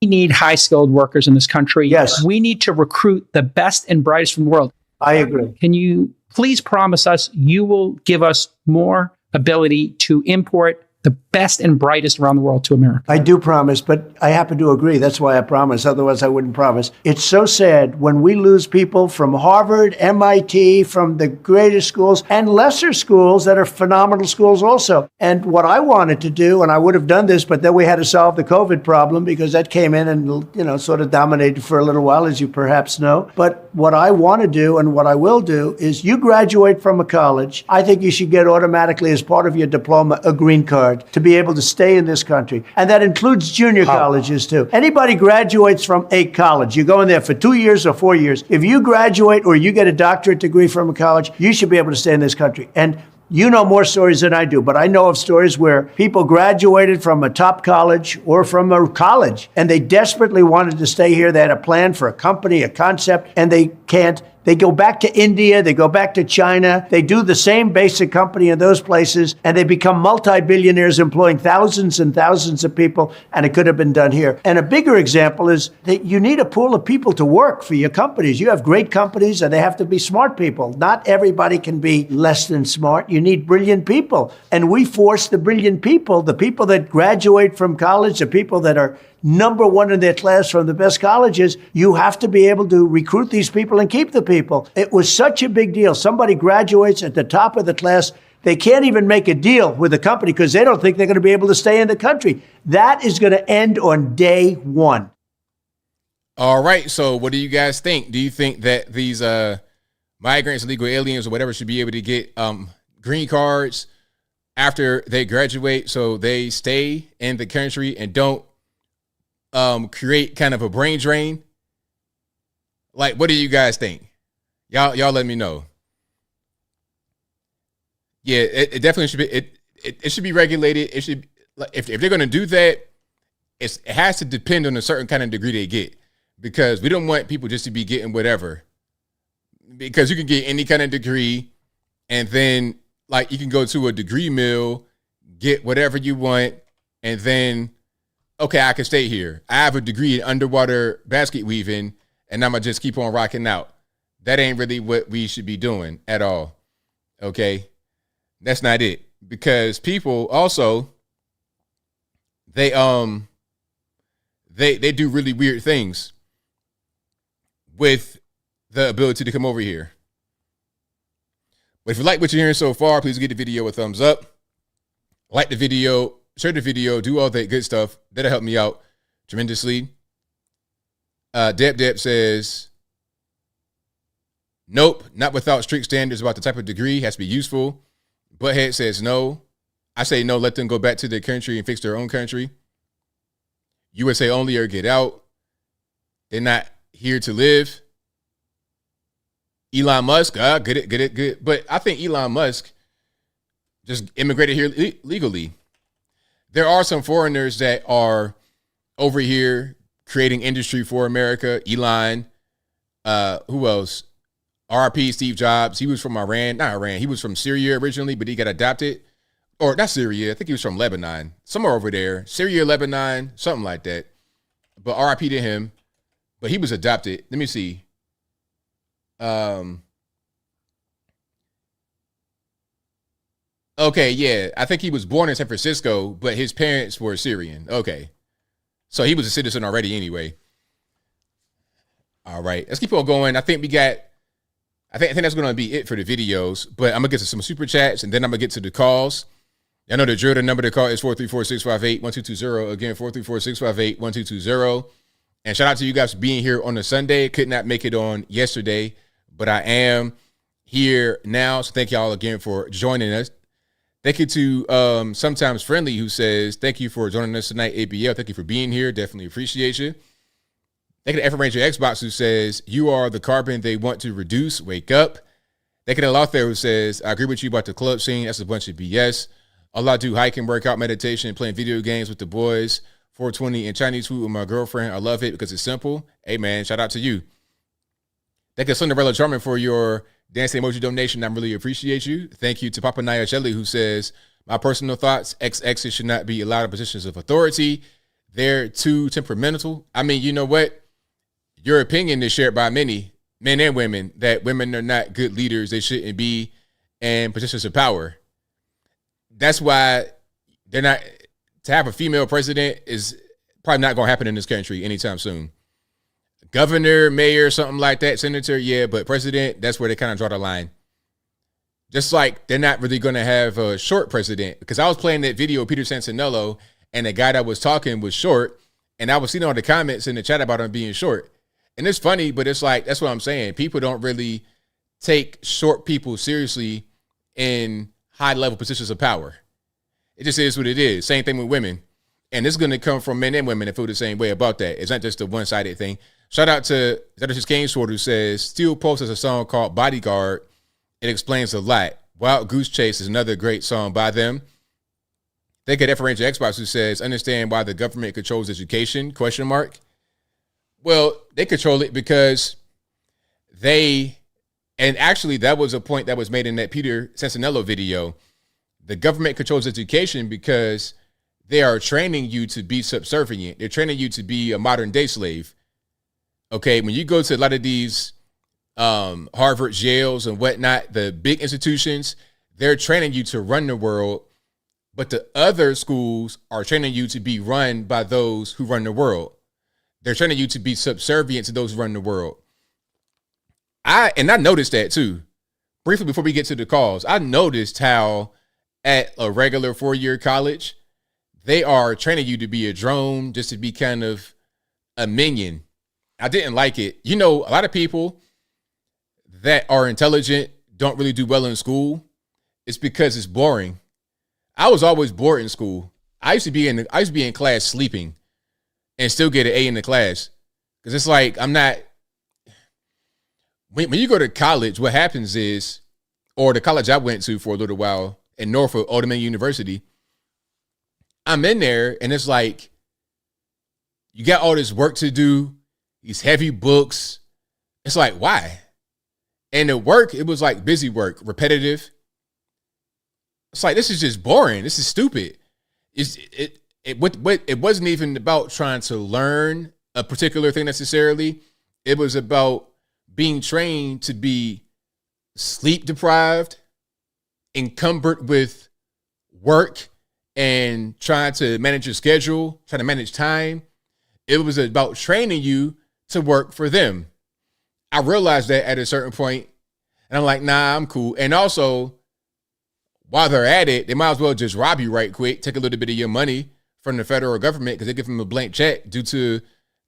need high-skilled workers in this country. Yes. We need to recruit the best and brightest from the world. I agree. Can you please promise us you will give us more ability to import the best and brightest around the world to America? I do promise, but I happen to agree. That's why I promise. Otherwise, I wouldn't promise. It's so sad when we lose people from Harvard, MIT, from the greatest schools and lesser schools that are phenomenal schools also. And what I wanted to do, and I would have done this, but then we had to solve the COVID problem because that came in and, sort of dominated for a little while, as you perhaps know. But what I want to do and what I will do is you graduate from a college. I think you should get automatically, as part of your diploma, a green card to to be able to stay in this country. And that includes junior colleges too. Anybody graduates from a college, you go in there for 2 years or 4 years. If you graduate or you get a doctorate degree from a college, you should be able to stay in this country. And you know more stories than I do, but I know of stories where people graduated from a top college or from a college, and they desperately wanted to stay here. They had a plan for a company, a concept, and they can't. They go back to India, they go back to China, they do the same basic company in those places, and they become multi-billionaires employing thousands and thousands of people, and it could have been done here. And a bigger example is that you need a pool of people to work for your companies. You have great companies, and they have to be smart people. Not everybody can be less than smart. You need brilliant people. And we force the brilliant people, the people that graduate from college, the people that are number one in their class from the best colleges, you have to be able to recruit these people and keep the people. It was such a big deal. Somebody graduates at the top of the class. They can't even make a deal with the company because they don't think they're going to be able to stay in the country. That is going to end on day one. All right. So what do you guys think? Do you think that these migrants, illegal aliens, or whatever should be able to get green cards after they graduate so they stay in the country and don't create kind of a brain drain? Like, what do you guys think? Y'all let me know. Yeah, it definitely should be. It should be regulated. It should, if they're going to do that, it has to depend on a certain kind of degree they get, because we don't want people just to be getting whatever. Because you can get any kind of degree, and then like you can go to a degree mill, get whatever you want, and then okay, I can stay here. I have a degree in underwater basket weaving, and I'm going to just keep on rocking out. That ain't really what we should be doing at all. Okay? That's not it. Because people also, they do really weird things with the ability to come over here. But if you like what you're hearing so far, please give the video a thumbs up. Like the video, share the video, do all that good stuff. That'll help me out tremendously. Deb says, nope, not without strict standards about the type of degree. Has to be useful. Butthead says no. I say no, let them go back to their country and fix their own country. USA only or get out. They're not here to live. Elon Musk, good. But I think Elon Musk just immigrated here legally. There are some foreigners that are over here creating industry for America. Elon, who else? RIP Steve Jobs. He was from he was from Syria originally, but he got adopted. Or not Syria, I think he was from Lebanon. Somewhere over there. Syria, Lebanon, something like that. But RIP to him. But he was adopted. Let me see. Okay, yeah. I think he was born in San Francisco, but his parents were Syrian. Okay. So he was a citizen already anyway. All right. Let's keep on going. I think that's going to be it for the videos, but I'm going to get to some super chats, and then I'm going to get to the calls. I know the drill. The number to call is 434-658-1220. Again, 434-658-1220. And shout out to you guys for being here on a Sunday. Could not make it on yesterday, but I am here now. So thank y'all again for joining us. Thank you to Sometimes Friendly, who says, thank you for joining us tonight, ABL. Thank you for being here. Definitely appreciate you. Thank you to F Ranger Xbox, who says, you are the carbon they want to reduce. Wake up. Thank you to Lothair, who says, I agree with you about the club scene. That's a bunch of BS. All I do, hiking, workout, meditation, playing video games with the boys, 420 and Chinese food with my girlfriend. I love it because it's simple. Hey, man, shout out to you. Thank you, Cinderella Charming, for your dancing emoji donation. I really appreciate you. Thank you to Papa Naya Shelley, who says, my personal thoughts, XXs should not be allowed in positions of authority. They're too temperamental. I mean, you know what? Your opinion is shared by many, men and women, that women are not good leaders. They shouldn't be in positions of power. That's why they're not, to have a female president is probably not going to happen in this country anytime soon. Governor, mayor, something like that, senator, yeah, but president, that's where they kind of draw the line. Just like they're not really going to have a short president, because I was playing that video of Peter Santinello, and the guy that was talking was short, and I was seeing all the comments in the chat about him being short. And it's funny, but it's like, that's what I'm saying. People don't really take short people seriously in high-level positions of power. It just is what it is. Same thing with women. And this is going to come from men and women that feel the same way about that. It's not just a one-sided thing. Shout out to Justice Gainsford, who says, Steel Pulse has a song called Bodyguard. It explains a lot. Wild Goose Chase is another great song by them. They get F Ranger Xbox, who says, understand why the government controls education, ? Well, they control it because and actually that was a point that was made in that Peter Sansanello video. The government controls education because they are training you to be subservient. They're training you to be a modern day slave. Okay, when you go to a lot of these Harvard, Yales, and whatnot, the big institutions, they're training you to run the world, but the other schools are training you to be run by those who run the world. They're training you to be subservient to those who run the world. I noticed that too. Briefly before we get to the calls, I noticed how at a regular 4-year college, they are training you to be a drone, just to be kind of a minion. I didn't like it. You know, a lot of people that are intelligent don't really do well in school. It's because it's boring. I was always bored in school. I used to be in class sleeping and still get an A in the class. Because it's like, I'm not, when you go to college, what happens is, or the college I went to for a little while in Norfolk, Old Dominion University, I'm in there and it's like, you got all this work to do, these heavy books. It's like, why? And the work, it was like busy work, repetitive. It's like, this is just boring. This is stupid. It wasn't even about trying to learn a particular thing necessarily. It was about being trained to be sleep deprived, encumbered with work, and trying to manage your schedule, trying to manage time. It was about training you to work for them. I realized that at a certain point, and I'm like, nah, I'm cool. And also, while they're at it, they might as well just rob you right quick, take a little bit of your money from the federal government because they give them a blank check due to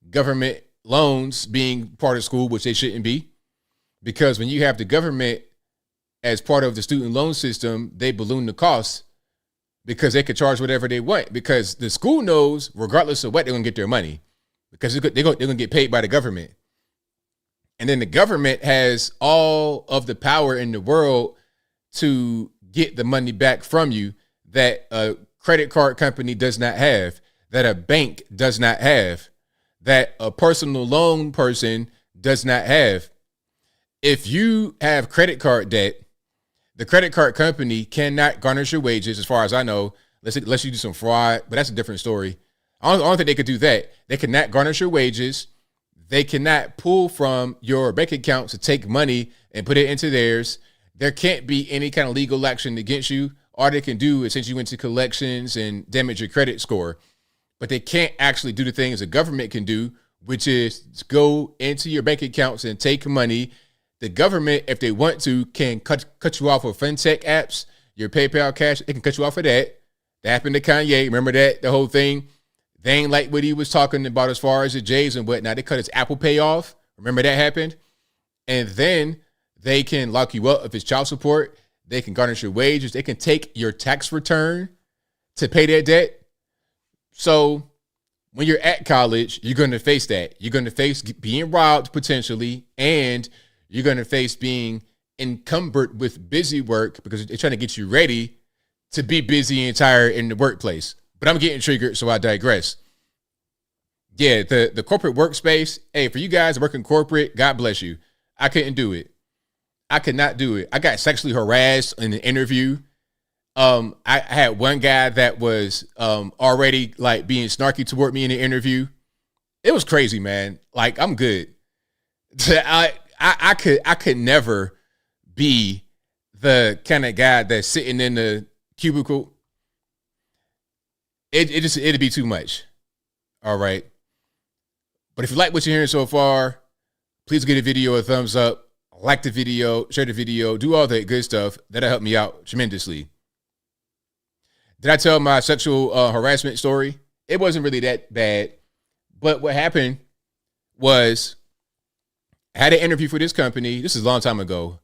government loans being part of school, which they shouldn't be. Because when you have the government as part of the student loan system, they balloon the costs because they could charge whatever they want. Because the school knows, regardless of what, they're going to get their money because they're going to get paid by the government. And then the government has all of the power in the world to get the money back from you that a credit card company does not have, that a bank does not have, that a personal loan person does not have. If you have credit card debt, the credit card company cannot garnish your wages, as far as I know, unless you do some fraud, but that's a different story. I don't think they could do that. They cannot garnish your wages. They cannot pull from your bank account to take money and put it into theirs. There can't be any kind of legal action against you. All they can do is send you into collections and damage your credit score. But they can't actually do the things the government can do, which is go into your bank accounts and take money. The government, if they want to, can cut you off of fintech apps, your PayPal cash. They can cut you off of that. That happened to Kanye. Remember that? The whole thing. They ain't like what he was talking about as far as the J's and whatnot. They cut his Apple Pay off. Remember that happened? And then they can lock you up if it's child support. They can garnish your wages. They can take your tax return to pay that debt. So when you're at college, you're going to face that. You're going to face being robbed potentially, and you're going to face being encumbered with busy work because they're trying to get you ready to be busy and tired in the workplace. But I'm getting triggered, so I digress. Yeah, the corporate workspace. Hey, for you guys working corporate, God bless you. I couldn't do it. I could not do it. I got sexually harassed in an interview. I had one guy that was already like being snarky toward me in the interview. It was crazy, man. Like, I'm good. I could never be the kind of guy that's sitting in the cubicle. It'd be too much. All right. But if you like what you're hearing so far, please give the video a thumbs up, like the video, share the video, do all that good stuff. That'll help me out tremendously. Did I tell my sexual harassment story? It wasn't really that bad. But what happened was I had an interview for this company. This is a long time ago.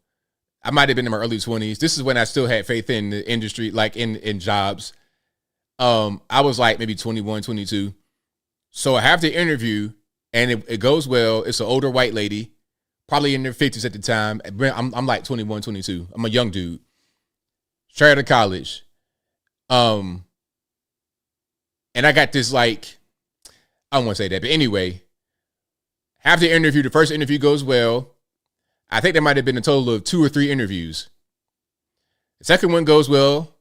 I might have been in my early 20s. This is when I still had faith in the industry, like in jobs. I was like maybe 21, 22. So I have the interview and it goes well. It's an older white lady, probably in their 50s at the time. I'm like 21, 22. I'm a young dude, straight out of college. And I got this like, I don't want to say that, but anyway, have the interview. The first interview goes well. I think there might have been a total of 2 or 3 interviews. The second one goes well,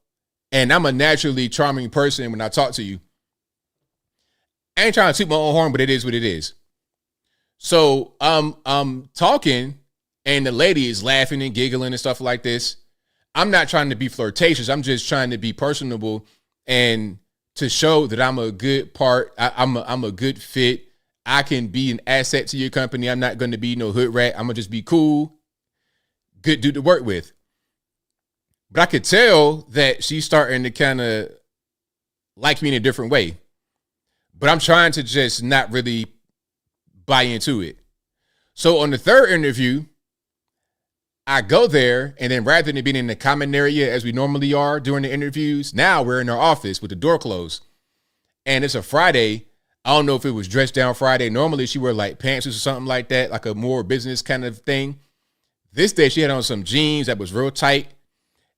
and I'm a naturally charming person when I talk to you. I ain't trying to toot my own horn, but it is what it is. So I'm talking, and the lady is laughing and giggling and stuff like this. I'm not trying to be flirtatious. I'm just trying to be personable and to show that I'm a good part. I'm a good fit. I can be an asset to your company. I'm not going to be no hood rat. I'm going to just be cool, good dude to work with. But I could tell that she's starting to kind of like me in a different way. But I'm trying to just not really buy into it. So on the third interview, I go there, and then rather than being in the common area as we normally are during the interviews, now we're in our office with the door closed. And it's a Friday. I don't know if it was dressed down Friday. Normally she wear like pants or something like that, like a more business kind of thing. This day she had on some jeans that was real tight,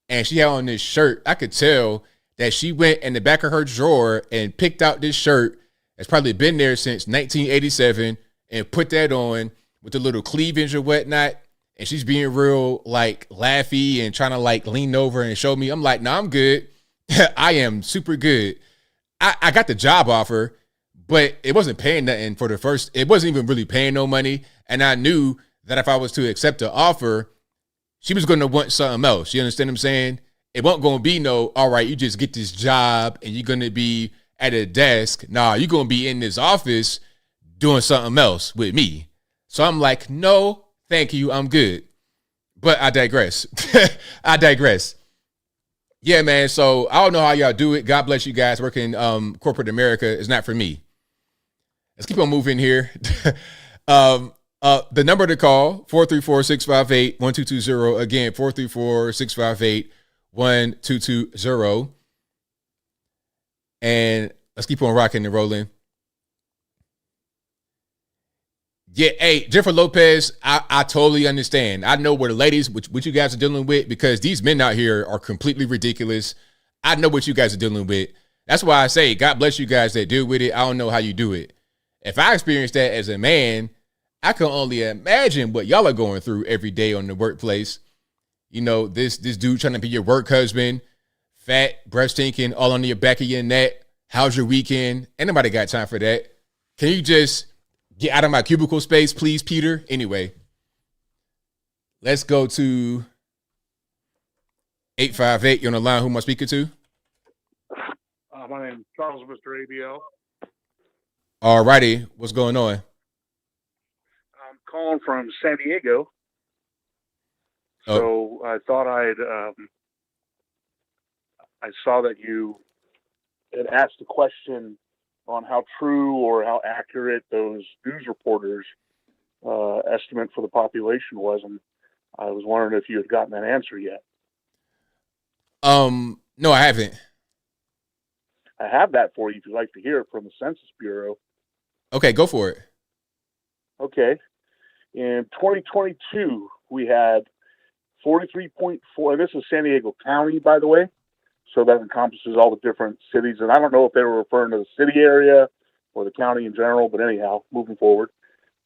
and she had on this shirt. I could tell that she went in the back of her drawer and picked out this shirt that's probably been there since 1987 and put that on with the little cleavage or whatnot. And she's being real like laughy and trying to like lean over and show me. I'm like, no, I'm good. I am super good. I got the job offer, but it wasn't paying nothing for the first. It wasn't even really paying no money. And I knew that if I was to accept the offer, she was going to want something else. You understand what I'm saying? It wasn't going to be no, all right, you just get this job and you're going to be at a desk. Nah, you're going to be in this office doing something else with me. So I'm like, no, thank you. I'm good. But I digress. I digress. Yeah, man. So I don't know how y'all do it. God bless you guys. Working corporate America is not for me. Let's keep on moving here. The number to call, 434-658-1220. Again, 434-658-1220. And let's keep on rocking and rolling. Yeah, hey, Jennifer Lopez, I totally understand. I know where the ladies, what you guys are dealing with, because these men out here are completely ridiculous. I know what you guys are dealing with. That's why I say, God bless you guys that deal with it. I don't know how you do it. If I experienced that as a man, I can only imagine what y'all are going through every day on the workplace. You know, this dude trying to be your work husband, fat, breath stinking, all under your back of your neck. How's your weekend? Ain't nobody got time for that. Can you just get out of my cubicle space, please, Peter? Anyway, let's go to 858. You're on the line. Who am I speaking to? My name is Charles, Mr. ABL. All righty. What's going on? I'm calling from San Diego. So I thought I saw that you had asked a question on how true or how accurate those news reporters' estimate for the population was, and I was wondering if you had gotten that answer yet. No, I haven't. I have that for you if you'd like to hear it from the Census Bureau. Okay, go for it. Okay. In 2022, we had 43.4, and this is San Diego County, by the way, so that encompasses all the different cities. And I don't know if they were referring to the city area or the county in general, but anyhow, moving forward,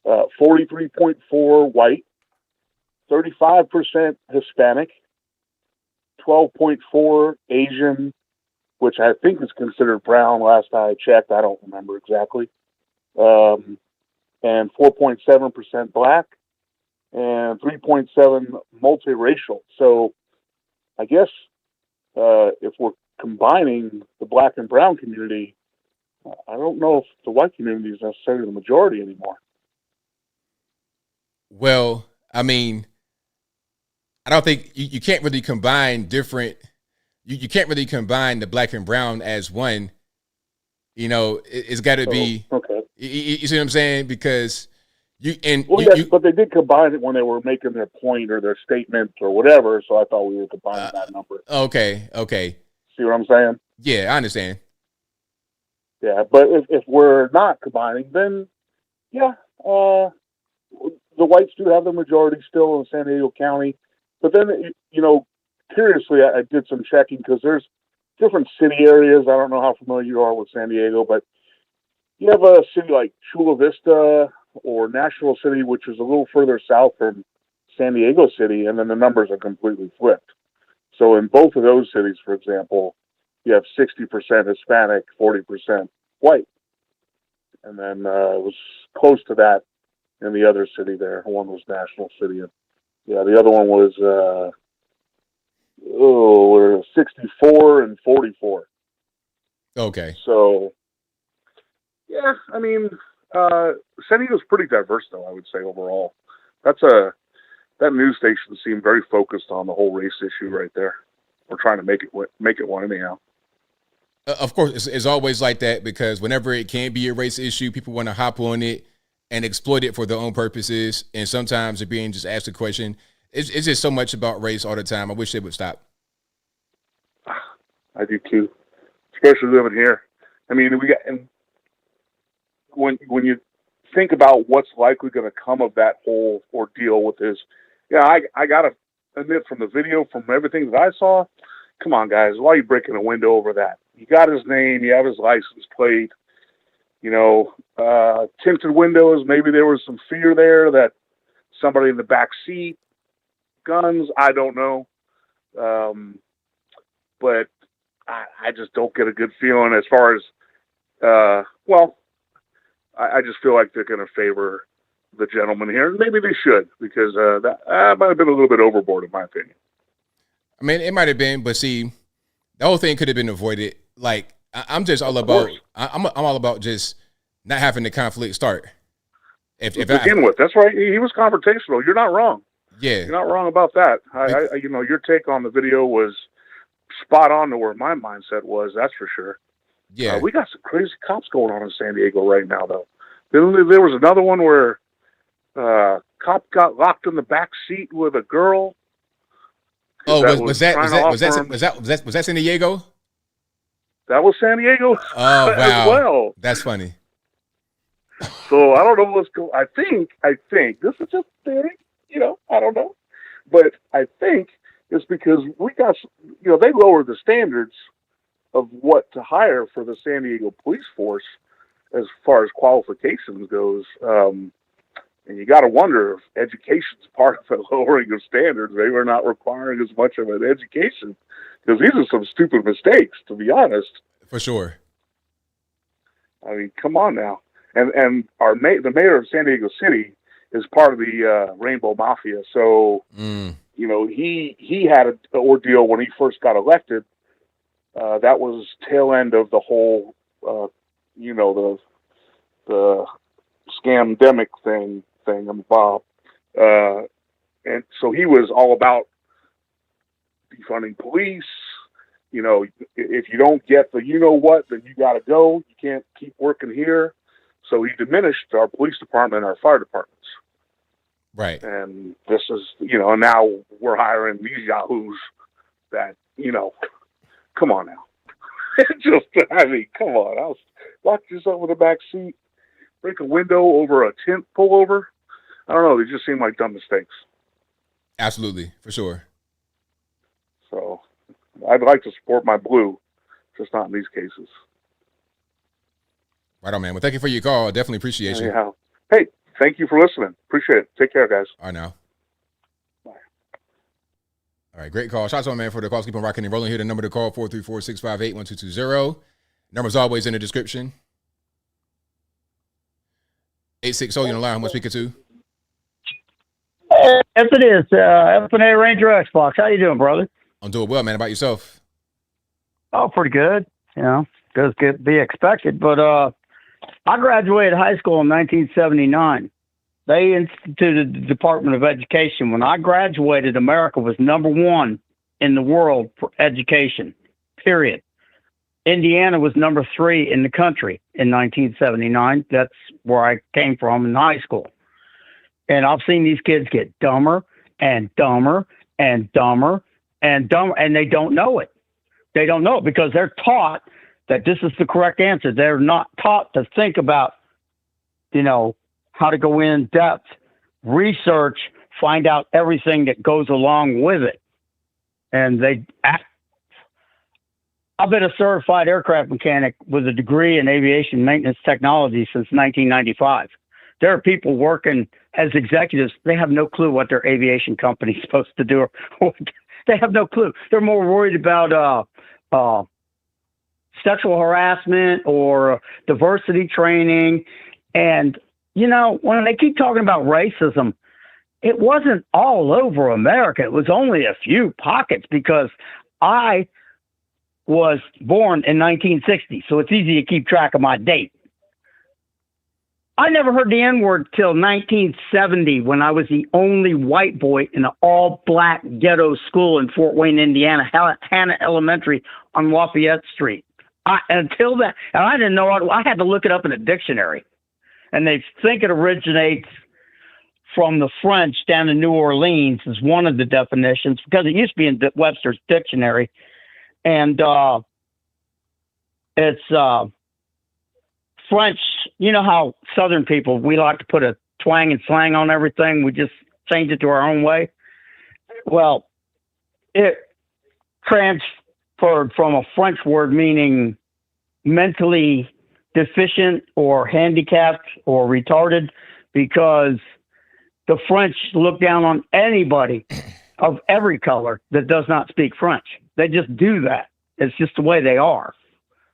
43.4 white, 35% Hispanic, 12.4 Asian, which I think is considered brown last I checked. I don't remember exactly. And 4.7% black and 3.7 multiracial. So I guess if we're combining the black and brown community, I don't know if the white community is necessarily the majority anymore. Well, I mean, I don't think you can't really combine different. You can't really combine the black and brown as one. You know, it's got to be. Okay. You see what I'm saying? Because but they did combine it when they were making their point or their statement or whatever. So I thought we were combining that number. Okay. See what I'm saying? Yeah, I understand. Yeah, but if we're not combining, then yeah, the whites do have the majority still in San Diego County. But then, curiously, I did some checking because there's different city areas. I don't know how familiar you are with San Diego, but you have a city like Chula Vista or Nashville City, which is a little further south from San Diego City, and then the numbers are completely flipped. So in both of those cities, for example, you have 60% Hispanic, 40% white. And then it was close to that in the other city there. One was National City. And yeah, the other one was 64 and 44. Okay. So, yeah, I mean, San Diego's pretty diverse, though, I would say, overall. That news station seemed very focused on the whole race issue right there. We're trying to make it one anyhow. Of course, it's always like that because whenever it can be a race issue, people want to hop on it and exploit it for their own purposes. And sometimes they're being just asked a question. It's just so much about race all the time. I wish they would stop. I do too, especially living here. I mean, and when you think about what's likely going to come of that whole ordeal with this, I got to admit from the video, from everything that I saw, come on, guys, why are you breaking a window over that? You got his name, you have his license plate, tinted windows. Maybe there was some fear there that somebody in the back seat, guns, I don't know. But I just don't get a good feeling as far as, I just feel like they're going to favor the gentleman here. Maybe they should, because that might have been a little bit overboard, in my opinion. I mean, it might have been, but see, the whole thing could have been avoided. Like, I'm just all about, I'm all about just not having the conflict start. To begin with, that's right. He was confrontational. You're not wrong. Yeah, you're not wrong about that. Your take on the video was spot on to where my mindset was. That's for sure. Yeah, we got some crazy cops going on in San Diego right now, though. There was another one where cop got locked in the back seat with a girl. Oh, was that San Diego? That was San Diego. Oh, wow. As well. That's funny. So I don't know what's going. I think this is just theory. I don't know, but I think it's because we got. They lowered the standards of what to hire for the San Diego police force as far as qualifications goes. And you got to wonder if education's part of the lowering of standards. They were not requiring as much of an education, because these are some stupid mistakes, to be honest. For sure. I mean, come on now. And the mayor of San Diego City is part of the Rainbow Mafia. So, he had an ordeal when he first got elected. That was tail end of the whole, the scamdemic thing Bob. And so he was all about defunding police. If you don't get the then you got to go. You can't keep working here. So he diminished our police department and our fire departments. Right. And this is, now we're hiring these yahoos that, come on now. Come on. Lock yourself in the back seat, break a window over a tent pullover. I don't know. They just seem like dumb mistakes. Absolutely. For sure. So I'd like to support my blue, just not in these cases. Right on, man. Well, thank you for your call. I definitely appreciate you. Yeah. Hey, thank you for listening. Appreciate it. Take care, guys. All right, now. Bye. All right, great call. Shots on, man, for the calls. Keep on rocking and rolling here. The number to call, 434-658-1220. Number's always in the description. 860, you're on the line. Who am I speaking to? Yes, it is. F&A Ranger Xbox. How you doing, brother? I'm doing well, man. How about yourself? Oh, pretty good. Does be expected. But I graduated high school in 1979. They instituted the Department of Education. When I graduated, America was #1 in the world for education, period. Indiana was #3 in the country in 1979. That's where I came from in high school. And I've seen these kids get dumber and dumber and dumber and dumber, and they don't know it. They don't know it because they're taught that this is the correct answer. They're not taught to think about, how to go in depth, research, find out everything that goes along with it. And I've been a certified aircraft mechanic with a degree in aviation maintenance technology since 1995. There are people working as executives. They have no clue what their aviation company is supposed to do. They have no clue. They're more worried about sexual harassment or diversity training. And, when they keep talking about racism, it wasn't all over America. It was only a few pockets because I was born in 1960, so it's easy to keep track of my date. I never heard the N-word till 1970 when I was the only white boy in an all-black ghetto school in Fort Wayne, Indiana, Hanna Elementary on Lafayette Street. Until that, and I didn't know, I had to look it up in a dictionary. And they think it originates from the French down in New Orleans is one of the definitions, because it used to be in Webster's dictionary. And it's French. You know how Southern people, we like to put a twang and slang on everything. We just change it to our own way. Well, it transferred from a French word meaning mentally deficient or handicapped or retarded, because the French look down on anybody of every color that does not speak French. They just do that. It's just the way they are.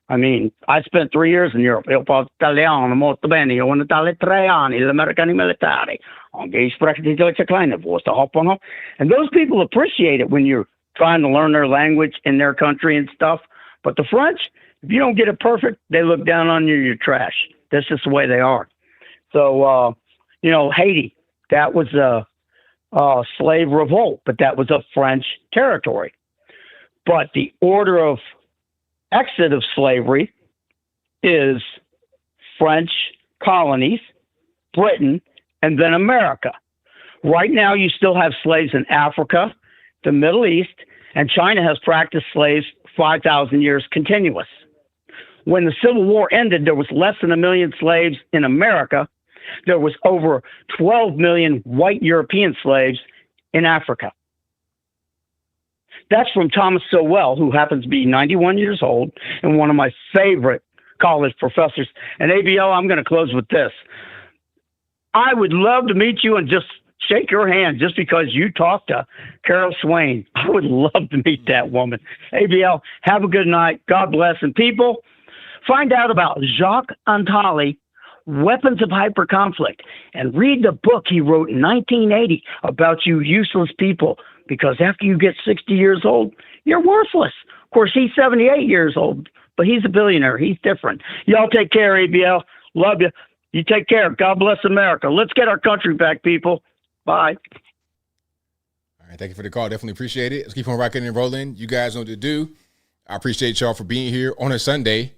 I mean, I spent 3 years in Europe. Io parlo italiano molto bene. Io ho in Italia 3 anni, gli americani militari. Anche spreche di Deutsche kleine Wurst, hoppen. And those people appreciate it when you're trying to learn their language in their country and stuff. But the French, if you don't get it perfect, they look down on you, you're trash. That's just the way they are. So, Haiti, that was a slave revolt, but that was a French territory. But the order of exit of slavery is French colonies, Britain, and then America. Right now, you still have slaves in Africa, the Middle East, and China has practiced slaves 5,000 years continuous. When the Civil War ended, there was less than 1 million slaves in America. There was over 12 million white European slaves in Africa. That's from Thomas Sowell, who happens to be 91 years old and one of my favorite college professors. And ABL, I'm going to close with this. I would love to meet you and just shake your hand just because you talked to Carol Swain. I would love to meet that woman. ABL, have a good night. God bless. And people, find out about Jacques Attali, Weapons of Hyperconflict, and read the book he wrote in 1980 about you useless people, because after you get 60 years old, you're worthless. Of course, he's 78 years old, but he's a billionaire. He's different. Y'all take care, ABL. Love you. You take care. God bless America. Let's get our country back, people. Bye. All right, thank you for the call. Definitely appreciate it. Let's keep on rocking and rolling. You guys know what to do. I appreciate y'all for being here on a Sunday,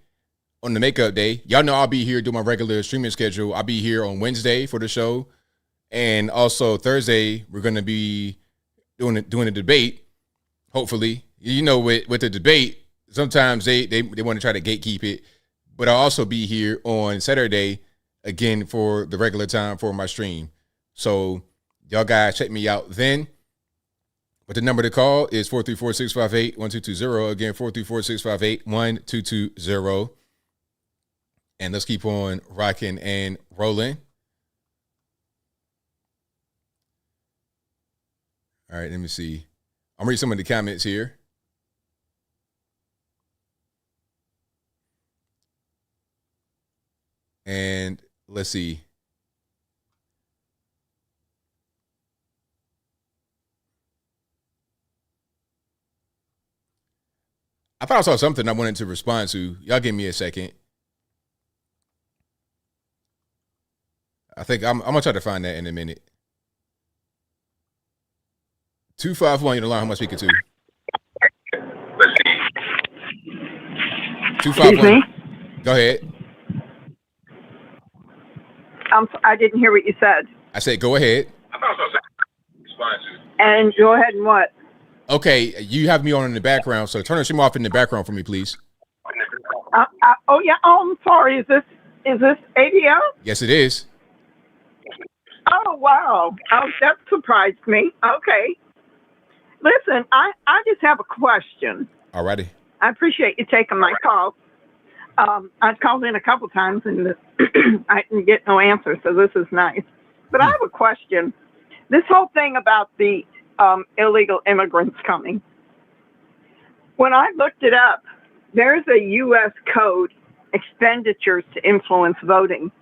on the makeup day. Y'all know I'll be here doing my regular streaming schedule. I'll be here on Wednesday for the show. And also Thursday, we're going to be doing a debate, hopefully. With the debate, sometimes they want to try to gatekeep it. But I'll also be here on Saturday, again, for the regular time for my stream. So y'all guys check me out then. But the number to call is 434-658-1220. Again, 434-658-1220. And let's keep on rocking and rolling. All right, let me see. I'm reading some of the comments here. And let's see. I thought I saw something I wanted to respond to. Y'all give me a second. I think I'm going to try to find that in a minute. 251, you're the line. Who am I speaking to? Let's see. 251. Go ahead. I didn't hear what you said. I said, go ahead. And go ahead and what? Okay, you have me on in the background, so turn the stream off in the background for me, please. Oh yeah. Oh, I'm sorry. Is this ABL? Yes, it is. Oh wow. Oh, that surprised me. Okay. Listen, I just have a question. Alrighty. I appreciate you taking my call. I've called in a couple times and I didn't get no answer, so this is nice. But I have a question. This whole thing about the illegal immigrants coming. When I looked it up, there's a U.S. code, expenditures to influence voting.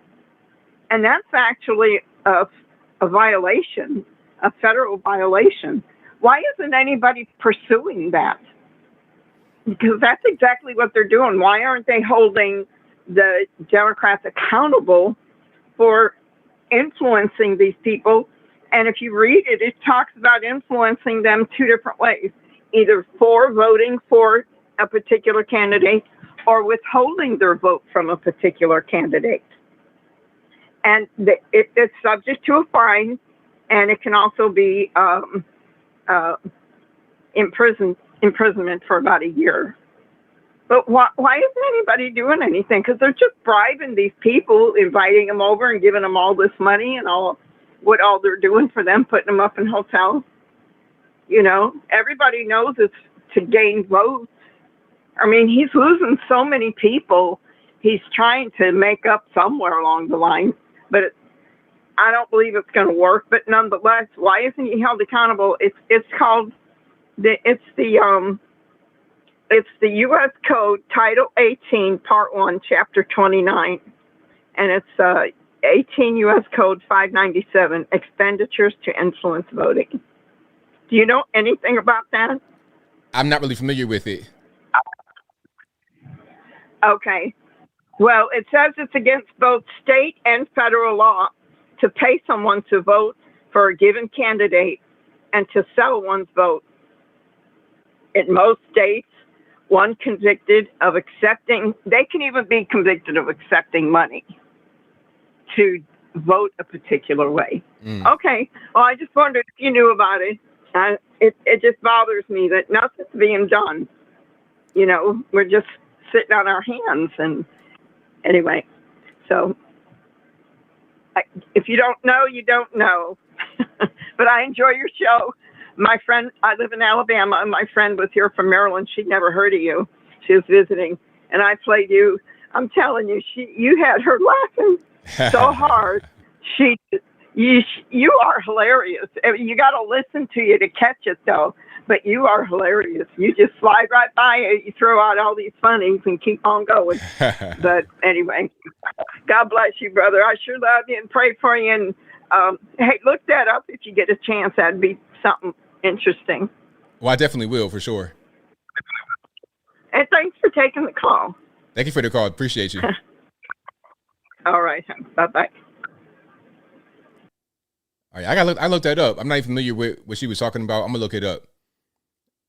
And that's actually a violation, a federal violation. Why isn't anybody pursuing that? Because that's exactly what they're doing. Why aren't they holding the Democrats accountable for influencing these people? And if you read it, it talks about influencing them two different ways, either for voting for a particular candidate or withholding their vote from a particular candidate. And it's subject to a fine, and it can also be imprisonment for about a year. But why isn't anybody doing anything? Because they're just bribing these people, inviting them over and giving them all this money and all they're doing for them, putting them up in hotels. You know, everybody knows it's to gain votes. I mean, he's losing so many people. He's trying to make up somewhere along the line, but I don't believe it's going to work. But nonetheless, why isn't he held accountable? It's called it's the U.S. Code, Title 18, Part 1, Chapter 29, and it's 18 U.S. Code 597, expenditures to influence voting. Do you know anything about that? I'm not really familiar with it. Okay. Well, it says it's against both state and federal law to pay someone to vote for a given candidate and to sell one's vote. In most states, one convicted of accepting, they can even be convicted of accepting money to vote a particular way. Okay. Well, I just wondered if you knew about it. It just bothers me that nothing's being done. You know, we're just sitting on our hands. And anyway, so if you don't know, you don't know. But I enjoy your show. My friend, I live in Alabama, and my friend was here from Maryland. She'd never heard of you. She was visiting, and I played you. I'm telling you, you had her laughing so hard. You are hilarious. I mean, you got to listen to you to catch it, though. But you are hilarious. You just slide right by it. You throw out all these funnies and keep on going. But anyway, God bless you, brother. I sure love you and pray for you. And hey, look that up if you get a chance. That'd be something interesting. Well, I definitely will, for sure. And thanks for taking the call. Thank you for the call. Appreciate you. All right. Bye-bye. All right, I looked that up. I'm not even familiar with what she was talking about. I'm gonna look it up.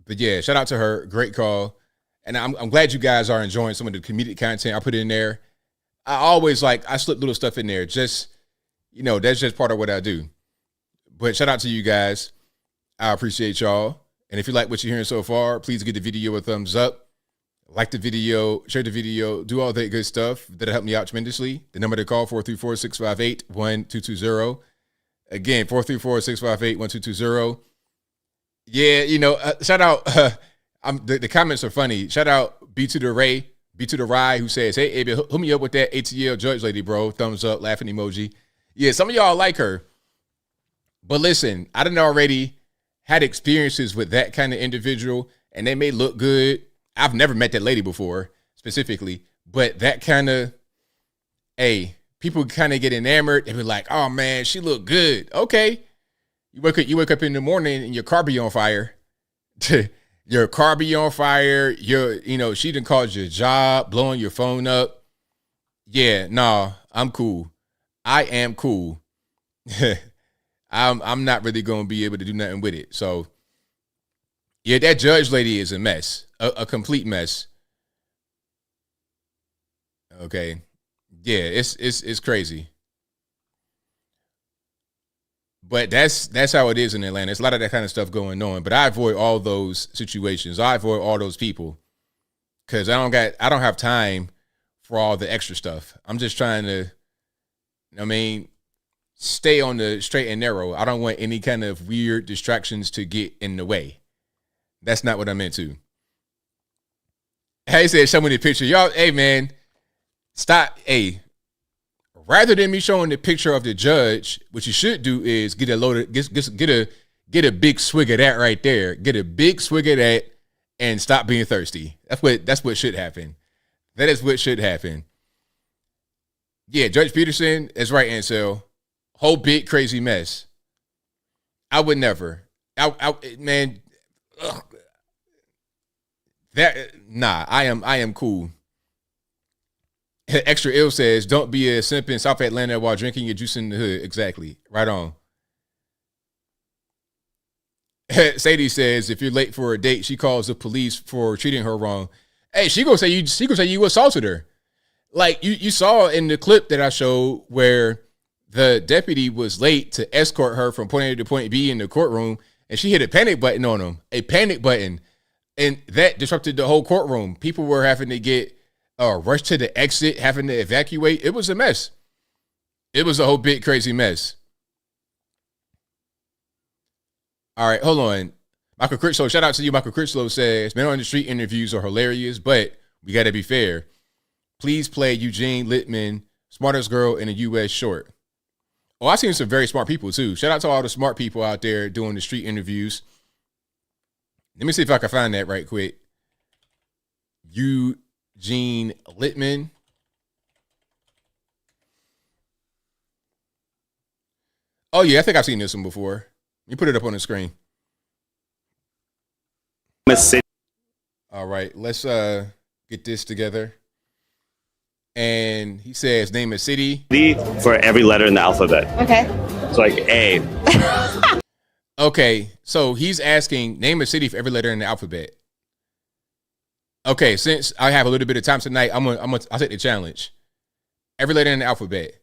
But yeah, shout out to her. Great call. And I'm glad you guys are enjoying some of the comedic content I put in there. I slip little stuff in there. Just, you know, that's just part of what I do. But shout out to you guys. I appreciate y'all. And if you like what you're hearing so far, please give the video a thumbs up. Like the video, share the video, do all that good stuff. That'll help me out tremendously. The number to call, 434-658-1220. Again, 434-658-1220. Yeah, you know, shout out. The comments are funny. Shout out B to the Rye, who says, hey, ABL, hook me up with that ATL judge lady, bro. Thumbs up, laughing emoji. Yeah, some of y'all like her. But listen, I done already had experiences with that kind of individual, and they may look good. I've never met that lady before, specifically. But that kind of, people kind of get enamored and be like, oh, man, she look good. Okay. You wake up in the morning and your car be on fire. Your car be on fire. She done called your job, blowing your phone up. Yeah, nah, I'm cool. I am cool. I'm not really going to be able to do nothing with it. So, yeah, that judge lady is a mess, a complete mess. Okay. Yeah, it's crazy. But that's how it is in Atlanta. There's a lot of that kind of stuff going on. But I avoid all those situations. I avoid all those people because I don't have time for all the extra stuff. I'm just trying to, I mean, stay on the straight and narrow. I don't want any kind of weird distractions to get in the way. That's not what I'm into. Hey, said, show me the picture. Y'all, hey, man, stop. Hey, rather than me showing the picture of the judge, what you should do is get a load of, get a big swig of that right there. Get a big swig of that and stop being thirsty. That's what should happen. That is what should happen. Yeah, Judge Peterson is right, Ansel. Whole big crazy mess. I would never. Man, ugh. I am cool. Extra Ill says, don't be a simp in South Atlanta while drinking your juice in the hood. Exactly. Right on. Sadie says, if you're late for a date, she calls the police for treating her wrong. Hey, she gonna say you assaulted her. Like you saw in the clip that I showed where the deputy was late to escort her from point A to point B in the courtroom, and she hit a panic button on him. A panic button. And that disrupted the whole courtroom. People were having to get rushed to the exit, having to evacuate. It was a mess. It was a whole big crazy mess. All right, hold on. Michael Critchlow, shout out to you. Michael Critchlow says, men on the street interviews are hilarious, but we got to be fair. Please play Eugene Littman, smartest girl in a U.S. short. Oh, I've seen some very smart people too. Shout out to all the smart people out there doing the street interviews. Let me see if I can find that right quick. Eugene Littman. Oh, yeah, I think I've seen this one before. You put it up on the screen. All right, let's get this together. And he says, name a city. For every letter in the alphabet. Okay. It's like A. Okay, so he's asking, name a city for every letter in the alphabet. Okay, since I have a little bit of time tonight, I'll take the challenge. Every letter in the alphabet.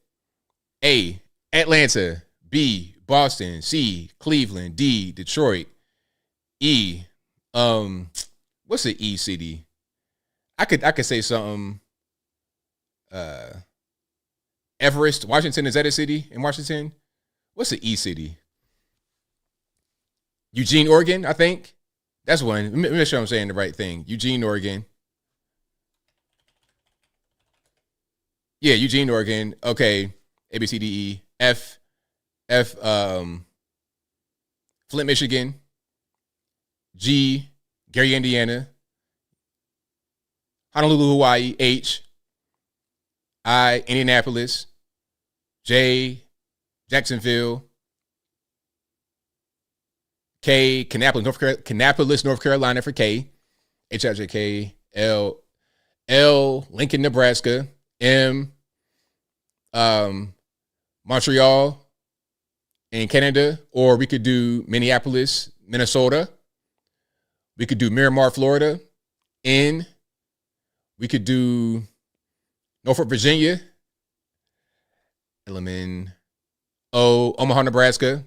A, Atlanta. B, Boston. C, Cleveland. D, Detroit. E, what's the E city? I could say something. Everest, Washington. Is that a city in Washington? What's the E city? Eugene, Oregon, I think. That's one. Let me make sure I'm saying the right thing. Eugene, Oregon. Yeah, Eugene, Oregon. Okay. A, B, C, D, E. F, Flint, Michigan. G, Gary, Indiana. Honolulu, Hawaii. H, I, Indianapolis. J, Jacksonville. K, Kannapolis, North Carolina for K. HIJK. L, Lincoln, Nebraska. M, Montreal in Canada. Or we could do Minneapolis, Minnesota. We could do Miramar, Florida. N, we could do Norfolk, Virginia. Element O, Omaha, Nebraska.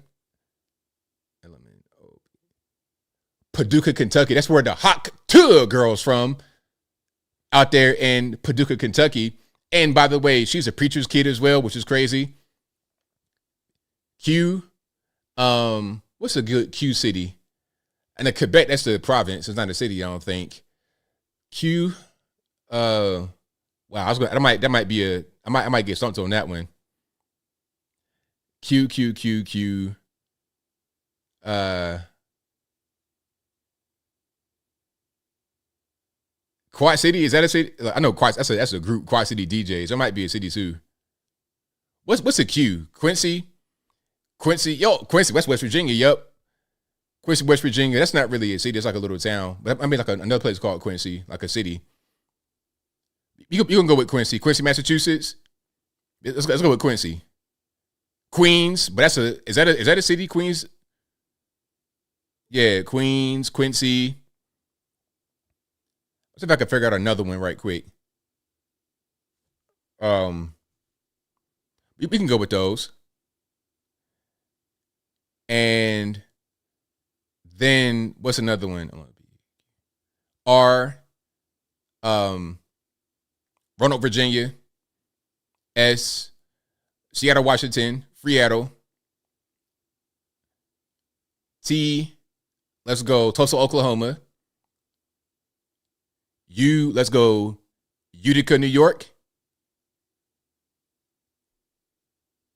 Paducah, Kentucky. That's where the hot girl's from, out there in Paducah, Kentucky. And by the way, she's a preacher's kid as well, which is crazy. Q, what's a good Q city? And the Quebec, that's the province. It's not a city, I don't think. Q, wow, I might get stumped on that one. Q. Quad City, is that a city? I know Quad. That's a group. Quad City DJs. That might be a city too. What's a Q? Quincy. Quincy, West Virginia. Yep. Quincy, West Virginia. That's not really a city. It's like a little town. But I mean, like another place called Quincy, like a city. You can go with Quincy, Massachusetts. Let's go with Quincy. Queens, but is that a city? Queens. Yeah, Queens, Quincy. Let's see if I can figure out another one right quick. We can go with those. And then what's another one? R. Roanoke, Virginia. S, Seattle, Washington. Seattle. T, let's go Tulsa, Oklahoma. U, let's go Utica, New York.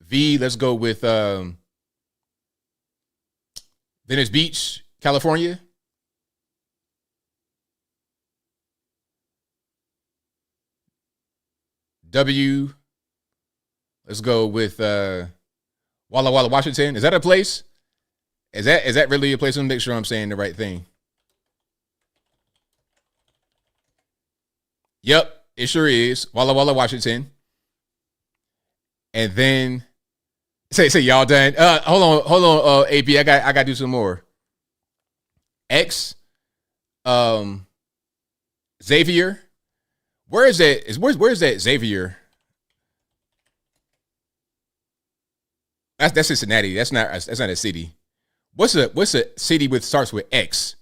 V, let's go with Venice Beach, California. W, let's go with Walla Walla, Washington. Is that a place? Is that really a place? Let me make sure I'm saying the right thing. Yep, it sure is. Walla Walla, Washington. And then say y'all done. Hold on, AB. I got to do some more. X, Xavier. Where is that? Where's that Xavier? That's Cincinnati. That's not a city. What's a city with starts with X?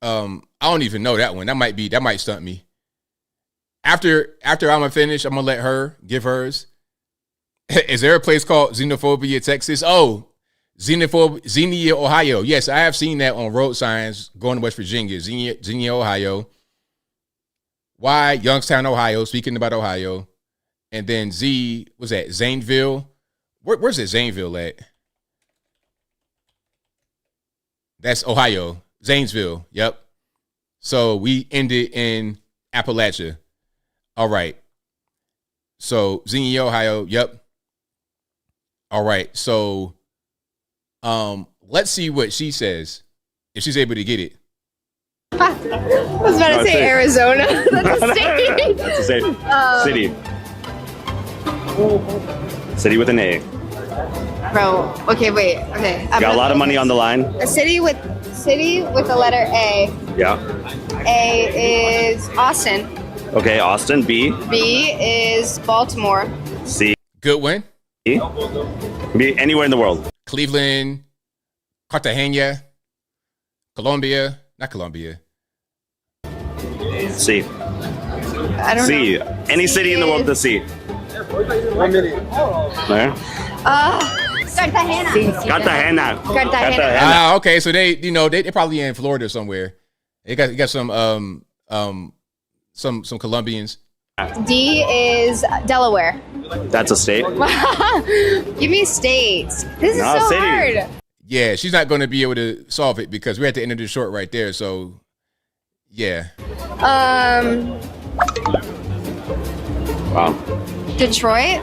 I don't even know that one. That might stump me. After I'm gonna finish, I'm gonna let her give hers. Is there a place called Xenophobia, Texas? Oh, Xenia, Ohio. Yes, I have seen that on road signs going to West Virginia. Xenia, Ohio. Y, Youngstown, Ohio. Speaking about Ohio. And then Z, what's that? Zanesville. Where's it Zanesville at? That's Ohio. Zanesville. Yep. So we ended in Appalachia. All right. So Xenia, Ohio. Yep. All right. So let's see what she says. If she's able to get it. I was about to say Arizona. That's a state. That's a state. City. City with an A. Bro, okay, wait. Okay. Got a lot of money on the line. A city with the letter A. Yeah. A is Austin. Okay, Austin. B. B is Baltimore. C. Good one. E. Be anywhere in the world. Cleveland, Cartagena, Colombia, not Colombia. C. I don't C. know. Any city in the world to C. 1 minute. There. Cartagena. Cartagena. Okay, so they probably in Florida somewhere. They got some Colombians. D is Delaware. That's a state. Give me states. This is No, so city. hard. Yeah, she's not going to be able to solve it because we're at the end of the short right there. So, yeah. Wow. Detroit.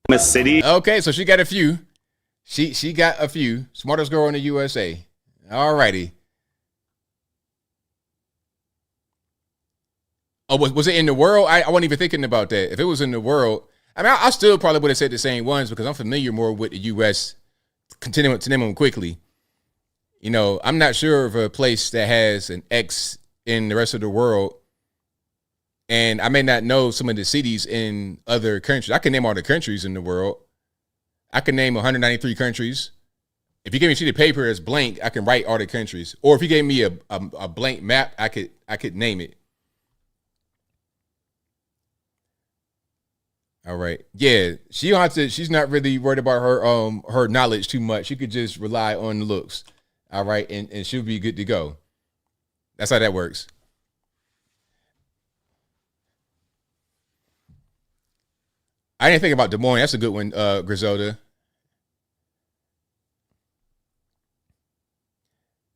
Miss City. Okay, so she got a few. She got a few. Smartest girl in the USA. All righty. Oh, was it in the world? I wasn't even thinking about that. If it was in the world, I mean, I still probably would have said the same ones because I'm familiar more with the U.S. Continuing to name them quickly. You know, I'm not sure of a place that has an X in the rest of the world. And I may not know some of the cities in other countries. I can name all the countries in the world. I can name 193 countries. If you give me a sheet of paper that's blank, I can write all the countries. Or if you gave me a blank map, I could name it. All right. Yeah, she's not really worried about her knowledge too much. She could just rely on the looks. All right, and she'll be good to go. That's how that works. I didn't think about Des Moines. That's a good one, Griselda.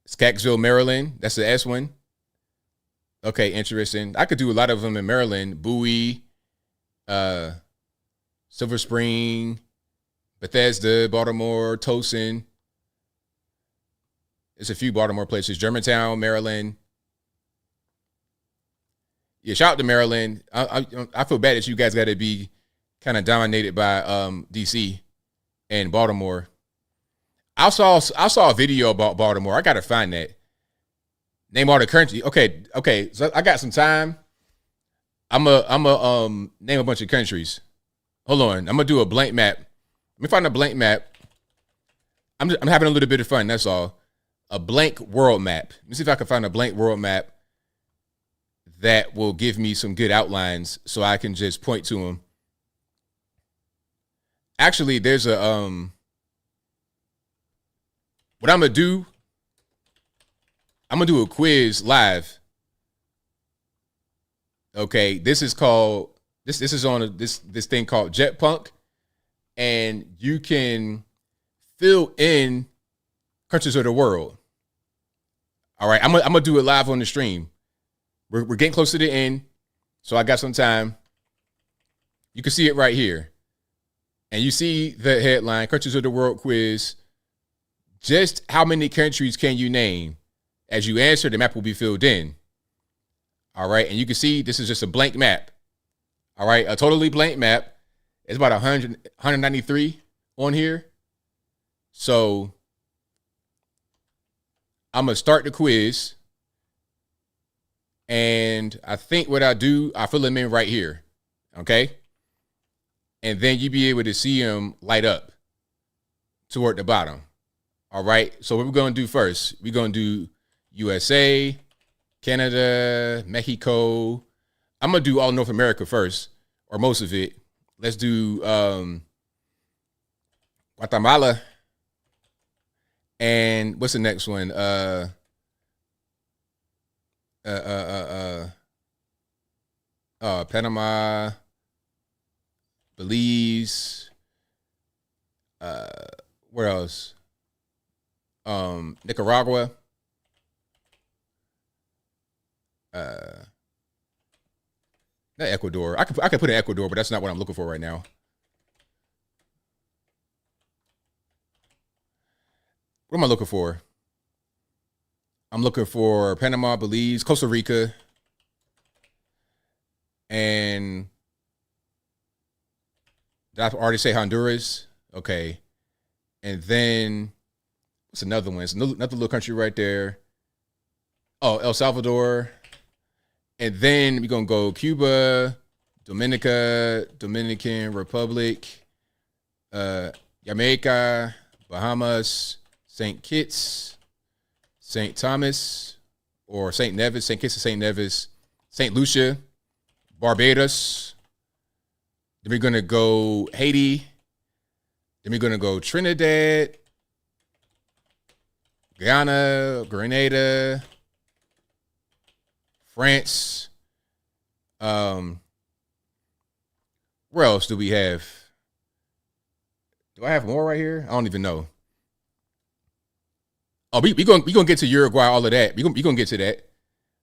Scacksville, Maryland. That's the S one. Okay, interesting. I could do a lot of them in Maryland. Bowie, Silver Spring, Bethesda, Baltimore, Towson. There's a few Baltimore places. Germantown, Maryland. Yeah, shout out to Maryland. I feel bad that you guys got to be kind of dominated by DC and Baltimore. I saw a video about Baltimore. I gotta find that. Name all the country. Okay. So I got some time. I'm a name a bunch of countries. Hold on. I'm gonna do a blank map. Let me find a blank map. I'm having a little bit of fun. That's all. A blank world map. Let me see if I can find a blank world map. that will give me some good outlines so I can just point to them. Actually, there's a what I'm gonna do. I'm gonna do a quiz live. Okay, this is called this is on this thing called Jetpunk, and you can fill in countries of the world. All right, I'm gonna do it live on the stream. We're getting close to the end, so I got some time. You can see it right here. And you see the headline, Countries of the World Quiz. Just how many countries can you name? As you answer, the map will be filled in. All right, and you can see this is just a blank map. All right, a totally blank map. It's about 193 on here. So I'm going to start the quiz. And I think what I do, I fill them in right here. Okay? And then you be able to see them light up toward the bottom. All right. So what we're going to do first, we're going to do USA, Canada, Mexico. I'm going to do all North America first, or most of it. Let's do Guatemala. And what's the next one? Panama, Belize, where else? Nicaragua, not Ecuador. I could put in Ecuador, but that's not what I'm looking for right now. What am I looking for? I'm looking for Panama, Belize, Costa Rica, and did I already say Honduras? Okay. And then what's another one? It's another little country right there. Oh, El Salvador. And then we're going to go Cuba, Dominican Republic, Jamaica, Bahamas, St. Kitts, St. Thomas, or St. Nevis, St. Kitts and St. Nevis, St. Lucia, Barbados. Then we're going to go Haiti. Then we're going to go Trinidad, Guyana, Grenada, France. Where else do we have? Do I have more right here? I don't even know. Oh, we gonna get to Uruguay, all of that. We gonna get to that.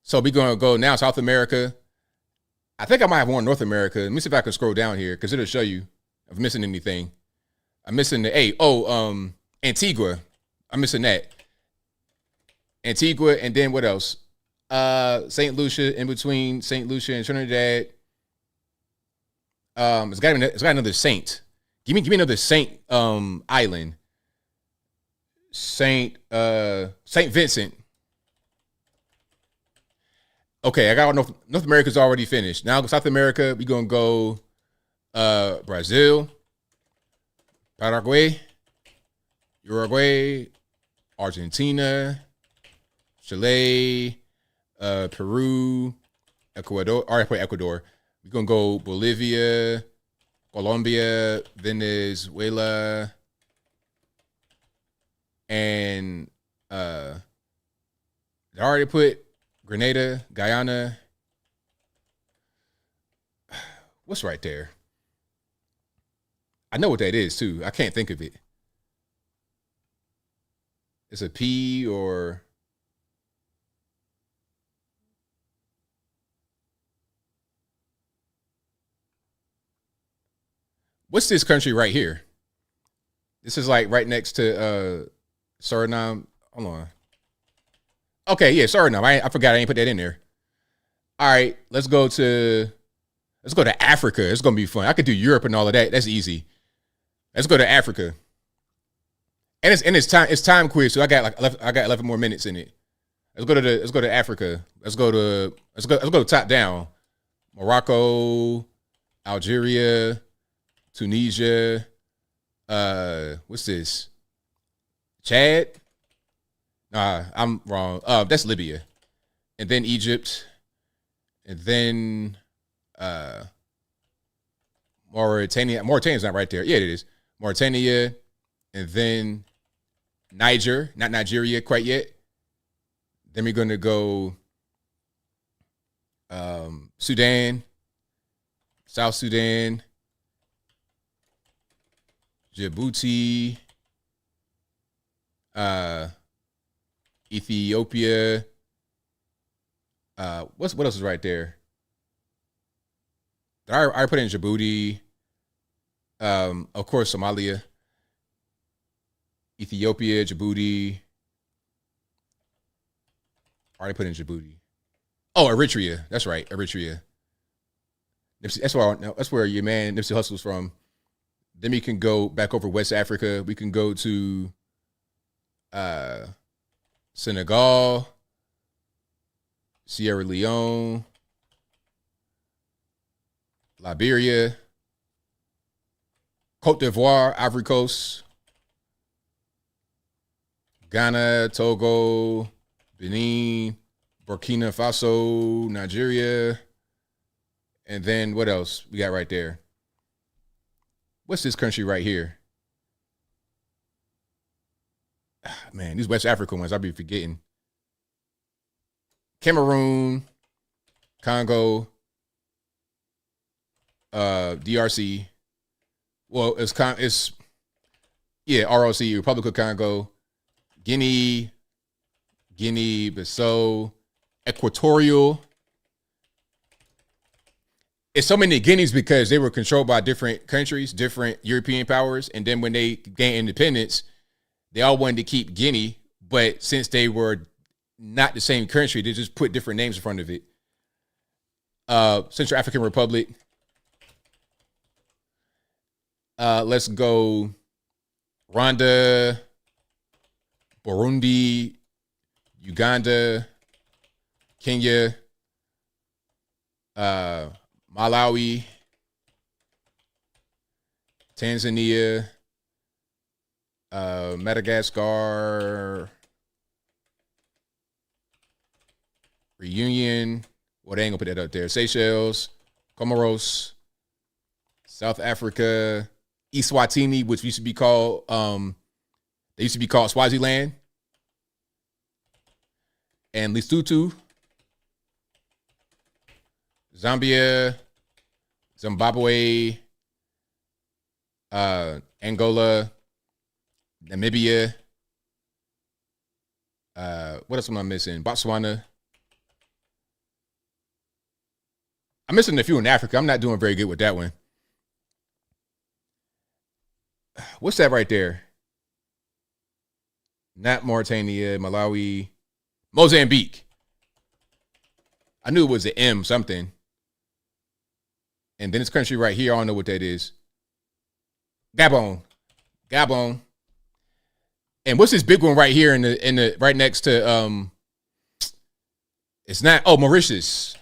So we gonna go now South America. I think I might have more North America. Let me see if I can scroll down here because it'll show you if I'm missing anything. I'm missing the Antigua. I'm missing that. Antigua, and then what else? St. Lucia, in between St. Lucia and Trinidad. It's got another Saint. Give me another Saint island. Saint Vincent. Okay, I got North America's already finished. Now South America, we're gonna go Brazil, Paraguay, Uruguay, Argentina, Chile, Peru, Ecuador. All right, play Ecuador. We're gonna go Bolivia, Colombia, Venezuela, and I already put Grenada, Guyana. What's right there? I know what that is too. I can't think of it. It's a P or what's this country right here? This is like right next to Suriname. Hold on. Okay, yeah, Suriname. I forgot I ain't put that in there. All right, let's go to Africa. It's gonna be fun. I could do Europe and all of that. That's easy. Let's go to Africa. And it's time quiz, so I got 11 more minutes in it. Let's go to Africa. Let's go to top down. Morocco, Algeria, Tunisia. What's this? Chad? Nah, I'm wrong. That's Libya. And then Egypt. and then Mauritania. Mauritania's not right there. Yeah, it is. Mauritania, and then Niger, not Nigeria quite yet. Then we're going to go Sudan, South Sudan, Djibouti, Ethiopia. What else is right there? I put in Djibouti. Of course, Somalia, Ethiopia, Djibouti. I already put in Djibouti. Oh, Eritrea. That's right, Eritrea. That's where your man Nipsey Hussle's from. Then we can go back over West Africa. We can go to Senegal, Sierra Leone, Liberia, Cote d'Ivoire, Ivory Coast, Ghana, Togo, Benin, Burkina Faso, Nigeria, and then what else we got right there? What's this country right here? Man, these West African ones, I'll be forgetting. Cameroon, Congo, DRC. Well, it's ROC, Republic of Congo, Guinea, Bissau, Equatorial. It's so many Guineas because they were controlled by different countries, different European powers. And then when they gained independence, they all wanted to keep Guinea. But since they were not the same country, they just put different names in front of it. Central African Republic. Let's go Rwanda, Burundi, Uganda, Kenya, Malawi, Tanzania, Madagascar, Reunion. Well, they ain't gonna put that up there. Seychelles, Comoros, South Africa, Eswatini, which used to be called Swaziland, and Lesotho, Zambia, Zimbabwe, Angola, Namibia. What else am I missing? Botswana. I'm missing a few in Africa. I'm not doing very good with that one. What's that right there? Not Mauritania, Malawi, Mozambique. I knew it was an M something. And then this country right here, I don't know what that is. Gabon. And what's this big one right here in the right next to it's not Mauritius.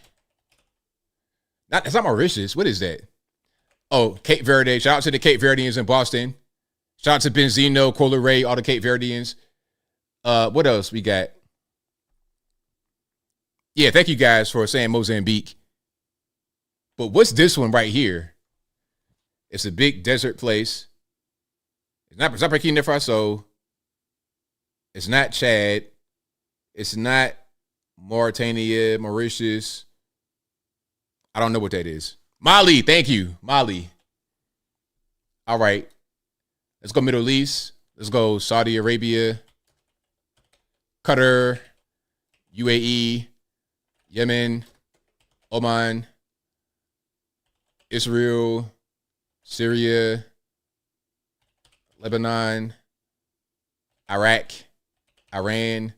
It's not Mauritius. What is that? Oh, Cape Verde. Shout out to the Cape Verdeans in Boston. Shout out to Benzino, Colore, all the Cape Verdeans. What else we got? Yeah, thank you guys for saying Mozambique. But what's this one right here? It's a big desert place. It's not Burkina Faso. It's not Chad. It's not Mauritania, Mauritius. I don't know what that is. Mali, thank you. Mali. All right. Let's go Middle East. Let's go Saudi Arabia, Qatar, UAE, Yemen, Oman, Israel, Syria, Lebanon, Iraq, Iran,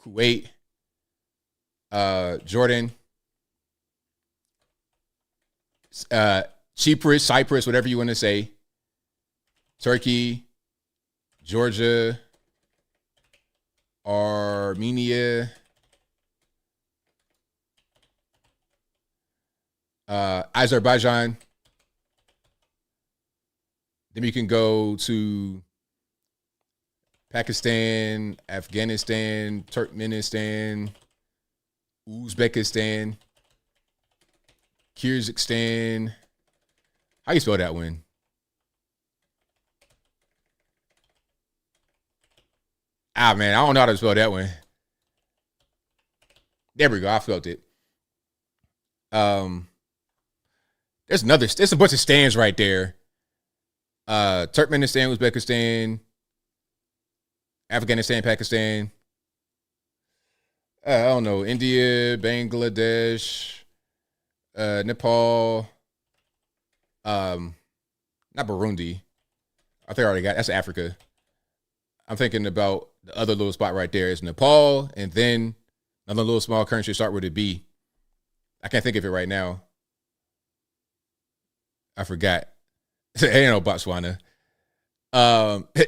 Kuwait, Jordan, Cyprus, whatever you want to say, Turkey, Georgia, Armenia, Azerbaijan. Then you can go to Pakistan, Afghanistan, Turkmenistan, Uzbekistan, Kyrgyzstan. How you spell that one? Ah, man, I don't know how to spell that one. There we go. I felt it. There's a bunch of stands right there. Turkmenistan, Uzbekistan, Afghanistan, Pakistan. I don't know. India, Bangladesh, Nepal. Not Burundi. I think I already got that's Africa. I'm thinking about the other little spot right there is Nepal, and then another little small country start with a B. I can't think of it right now. I forgot. Ain't no Botswana.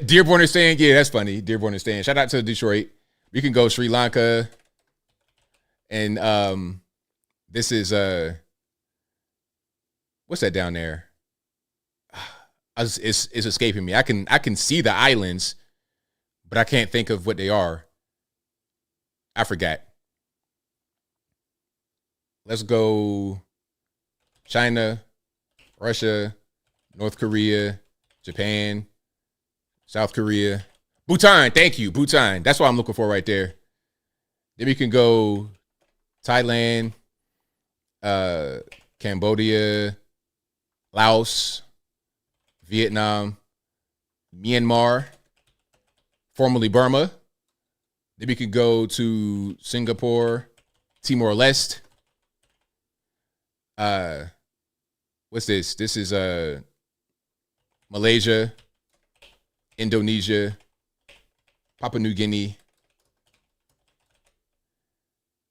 Dearborn is saying, yeah, that's funny. Dearborn is saying, shout out to Detroit. We can go Sri Lanka. And this is what's that down there? It's escaping me. I can see the islands, but I can't think of what they are. I forgot. Let's go China, Russia, North Korea, Japan, South Korea, Bhutan. Thank you, Bhutan. That's what I'm looking for right there. Then we can go Thailand, Cambodia, Laos, Vietnam, Myanmar, formerly Burma. Then we could go to Singapore, Timor-Leste. What's this? This is Malaysia, Indonesia, Papua New Guinea,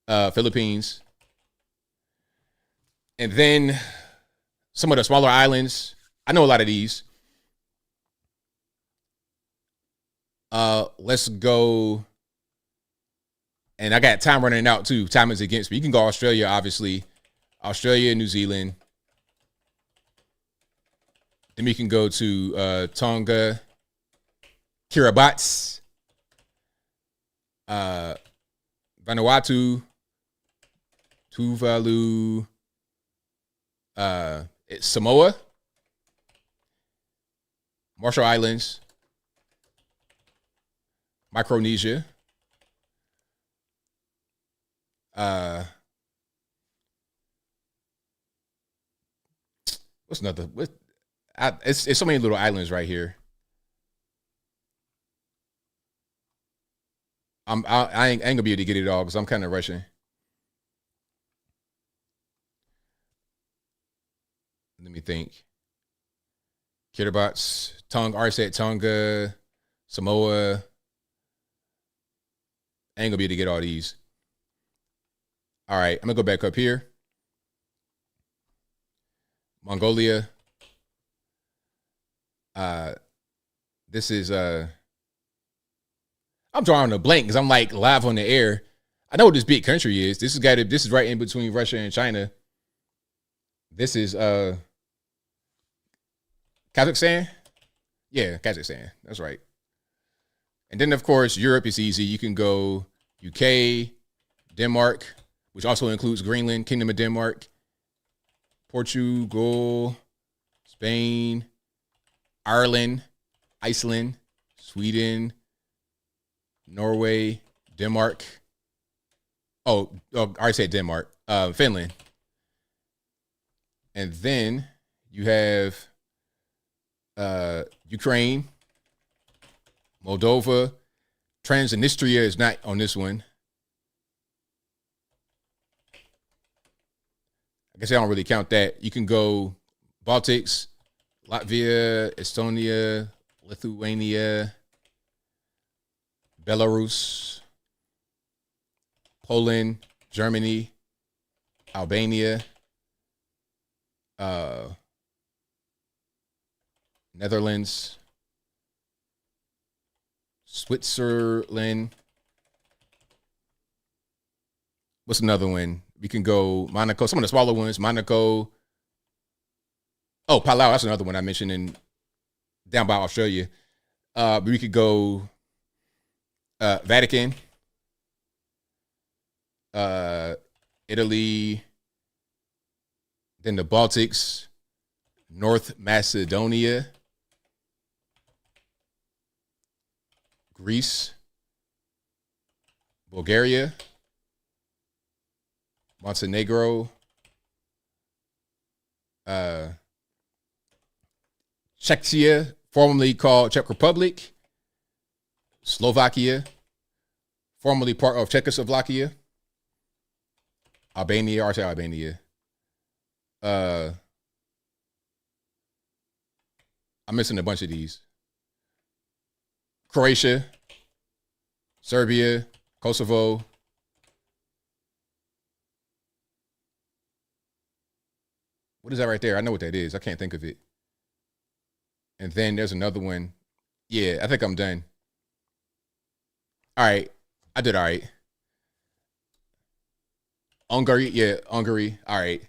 Philippines, and then some of the smaller islands. I know a lot of these. Let's go. And I got time running out too. Time is against me. You can go Australia, obviously. Australia, New Zealand. Then we can go to Tonga, Kiribati, Vanuatu, Tuvalu, Samoa, Marshall Islands, Micronesia, what's another? It's so many little islands right here. I ain't gonna be able to get it all because I'm kind of rushing. Let me think. Kiribati, Tonga, Samoa. I ain't gonna be able to get all these. All right, I'm gonna go back up here. Mongolia. This is I'm drawing a blank because I'm like live on the air. I know what this big country is. This is right in between Russia and China. This is Kazakhstan. Yeah, Kazakhstan. That's right. And then of course Europe is easy. You can go UK, Denmark, which also includes Greenland, Kingdom of Denmark, Portugal, Spain, Ireland, Iceland, Sweden, Norway, Denmark. I already said Denmark. Finland. And then you have Ukraine, Moldova. Transnistria is not on this one. I guess I don't really count that. You can go Baltics, Latvia, Estonia, Lithuania, Belarus, Poland, Germany, Albania, Netherlands, Switzerland. What's another one? We can go Monaco. Some of the smaller ones, Monaco. Oh, Palau. That's another one I mentioned down by Australia. But we could go Vatican, Italy, Then the Baltics, North Macedonia, Greece, Bulgaria, Montenegro, Czechia, formerly called Czech Republic, Slovakia, formerly part of Czechoslovakia, Albania, or say Albania. I'm missing a bunch of these. Croatia, Serbia, Kosovo. What is that right there? I know what that is. I can't think of it. And then there's another one. Yeah, I think I'm done. All right. I did all right. Hungary. Yeah, Hungary. All right.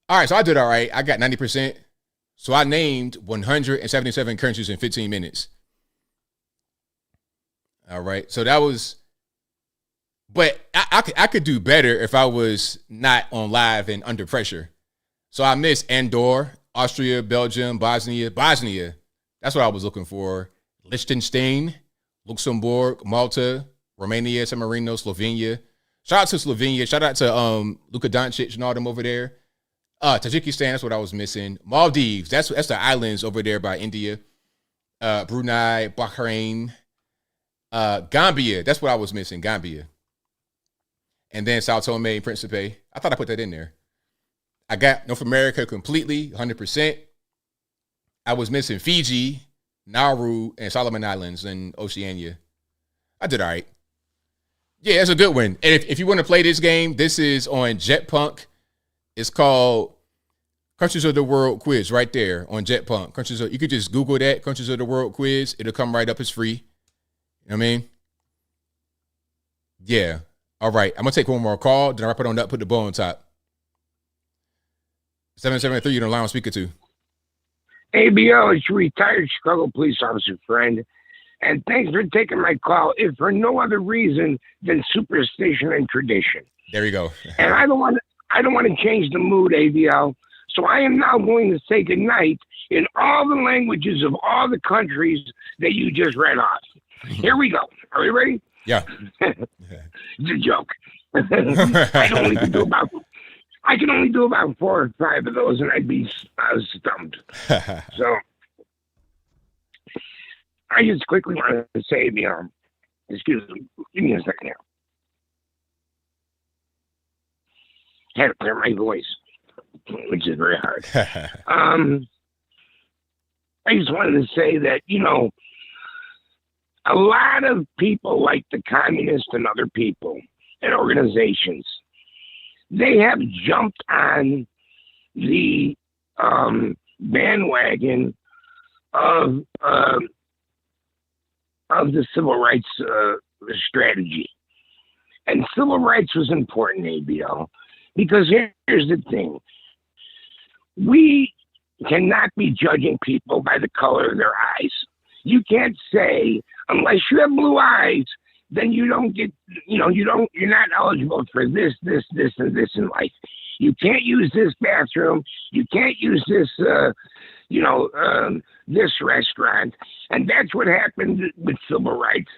All right, so I did all right. I got 90%. So I named 177 countries in 15 minutes. All right. So that was, but I could do better if I was not on live and under pressure. So I missed Andorra, Austria, Belgium, Bosnia. That's what I was looking for. Liechtenstein, Luxembourg, Malta, Romania, San Marino, Slovenia. Shout out to Slovenia. Shout out to Luka Doncic and all them over there. Tajikistan, that's what I was missing. Maldives, that's the islands over there by India. Brunei, Bahrain, Gambia, that's what I was missing, Gambia. And then Sao Tome and Principe. I thought I put that in there. I got North America completely, 100%. I was missing Fiji, Nauru, and Solomon Islands and Oceania. I did all right. Yeah, it's a good one. And if you want to play this game, this is on Jetpunk. It's called Countries of the World Quiz right there on Jetpunk. You could just Google that, Countries of the World Quiz. It'll come right up. It's free. You know what I mean? Yeah. All right. I'm going to take one more call. Then I'll wrap it on up, put the bow on top. 773, you're on the line, speaker to. ABL is your retired Chicago police officer friend. And thanks for taking my call, if for no other reason than superstition and tradition. There you go. And I don't want to change the mood, ABL. So I am now going to say goodnight in all the languages of all the countries that you just read off. Here we go. Are we ready? Yeah. It's a joke. I can only do about 4 or 5 of those, and I'd be stumped. So I just quickly wanted to say, excuse me, give me a second here. Had to clear my voice, which is very hard. I just wanted to say that, a lot of people like the communists and other people and organizations, they have jumped on the bandwagon of the civil rights strategy. And civil rights was important, ABL. Because here's the thing. We cannot be judging people by the color of their eyes. You can't say, unless you have blue eyes, then you don't get, you're not eligible for this, and this in life. You can't use this bathroom. You can't use this, this restaurant. And that's what happened with civil rights.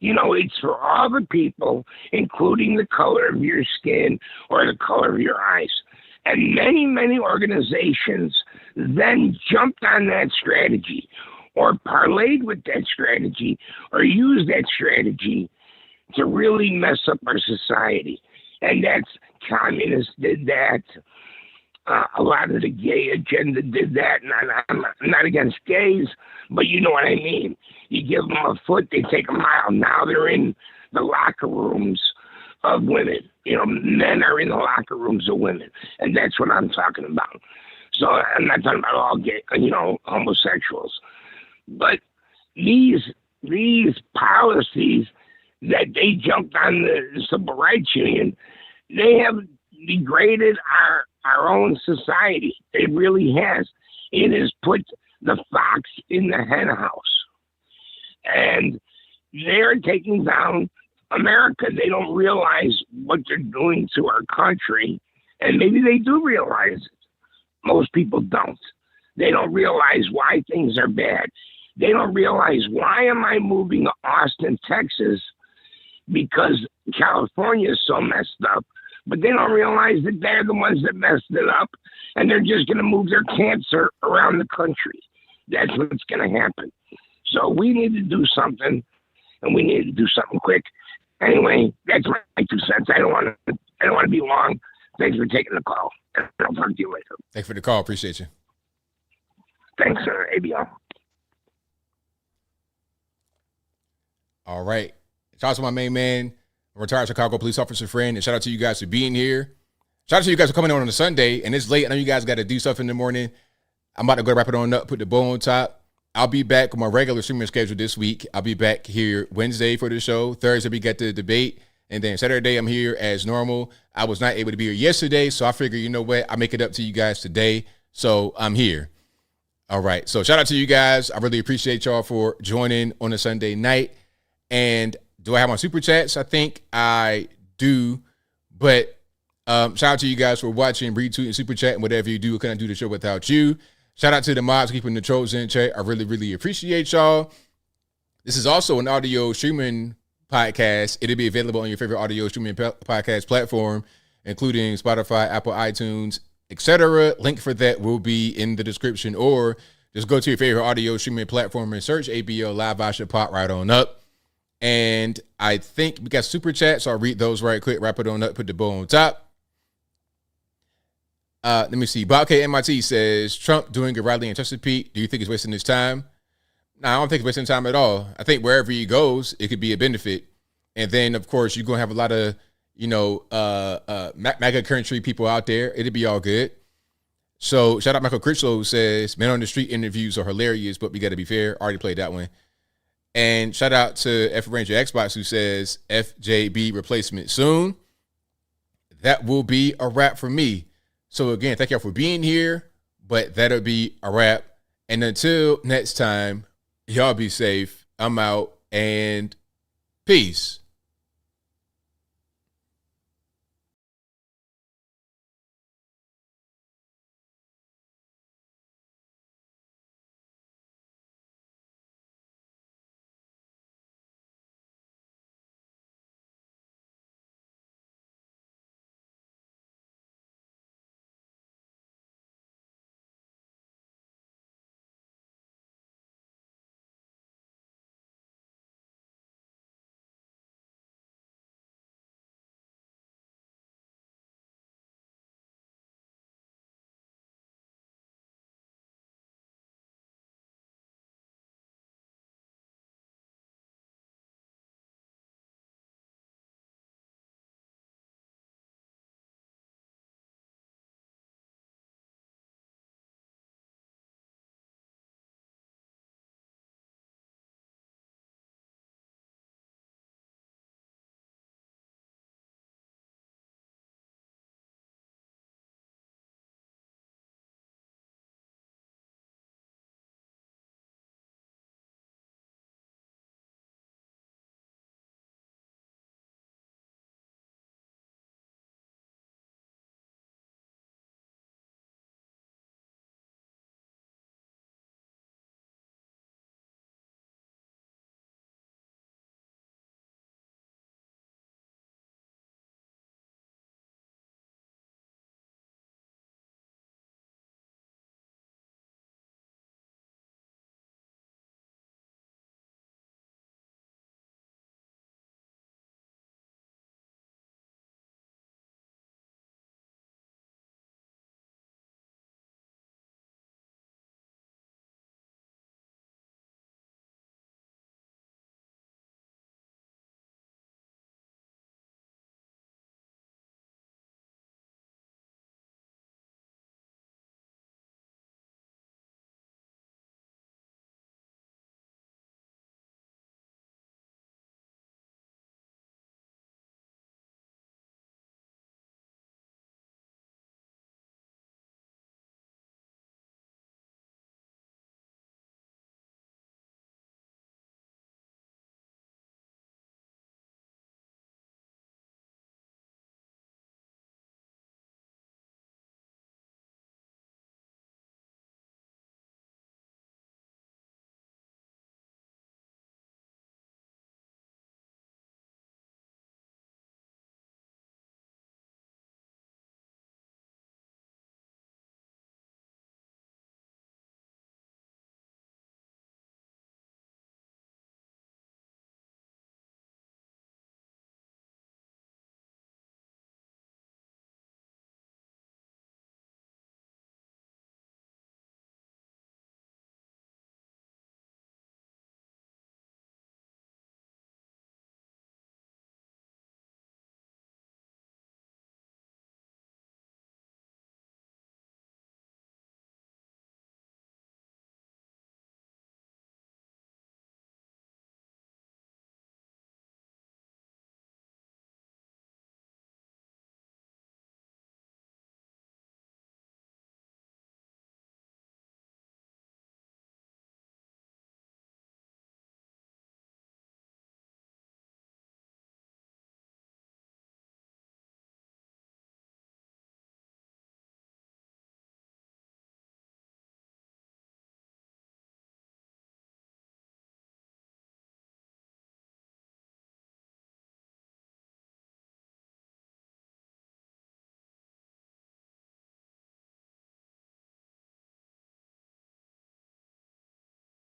It's for all the people, including the color of your skin or the color of your eyes. And many, many organizations then jumped on that strategy or parlayed with that strategy or used that strategy to really mess up our society. And that's communists did that. A lot of the gay agenda did that. And I'm not against gays, but you know what I mean. You give them a foot, they take a mile. Now they're in the locker rooms of women. Men are in the locker rooms of women. And that's what I'm talking about. So I'm not talking about all gay, homosexuals. But these policies that they jumped on the Civil Rights Union, they have degraded our own society. It really has. It has put the fox in the hen house. And they're taking down America. They don't realize what they're doing to our country And maybe they do realize it. Most people don't. They don't realize why things are bad. They don't realize, why am I moving to Austin, Texas? Because California is so messed up. But they don't realize that they're the ones that messed it up, and they're just going to move their cancer around the country. That's what's going to happen. So we need to do something, and we need to do something quick. Anyway, that's my 2 cents. I don't want to be long. Thanks for taking the call. I'll talk to you later. Thanks for the call. Appreciate you. Thanks, ABL. All right. Shout out to my main man, retired Chicago police officer friend, and shout out to you guys for being here. Shout out to you guys for coming on a Sunday, and it's late. I know you guys got to do stuff in the morning. I'm about to go wrap it on up, put the bow on top. I'll be back with my regular streaming schedule this week. I'll be back here Wednesday for the show. Thursday, we get the debate. And then Saturday, I'm here as normal. I was not able to be here yesterday, so I figure, you know what? I'll make it up to you guys today. So I'm here. All right. So shout out to you guys. I really appreciate y'all for joining on a Sunday night. And do I have my super chats? I think I do. But shout out to you guys for watching, retweeting, super chat, and whatever you do. I couldn't do the show without you. Shout out to the mods keeping the trolls in check. I really, really appreciate y'all. This is also an audio streaming podcast. It'll be available on your favorite audio streaming podcast platform, including Spotify, Apple, iTunes, etc. Link for that will be in the description, or just go to your favorite audio streaming platform and search ABL Live. I should pop right on up. And I think we got super chats, so I'll read those right quick, wrap it on up, put the bow on top. Let me see. Bob K. MIT says, Trump doing a rally in Chesapeake. Do you think he's wasting his time? No, I don't think he's wasting time at all. I think wherever he goes, it could be a benefit. And then, of course, you're going to have a lot of, MAGA country people out there. It'll be all good. So shout out Michael Critchlow, who says, men on the street interviews are hilarious, but we got to be fair. Already played that one. And shout out to F Ranger Xbox, who says, FJB replacement soon. That will be a wrap for me. So again, thank y'all for being here, but that'll be a wrap. And until next time, y'all be safe. I'm out, and peace.